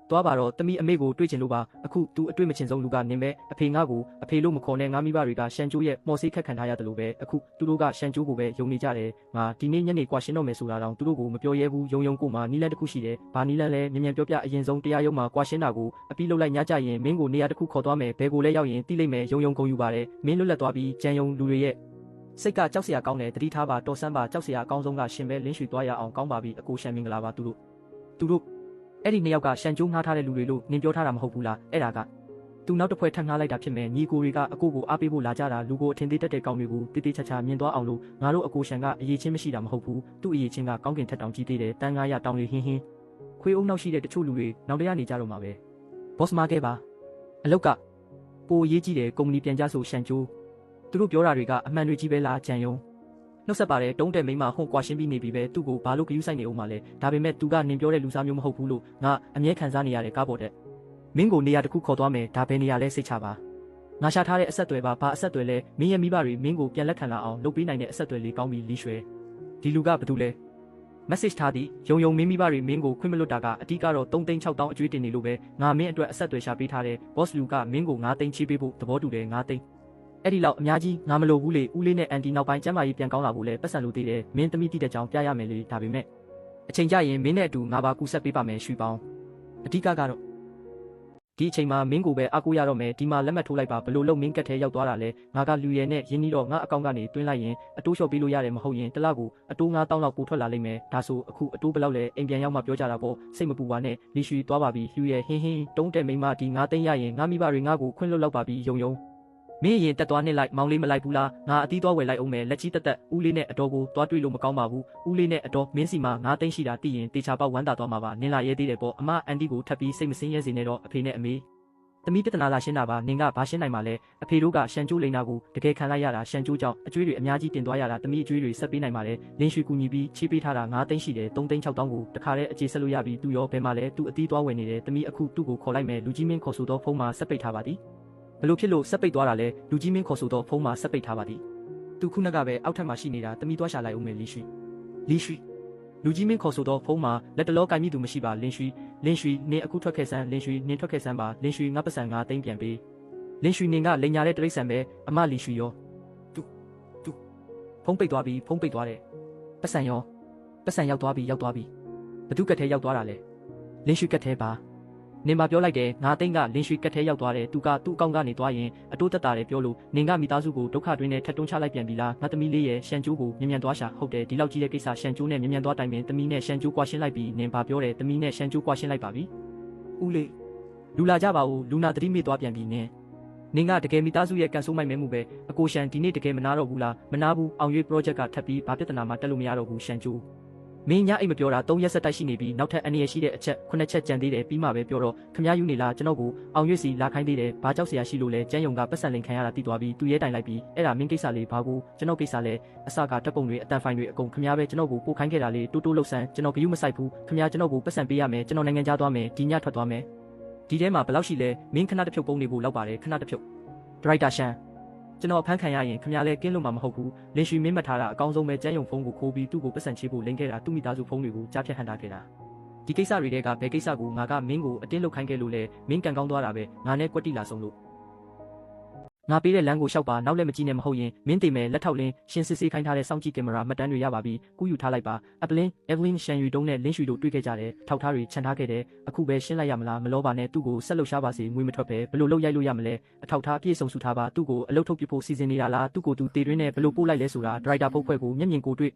သွားပါတော့တမီအမေကိုတွေ့ချင်လို့ပါအခုသူအတွေ့မချင်ဆုံးလူကနင်းပဲအဖေငါကိုအဖေလို့မခေါ်နဲ့ငါမိဘတွေကရှန်ကျိုးရဲ့မော်ဆေးခက်ခံထားရတယ်လို့ပဲအခုသူတို့ကရှန်ကျိုးကိုပဲယုံနေကြတယ်ငါဒီနေ့ညနေကွာရှင်းတော့မယ်ဆိုတာတောင်သူတို့ကိုမပြောရဲဘူးယုံကိုမှနီးလန်းတစ်ခုရှိတယ်ဘာနီးလန်းလဲမြန်ပြောပြအရင်ဆုံးတရားရုံးမှာကွာရှင်းတာကိုအပြီးလုပ်လိုက်ညကြရင်မင်းကိုနေရာတစ်ခုခေါ်သွားမယ်ဘယ်ကိုလဲရောက်ရင်တိလိုက်မယ်ယုံကုန်ယူပါတယ်မင်းလွတ်လပ်သွားပြီးကြံယုံလူတွေရဲ့စိတ်ကကြောက်စရာကောင်းတယ်တတိထားပါတော်ဆန်းပါကြောက်စရာအကောင်းဆုံးကရှင်ပဲလင်းရွှေသွားရအောင်ကောင်းပါပြီအကိုရှန်မင်္ဂလာပါသူတို့အဲ့ဒီနှစ်ယောက်ကရှန်ကျိုးငှားထားတဲ့လူတွေလို့နင်ပြောထားတာမဟုတ်ဘူးလားအဲ့ဒါကသူနောက်တစ်ဖွဲ့ထပ်ငှားလိုက်တာဖြစ်မယ်ညီကိုတွေကအကိုကိုအားပေးဖို့လာကြတာလူကိုအထင်သေးတတ်တဲ့ကောင်တွေကိုတိတိကျကျမြင်သွားအောင်လို့ငါတို့အကိုရှန်ကအရေးချင်းမရှိတာမဟုတ်ဘူးသူ့အရေးချင်းကကောင်းကင်ထက်တောင်ကြီးသေးတယ်တန်း900တောင်တွေဟင်းခွေးအုံနောက်ရှိတဲ့တချို့လူတွေနောက်တရားနေကြတော့မှာပဲဘော့စ်မာခဲ့ပါအလောက်ကပိုရေးကြီးတယ်ကုမ္ပဏီပြန်ကြဆိုရှန်ကျိုးသူတို့ပြောတာတွေကအမှန်တွေကြီးပဲလားကြံယုံနှုတ်ဆက်ပါတယ်တုံးတဲ့မိန်းမဟုန်ကွာရှင်းပြီးနေပြီပဲသူ့ကိုဘာလို့ဂရုစိုက်နေအောင်မလဲဒါပေမဲ့သူကနင်ပြောတဲ့လူစားမျိုးမဟုတ်ဘူးလို့ငါအမြဲခံစားနေရတဲ့ကားပေါ်တဲ့မင်းကိုနေရာတစ်ခုခေါ်သွားမယ်ဒါပဲနေရာလဲစိတ်ချပါငါရှာထားတဲ့အဆက်အသွယ်ပါဘာအဆက်အသွယ်လဲမင်းရဲ့မိဘတွေမင်းကိုပြန်လက်ခံလာအောင်လုပ်ပေးနိုင်တဲ့အဆက်အသွယ်လေးကောင်းပြီလီရွှဲဒီလူကဘာတူလဲ message ထားသည်ယုံမင်းမိဘတွေမင်းကိုခွင့်မလွတ်တာကအတိကတော့3,600,000အကျွေးတင်နေလို့ပဲငါမင်းအတွက်အဆက်အသွယ်ရှာပေးထားတယ် boss လူကမင်းကို9,000,000ချေးပေးဖို့သဘောတူတယ်9,000,000အဲ့ဒီလောက်အများကြီးငါမလိုဘူးလေဦးလေးနဲ့အန်တီနောက်ပိုင်းကျမ်းမာရေးပြန်ကောင်းလာဖို့လဲပတ်စံလို့သေးတယ်မင်းသမီးတိတဲ့ကြောင်ပြရမယ်လေဒါပေမဲ့အချိန်ကြရင်မင်းနဲ့အတူငါပါကူဆက်ပေးပါမယ်ရွှေပေါင်းအဓိကတော့ဒီအချိန်မှာမင်းကိုပဲအားကိုးရတော့မယ်ဒီမှာလက်မှတ်ထိုးလိုက်ပါဘလို့လုံးမင်းကက်ထဲရောက်သွားတာလဲငါကလူရဲနဲ့ရင်းနှီးတော့ငါအကောင့်ကနေတွင်းလိုက်ရင်အတိုးလျှော့ပေးလို့ရတယ်မဟုတ်ရင်တစ်လကိုအတိုး9,000လောက်ပိုထွက်လာလိမ့်မယ်ဒါဆိုအခုအတိုးဘယ်လောက်လဲအိမ်ပြန်ရောက်မှပြောကြတာပေါ့စိတ်မပူပါနဲ့လီရွှေသွားပါပြီလူရဲဟင်းတုံးတဲ့မိန်းမဒီ9,000,000ရရင်ငါမိဘတွေငါကိုခွင့်လွတ်လောက်ပါပြီယုံမင်းရင်တက်သွားနှစ်လိုက်မောင်လေးမလိုက်ဘူးလားငါအတီးသွားဝယ်လိုက်အောင်မယ်လက်ကြီးတက်ဦးလေးနဲ့အတော်ကိုသွားတွေ့လို့မကောင်းပါဘူးဦးလေးနဲ့အတော်မင်းစီမှာ9,000,000ရှိတာသိရင်တေချာပေါက်ဝမ်းသာသွားမှာပါနင်လာရဲသေးတယ်ပေါ့အမအန်တီကိုထပ်ပြီးစိတ်မစင်းရဲစေနဲ့တော့အဖေနဲ့အမေသမီးပြဿနာလာရှင်းတာပါနင်ကဘာရှင်းနိုင်မှာလဲအဖေတို့ကရှန်ကျိုးလိန်နာကိုတကယ်ခံလိုက်ရတာရှန်ကျိုးကြောင့်အကျွေးတွေအများကြီးတင်သွားရတာသမီးအကျွေးတွေဆက်ပေးနိုင်ပါလေလင်းရွှေကူညီပြီးချေးပေးထားတာ9,000,000ရှိတယ်3,600,000ကိုတခါတည်းအခြေဆက်လို့ရပြီသူရောဘယ်မှာလဲသူအတီးသွားဝယ်နေတယ်သမီးအခုသူ့ကိုခေါ်လိုက်မယ်လူကြီးမင်းခေါ်ဆိုတော့ဖုန်းမှာဆက်ပိတ်ထားပါသည်ဘလို့ဖြစ်လို့ဆက်ပိတ်သွားတာလဲလူကြီးမင်းခေါ်ဆိုတော့ဖုန်းမှာဆက်ပိတ်ထားပါသည်သူခုနကပဲအောက်ထပ်မှာရှိနေတာသမီးသွားရှာလိုက်အောင်မယ်လင်းရွှေလူကြီးမင်းခေါ်ဆိုတော့ဖုန်းမှာလက်တလောကိုင်မိသူမရှိပါလင်းရွှေနင်အခုထွက်ခဲ့စမ်းလင်းရွှေနင်ထွက်ခဲ့စမ်းပါလင်းရွှေငါပတ်စံ9,000,000ပြန်ပေးလင်းရွှေနင်ကလိန်ညာတဲ့တရိတ်ဆန်ပဲအမလင်းရွှေရောသူဖုန်းပိတ်သွားပြီဖုန်းပိတ်သွားတယ်ပတ်စံရောက်သွားပြီဘသူကက်ထဲရောက်သွားတာလဲလင်းရွှေကက်ထဲပါနင်မပြောလိုက်တယ်9,000,000ကလင်းရွှေကက်ထဲရောက်သွားတယ်သူကသူ့အကောင့်ကနေသွားရင်အတိုးသက်တာတယ်ပြောလို့နင်ကမိသားစုကိုဒုက္ခတွင်းနဲ့ထက်တွန်းချလိုက်ပြန်ပြီလားငါသမီးလေးရဲ့ရှန်ကျိုးကိုမြန်သွားရှာဟုတ်တယ်ဒီလောက်ကြီးတဲ့ကိစ္စရှန်ကျိုးနဲ့မြန်သွားတိုင်ပင်သမီးနဲ့ရှန်ကျိုးကွာရှင်းလိုက်ပြီနင်ဘာပြောတယ်သမီးနဲ့ရှန်ကျိုးကွာရှင်းလိုက်ပါပြီဦးလေးလူလာကြပါဦးလူနာတတိမေ့သွားပြန်ပြီနင်ကတကယ်မိသားစုရဲ့ကန်ဆိုးမိုက်မဲမှုပဲအကိုရှန်ဒီနေ့တကယ်မနာတော့ဘူးလားမနာဘူးအောင်ရွေး project ကထပ်ပြီးဘာပြဿနာမှတက်လို့မရတော့ဘူးရှန်ကျိုးမင်းညအိတ်မပြောတာ3ရက်ဆက်တိုက်ရှိနေပြီနောက်ထပ်အနေရရှိတဲ့အချက်9ချက်ကြံသေးတယ်ပြီးမှပဲပြောတော့ခမရယူနေလားကျွန်တော်ကိုအောင်ရွေးစီလာခိုင်းသေးတယ်ဘာကြောက်စရာရှိလို့လဲကျန်းယုံကပတ်စံလိန်ခံရတာတိသွားပြီးသူရဲတိုင်လိုက်ပြီးအဲ့ဒါမင်းကိစ္စလေးဘာကိုကျွန်တော်ကိစ္စလဲအစကတပ်ပုံတွေအတန်ဖိုင်တွေအကုန်ခမရပဲကျွန်တော်ကိုပို့ခိုင်းခဲ့တာလေးတိုးလှုပ်ဆန်းကျွန်တော်ဂယုမဆိုင်ဘူးခမရကျွန်တော်ကိုပတ်စံပေးရမယ်ကျွန်တော်နိုင်ငံခြားသွားမယ်ဒီညထွက်သွားမယ် ဒီထဲမှာဘယ်လောက်ရှိလဲမင်းခဏတစ်ဖြုတ်ပုံနေဖို့လောက်ပါတယ်ခဏတစ်ဖြုတ်ဒရိုက်တာရှန်ကျွန်တော်ဖမ်းခံရရင်ခင်ဗျားလည်းကင်းလို့မှမဟုတ်ဘူးလင်းရွှေမင်းမထားတာအကောင်းဆုံးပဲကျန်းယုံဖုန်းကိုခိုးပြီးသူ့ကိုပတ်စံချေဖို့လိန်ခဲ့တာသူ့မိသားစုဖုန်းတွေကိုကြားဖြတ်ဟန်တာခဲ့တာဒီကိစ္စတွေကဘယ်ကိစ္စကိုငါကမင်းကိုအတင်းလုတ်ခိုင်းခဲ့လို့လဲမင်းကန်ကောင်းသွားတာပဲငါနဲ့ကွက်တိလာဆုံးလို့ငါပေးတဲ့လမ်းကိုရှောက်ပါနောက်လည်းမကြည့်နဲ့မဟုတ်ရင်မင်းသိမယ်လက်ထောက်လင်းရှင်စစ်ဆေးခိုင်းထားတဲ့စောင့်ကြည့်ကင်မရာမှတ်တမ်းတွေရပါပြီကူးယူထားလိုက်ပါအပလင်းအဗလင်းရှန်ယူတုံးနဲ့လင်းရွှေတို့တွေ့ခဲ့ကြတယ်ထောက်ထားတွေခြံထားခဲ့တယ်အခုပဲရှင်းလိုက်ရမလားမလောပါနဲ့သူ့ကိုဆက်လုပ်ရှားပါစေငွေမထွက်ပဲဘလို့လောက်ရိုက်လို့ရမလဲအထောက်ထားအပြည့်စုံစုထားပါသူ့ကိုအလုပ်ထုတ်ပြဖို့စီစဉ်နေတာလားသူ့ကိုသူတေတွင်းနဲ့ဘလို့ပို့လိုက်လဲဆိုတာဒရိုက်တာဖုတ်ဖွဲ့ကိုမျက်မြင်ကိုတွေ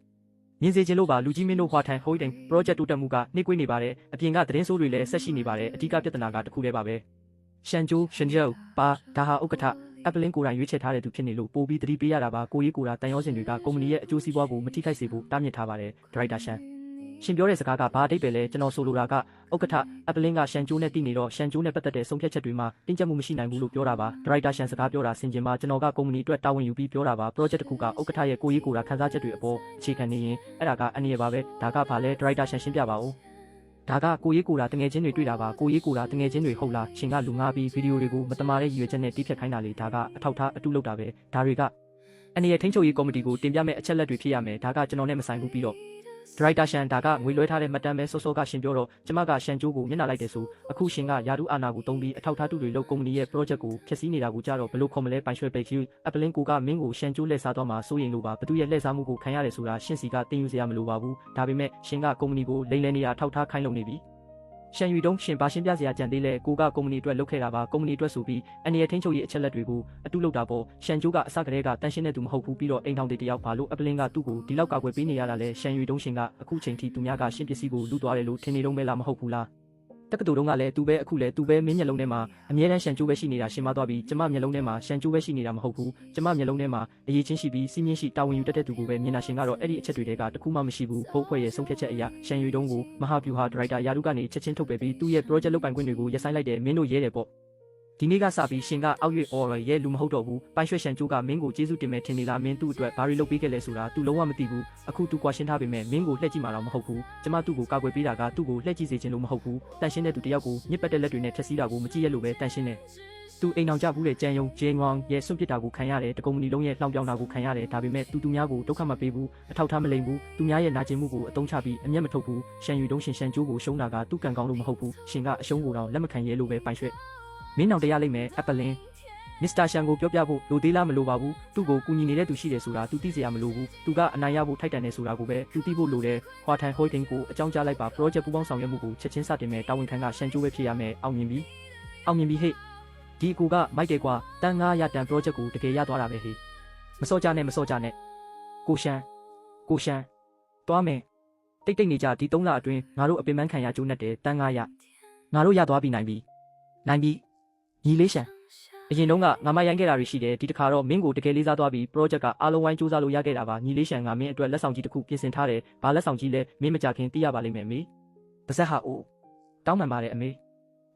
့မြင်စေချင်လို့ပါလူကြီးမင်းတို့ဟွာထန်ဟိုးတင် project တိုးတက်မှုကနှိကွေးနေပါတယ်အပြင်ကသတင်းဆိုးတွေလည်းဆက်ရှိနေပါတယ်အဓိကပြဿနာကတခုတည်းပါပဲရှန်ကျိုးရှင်ကျိုးပါဒါဟာဥက္ကဋ္ဌအပလင်းကိုယ်တိုင်ရွေးချယ်ထားတဲ့သူဖြစ်နေလို့ပို့ပြီးသတိပေးရတာပါကိုရေးကိုတာတန်ရောစင်တွေကကုမ္ပဏီရဲ့အကျိုးစီးပွားကိုမထိခိုက်စေဖို့တားမြစ်ထားပါတယ်ဒရိုက်တာရှန်ရှင်ပြောတဲ့စကားကဘာအဓိပ္ပာယ်လဲကျွန်တော်ဆိုလိုတာကဥက္ကဋ္ဌအပလင်းကရှန်ကျိုးနဲ့တည်နေတော့ရှန်ကျိုးနဲ့ပတ်သက်တဲ့ဆုံးဖြတ်ချက်တွေမှာတင်းကျပ်မှုမရှိနိုင်ဘူးလို့ပြောတာပါဒရိုက်တာရှန်စကားပြောတာဆင်ခြင်မှာကျွန်တော်ကကုမ္ပဏီအတွက်တာဝန်ယူပြီးပြောတာပါ project တစ်ခုကဥက္ကဋ္ဌရဲ့ကိုရေးကိုတာခန်းစားချက်တွေအပေါ်အခြေခံနေရင်အဲ့ဒါကအနည်းပါပဲဒါကဘာလဲဒရိုက်တာရှန်ရှင်းပြပါဦးဒါကကိုရေးကိုတာတငယ်ချင်းတွေတွေ့တာပါကိုရေးကိုတာတငယ်ချင်းတွေဟုတ်လားရှင်ကလူငါပြီးဗီဒီယိုတွေကိုမတမာတဲ့ရည်ရွယ်ချက်နဲ့တီးဖြတ်ခိုင်းတာလေဒါကအထောက်ထားအတုလုပ်တာပဲဒါတွေကအနည်းထိန်းချုပ်ရေးကော်မတီကိုတင်ပြမဲ့အချက်လက်တွေဖြစ်ရမယ်ဒါကကျွန်တော်နဲ့မဆိုင်ဘူးပြီးတော့ဒရိုက်တာရှန်ဒါကငွေလွှဲထားတဲ့မှတ်တမ်းပဲစောစောကရှင်ပြောတော့ကျမကရှန်ကျိုးကိုမျက်နှာလိုက်တယ်ဆိုအခုရှင်ကယာတုအာနာကိုတုံးပြီးအထောက်ထားတူတွေလုပ်ကုမ္ပဏီရဲ့ project ကိုဖျက်ဆီးနေတာကိုကြတော့ဘလို့ခေါ်မလဲပိုင်ရွှေပိတ်ကျူအပလင်းကိုကမင်းကိုရှန်ကျိုးလှည့်စားသွားမှာစိုးရင်လို့ပါဘသူရဲ့လှည့်စားမှုကိုခံရတယ်ဆိုတာရှင့်စီကတင်ယူစရာမလိုပါဘူးဒါပေမဲ့ရှင်ကကုမ္ပဏီကိုလိမ့်လဲနေတာထောက်ထားခိုင်းလုပ်နေပြီရှန်ယူတုံးရှင်ပါရှင်းပြစရာကြံသေးလဲကိုကကုမ္ပဏီအတွက်လုပ်ခဲ့တာပါကုမ္ပဏီအတွက်ဆိုပြီးအန်ဒီရဲ့ထိန်းချုပ်ရေးအချက်လက်တွေကိုအတုလုပ်တာပေါ့ရှန်ကျိုးကအစကတည်းကတန်ရှင်းတဲ့သူမဟုတ်ဘူးပြီးတော့အိမ်ထောင်တွေတယောက်ဘာလို့အပလင်းကသူ့ကိုဒီလောက်ကာကွယ်ပေးနေရတာလဲရှန်ယူတုံးရှင်ကအခုချိန်ထိသူများကရှင်းပစ္စည်းကိုလူသွားတယ်လို့ထင်နေတော့မဲလားမဟုတ်ဘူးလားတက္ကသိုလ်တုန်းကလည်းသူပဲအခုလည်းသူပဲမင်းမျက်လုံးထဲမှာအမြဲတမ်းရှန်ကျိုးပဲရှိနေတာရှင်းမသွားပြီးကျမမျက်လုံးထဲမှာရှန်ကျိုးပဲရှိနေတာမဟုတ်ဘူးကျမမျက်လုံးထဲမှာအရေးချင်းရှိပြီးစီးမြင့်ရှိတာဝန်ယူတတ်တဲ့သူကိုပဲမြင်တာရှင်ကတော့အဲ့ဒီအချက်တွေကတခုမှမရှိဘူးဟုတ်ဖွဲ့ရဲ့ဆုံးဖြတ်ချက်အရာရှန်ယူတုံးကိုမဟာဗျူဟာဒရိုက်တာယာရုကနေချက်ချင်းထုတ်ပယ်ပြီးသူ့ရဲ့ project လုပ်ပိုင်ခွင့်တွေကိုရပ်ဆိုင်းလိုက်တယ်မင်းတို့ရဲတယ်ပေါ့ဒီနေ့ကစပြီးရှင်ကအောက်ရွေ့ or ရဲ့လူမဟုတ်တော့ဘူးပိုင်ရွှေရှန်ကျိုးကမင်းကိုကျေးဇူးတင်မယ်ထင်နေလားမင်းသူ့အတွက်ဘာတွေလုပ်ပေးခဲ့လဲဆိုတာ तू လုံးဝမသိဘူးအခု तू ကွာရှင်းထားပေမဲ့မင်းကိုလှည့်ကြည့်မှာတော့မဟုတ်ဘူးကျမသူ့ကိုကာကွယ်ပေးတာကသူ့ကိုလှည့်ကြည့်စေချင်လို့မဟုတ်ဘူးတန်ရှင်းတဲ့သူတယောက်ကိုညစ်ပတ်တဲ့လက်တွေနဲ့ဖျက်ဆီးတာကိုမကြည့်ရလို့ပဲတန်ရှင်းတယ်သူအိမ်အောင်ကြဘူးတဲ့ကြံယုံဂျေငွန်ရဲ့စွန့်ပစ်တာကိုခံရတယ်တကုမ္ပဏီလုံးရဲ့လှောင်ပြောင်တာကိုခံရတယ်ဒါပေမဲ့သူများကိုဒုက္ခမပေးဘူးအထောက်ထားမလိမ်ဘူးသူများရဲ့နာကျင်မှုကိုအတုံးချပြီးအမျက်မထုတ်ဘူးရှန်ယူတုံးရှင်ရှန်ကျိုးကိုရှုံးတာကသူ့ကံကောင်းလို့မဟုတ်ဘူးရှင်ကအရှုံးကိုတော့လက်မခံရဲလို့ပဲပိုင်ရွှဲမင်းနောင်တရားလိမ့်မယ်အပလင်းမစ္စတာရှန်ကိုပြောပြဖို့လိုသေးလားမလိုပါဘူးသူ့ကိုကူညီနေတဲ့သူရှိတယ်ဆိုတာသူသိစရာမလိုဘူးသူကအနိုင်ရဖို့ထိုက်တန်တယ်ဆိုတာကိုပဲသူသိဖို့လိုတယ်ဟွာထန်ဟိုးတင်ကိုအကြောင်းကြားလိုက်ပါ project ပူးပေါင်းဆောင်ရွက်မှုကိုချက်ချင်းစတင်မယ်တာဝန်ခံကရှန်ကျိုးပဲဖြစ်ရမယ်အောင်မြင်ပြီဟဲ့ဒီအကူကမိုက်တယ်ကွာတန်900တန် project ကိုတကယ်ရသွားတာပဲဟေ့မစောကြနဲ့ကိုရှန်တွားမယ်တိတ်နေကြဒီ3လအတွင်းငါတို့အပင်ပန်းခံရကျိုးနဲ့တယ်တန်900ငါတို့ရသွားပြီနိုင်ပြီညီလေးရှန်အရင်တုန်းကငါမရိုင်းခဲ့တာတွေရှိတယ်ဒီတစ်ခါတော့မင်းကိုတကယ်လေးစားသွားပြီး project ကအားလုံးဝိုင်းစူးစမ်းလို့ရခဲ့တာပါညီလေးရှန်ကမင်းအတွက်လက်ဆောင်ကြီးတစ်ခုပြင်ဆင်ထားတယ်ဘာလက်ဆောင်ကြီးလဲမင်းမကြခင်သိရပါလိမ့်မယ်အမေပါဇက်ဟာအိုးတောင်းပန်ပါတယ်အမေ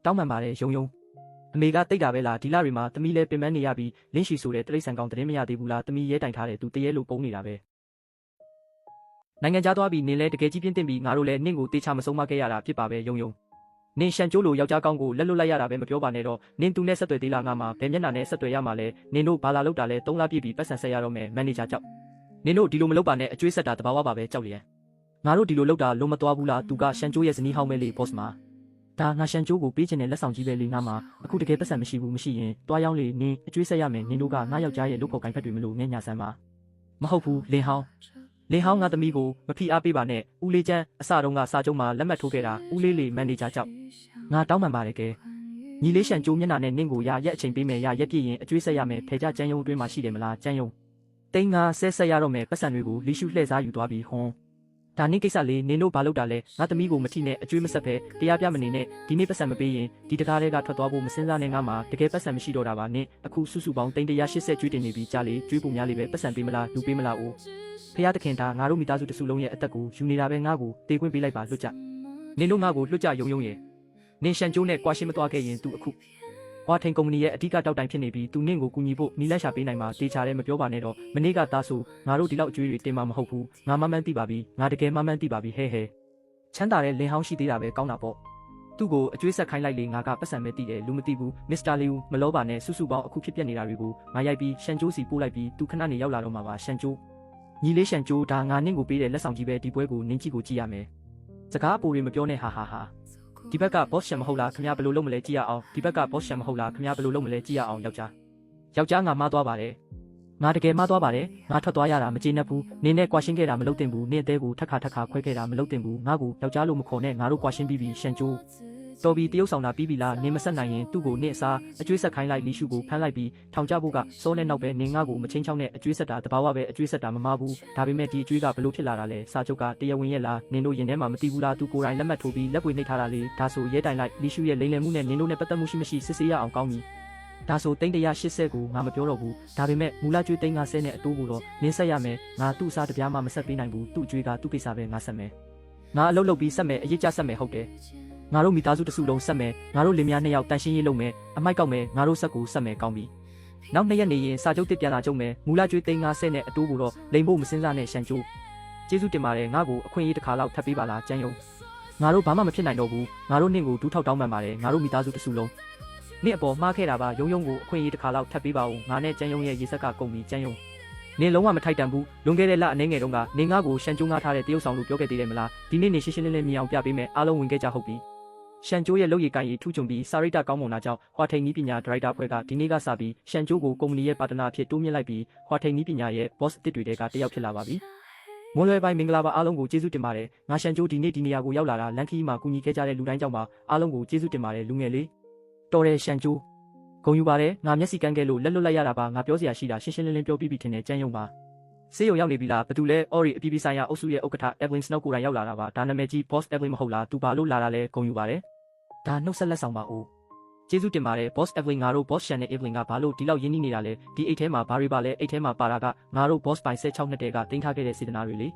တောင်းပန်ပါတယ်ယုံအမေကတိတ်တာပဲလားဒီလတွေမှာသမီးလဲပင်ပန်းနေရပြီးလင်းရှီဆိုတဲ့တရိတ်ဆန်ကောင်သတင်းမရသေးဘူးလားသမီးရဲတိုင်ထားတယ်သူတရေလို့ပုံနေတာပဲနိုင်ငံခြားသွားပြီးနင်းလဲတကယ်ကြီးပြင်းတင်ပြီးငါတို့လဲနင့်ကိုတေချာမဆုံးမခဲ့ရတာဖြစ်ပါပဲယုံနင်းရှန်ကျိုးလိုယောက်ျားကောင်းကိုလက်လွတ်လိုက်ရတာပဲမပြောပါနဲ့တော့နင်းသူနဲ့ဆက်သွယ်သေးလားငါမှဘယ်မျက်နှာနဲ့ဆက်သွယ်ရမှာလဲနင်းတို့ဘာလာလောက်တာလဲ3လပြည့်ပြီးပတ်စံဆက်ရတော့မယ်မန်နေဂျာကြောက်နင်းတို့ဒီလိုမလုပ်ပါနဲ့အကျွေးဆက်တာတဘာဝပါပဲကြောက်လျက်ငါတို့ဒီလိုလုပ်တာလုံးမသွားဘူးလားသူကရှန်ကျိုးရဲ့ဇနီးဟောင်းပဲလေ boss မှာဒါငါရှန်ကျိုးကိုပေးချင်တဲ့လက်ဆောင်ကြီးပဲလေငါမှအခုတကယ်ပတ်စံမရှိရင်တွားရောက်လေနင်းအကျွေးဆက်ရမယ်နင်းတို့ကငါယောက်ျားရဲ့လုပ်ဖို့ကိုင်ဖက်တွေမလို့ငဲ့ညာဆန်းပါမဟုတ်ဘူးလင်းဟောင်းငါသမီးကိုမဖိအားပေးပါနဲ့ဦးလေးချမ်းအစတုန်းကစာချုပ်မှာလက်မှတ်ထိုးခဲ့တာဦးလေးလေမန်နေဂျာကြောက်ငါတောင်းပန်ပါတယ်ကဲညီလေးရှန်ကျိုးမျက်နှာနဲ့နင့်ကိုရရက်အချိန်ပေးမယ်ရရက်ပြည့်ရင်အကျွေးဆက်ရမယ်ဖေကြကျန်းယုံအတွင်းမှာရှိတယ်မလားကျန်းယုံတိန်းငါဆက်ရတော့မယ်ပတ်စံတွေကိုလီရှုလှည့်စားယူသွားပြီးဟွန်းဒါနင့်ကိစ္စလေးနင်တို့ဘာလုပ်တာလဲငါသမီးကိုမထိနဲ့အကျွေးမဆက်ဖဲတရားပြမနေနဲ့ဒီနေ့ပတ်စံမပေးရင်ဒီတကားတွေကထွက်သွားဖို့မစင်စားနဲ့ငါမှတကယ်ပတ်စံမရှိတော့တာပါနင့်အခုစုစုပေါင်း180ကျွေးတင်နေပြီကြားလေကျွေးပုံများလေးပဲပတ်စံပေးမလားလူပေးမလားအိုးဖះတခင်ဒါငါတို့မိသားစုတစုလုံးရဲ့အသက်ကိုယူနေတာပဲငါ့ကိုတေးခွင့်ပေးလိုက်ပါလွတ်ကြနင်တို့ငါ့ကိုလွတ်ကြယုံရဲ့နင်ရှန်ကျိုးနဲ့ကွာရှင်းမသွားခဲ့ရင် तू အခုဟွာထိန်ကုမ္ပဏီရဲ့အဓိကတောက်တိုင်ဖြစ်နေပြီး तू နင့်ကိုကူညီဖို့နီးလက်ရှာပေးနိုင်မှာတေချာတယ်မပြောပါနဲ့တော့မနေ့ကသားဆိုငါတို့ဒီလောက်အကျွေးတွေတင်မှာမဟုတ်ဘူးငါမမှန်းသိပါပြီငါတကယ်မမှန်းသိပါပြီဟဲချမ်းသာတဲ့လင်ဟောင်းရှိသေးတာပဲကောင်းတာပေါ့ သူ့ကိုအကျွေးဆက်ခိုင်းလိုက်လေငါကပတ်စံပဲတည်တယ်လူမသိဘူးမစ္စတာလီယူမလောပါနဲ့စုစုပေါင်းအခုဖြစ်ပျက်နေတာတွေကိုငါရိုက်ပြီးရှန်ကျိုးစီပို့လိုက်ပြီးသူခဏနေရောက်လာတော့မှာပါရှန်ကျိုးညီလေးရှန်ကျိုးဒါငါနင့်ကိုပေးတဲ့လက်ဆောင်ကြီးပဲဒီပွဲကိုနင်းကြည့်ကိုကြည့်ရမယ်စကားအပိုတွေမပြောနဲ့ဟာဒီဘက်က boss ရှန်မဟုတ်လားခင်ဗျားဘယ်လိုလုပ်မလဲကြည့်ရအောင်ဒီဘက်က boss ရှန်မဟုတ်လားခင်ဗျားဘယ်လိုလုပ်မလဲကြည့်ရအောင်ယောက်ျားငါမှားသွားပါတယ်ငါတကယ်မှားသွားပါတယ်ငါထွက်သွားရတာမကျေနပ်ဘူးနင်းနဲ့ကွာရှင်းခဲ့တာမလုပ်သင့်ဘူးနင့်အသေးကိုထက်ခါခွဲခဲ့တာမလုပ်သင့်ဘူးငါ့ကိုယောက်ျားလို့မခေါ်နဲ့ငါတို့ကွာရှင်းပြီးပြီရှန်ကျိုးတော်ပြီတရုတ်ဆောင်တာပြီးပြီလားနင်းမဆက်နိုင်ရင်သူ့ကိုနင့်အစားအကျွေးဆက်ခိုင်းလိုက်လီရှုကိုဖမ်းလိုက်ပြီးထောင်ချဖို့ကစောနဲ့နောက်ပဲနင်းငါ့ကိုမချင်းချောင်းနဲ့အကျွေးဆက်တာတဘာဝပဲအကျွေးဆက်တာမမှားဘူးဒါပေမဲ့ဒီအကျွေးကဘလို့ဖြစ်လာတာလဲစာချုပ်ကတရားဝင်ရဲ့လားနင်းတို့ရင်ထဲမှာမသိဘူးလားသူကိုယ်တိုင်လက်မှတ်ထိုးပြီးလက်ပွေနှိပ်ထားတာလေဒါဆိုရဲတိုင်လိုက်လီရှုရဲ့လိမ်လည်မှုနဲ့နင်းတို့နဲ့ပတ်သက်မှုရှိမရှိစစ်ဆေးရအောင်ကောင်းပြီဒါဆို380ကိုငါမပြောတော့ဘူးဒါပေမဲ့မူလကျွေး350နဲ့အတိုးကိုတော့နင်းဆက်ရမယ်ငါသူ့အစားတပြားမှမဆက်ပေးနိုင်ဘူးသူ့အကျွေးကသူ့ကိစ္စပဲငါဆက်မယ်ငါအလုပ်လုပ်ပြီးဆက်မယ်အရေးကြဆက်မယ်ဟုတ်တယ်ငါတို့မိသားစုတစုလုံးဆက်မယ်ငါတို့လင်မယား2ယောက်တန်ရှင်းရေးလုပ်မယ်အမိုက်ကောက်မယ်ငါတို့ဆက်ကိုဆက်မယ်ကောင်းပြီနောက်2ရက်နေရင်စာချုပ်တစ်ပြန်လာကြုံမယ်မူလကျွေး350နဲ့အတိုးကိုတော့လိမ်ဖို့မစင်းစားနဲ့ရှန်ကျိုးကျေးဇူးတင်ပါတယ်ငါ့ကိုအခွင့်အရေးတစ်ခါလောက်ထပ်ပေးပါလားကျန်းယုံငါတို့ဘာမှမဖြစ်နိုင်တော့ဘူးငါတို့နင့်ကိုဒူးထောက်တောင်းပန်ပါတယ်ငါတို့မိသားစုတစုလုံးနင့်အပေါ်မှားခဲ့တာပါယုံကိုအခွင့်အရေးတစ်ခါလောက်ထပ်ပေးပါဦးငါနဲ့ကျန်းယုံရဲ့ရေဆက်ကကုန်ပြီကျန်းယုံနင်လုံးဝမထိုက်တန်ဘူးလွန်ခဲ့တဲ့လအနေငယ်တုန်းကနင်ငါ့ကိုရှန်ကျိုးငါထားတဲ့တရုတ်ဆောင်လို့ပြောခဲ့သေးတယ်မလားဒီနေ့နေရှင်းရှင်းလင်းလင်းမြင်အောင်ပြပေးမယ်အားလုံးဝင်ခဲ့ကြဟုတ်ပြီရှန်ကျိုးရဲ့လုပ်ရည်ကိုင်ရည်ထူးချွန်ပြီးစာရိတ္တကောင်းမွန်တာကြောင့်ဟွာထိန်နီးပညာဒါရိုက်တာဖွဲ့ကဒီနေ့ကစပြီးရှန်ကျိုးကိုကုမ္ပဏီရဲ့ပါတနာအဖြစ်တိုးမြင့်လိုက်ပြီးဟွာထိန်နီးပညာရဲ့ boss အသစ်တွေကတယောက်ဖြစ်လာပါပြီမွန်လွယ်ပိုင်းမင်္ဂလာပါအားလုံးကိုကျေးဇူးတင်ပါတယ်ငါရှန်ကျိုးဒီနေ့ဒီနေရာကိုရောက်လာတာလန်ခီမှာကူညီခဲ့ကြတဲ့လူတိုင်းကြောင့်ပါအားလုံးကိုကျေးဇူးတင်ပါတယ်လူငယ်လေးတော်တယ်ရှန်ကျိုးဂုဏ်ယူပါတယ်ငါမျက်စိကန်းခဲ့လို့လက်လွတ်လိုက်ရတာပါငါပြောစရာရှိတာရှင်းရှင်းလင်းလင်းပြောပြီးပြီထင်တယ်ကျန်းယုံပါဆေးရုံရောက်နေပြီလားဘသူလဲအော်ရီအပြည်ပြည်ဆိုင်ရာအုပ်စုရဲ့ဥက္ကဋ္ဌ Evelyn Snow ကိုယ်တိုင်ရောက်လာတာပါဒါနာမည်ကြီး Boss Evelyn မဟုတ်လားသူဘာလို့လာတာလဲဂုဏ်ယူပါတယ်ဒါနှုတ်ဆက်လက်ဆောင်ပါဦးကျေးဇူးတင်ပါတယ် Boss Evelyn ငါတို့ Boss Shan နဲ့ Evelyn ကဘာလို့ဒီလောက်ရင်းနှီးနေတာလဲဒီအိတ်ထဲမှာဘာတွေပါလဲအိတ်ထဲမှာပါတာကငါတို့ Boss ပိုင်16နှစ်တည်းကတင်ထားခဲ့တဲ့စေတနာတွေလေ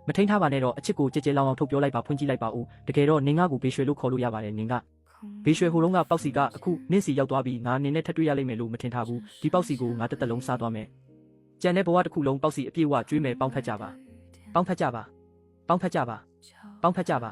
မထိန်ထားပါနဲ့တော့အချစ်ကိုကြဲကြဲလောင်အောင်ထုတ်ပြောလိုက်ပါဖွင့်ကြည့်လိုက်ပါဦးတကယ်တော့နင်ငါကိုဘေးရွှေလို့ခေါ်လို့ရပါတယ်နင်ကဘေးရွှေဟိုတုန်းကပေါက်စီကအခုနင့်စီရောက်သွားပြီးငါနင်နဲ့ထပ်တွေ့ရလိမ့်မယ်လို့မထင်ထားဘူးဒီပေါက်စီကိုငါတစ်သက်လုံးစားသွားမယ်ကျန်တဲ့ဘဝတစ်ခုလုံးပေါက်စီအပြည့်အဝကျွေးမယ်ပေါင်းဖက်ကြပါပေါင်းဖက်ကြပါပေါင်းဖက်ကြပါပေါင်းဖက်ကြပါ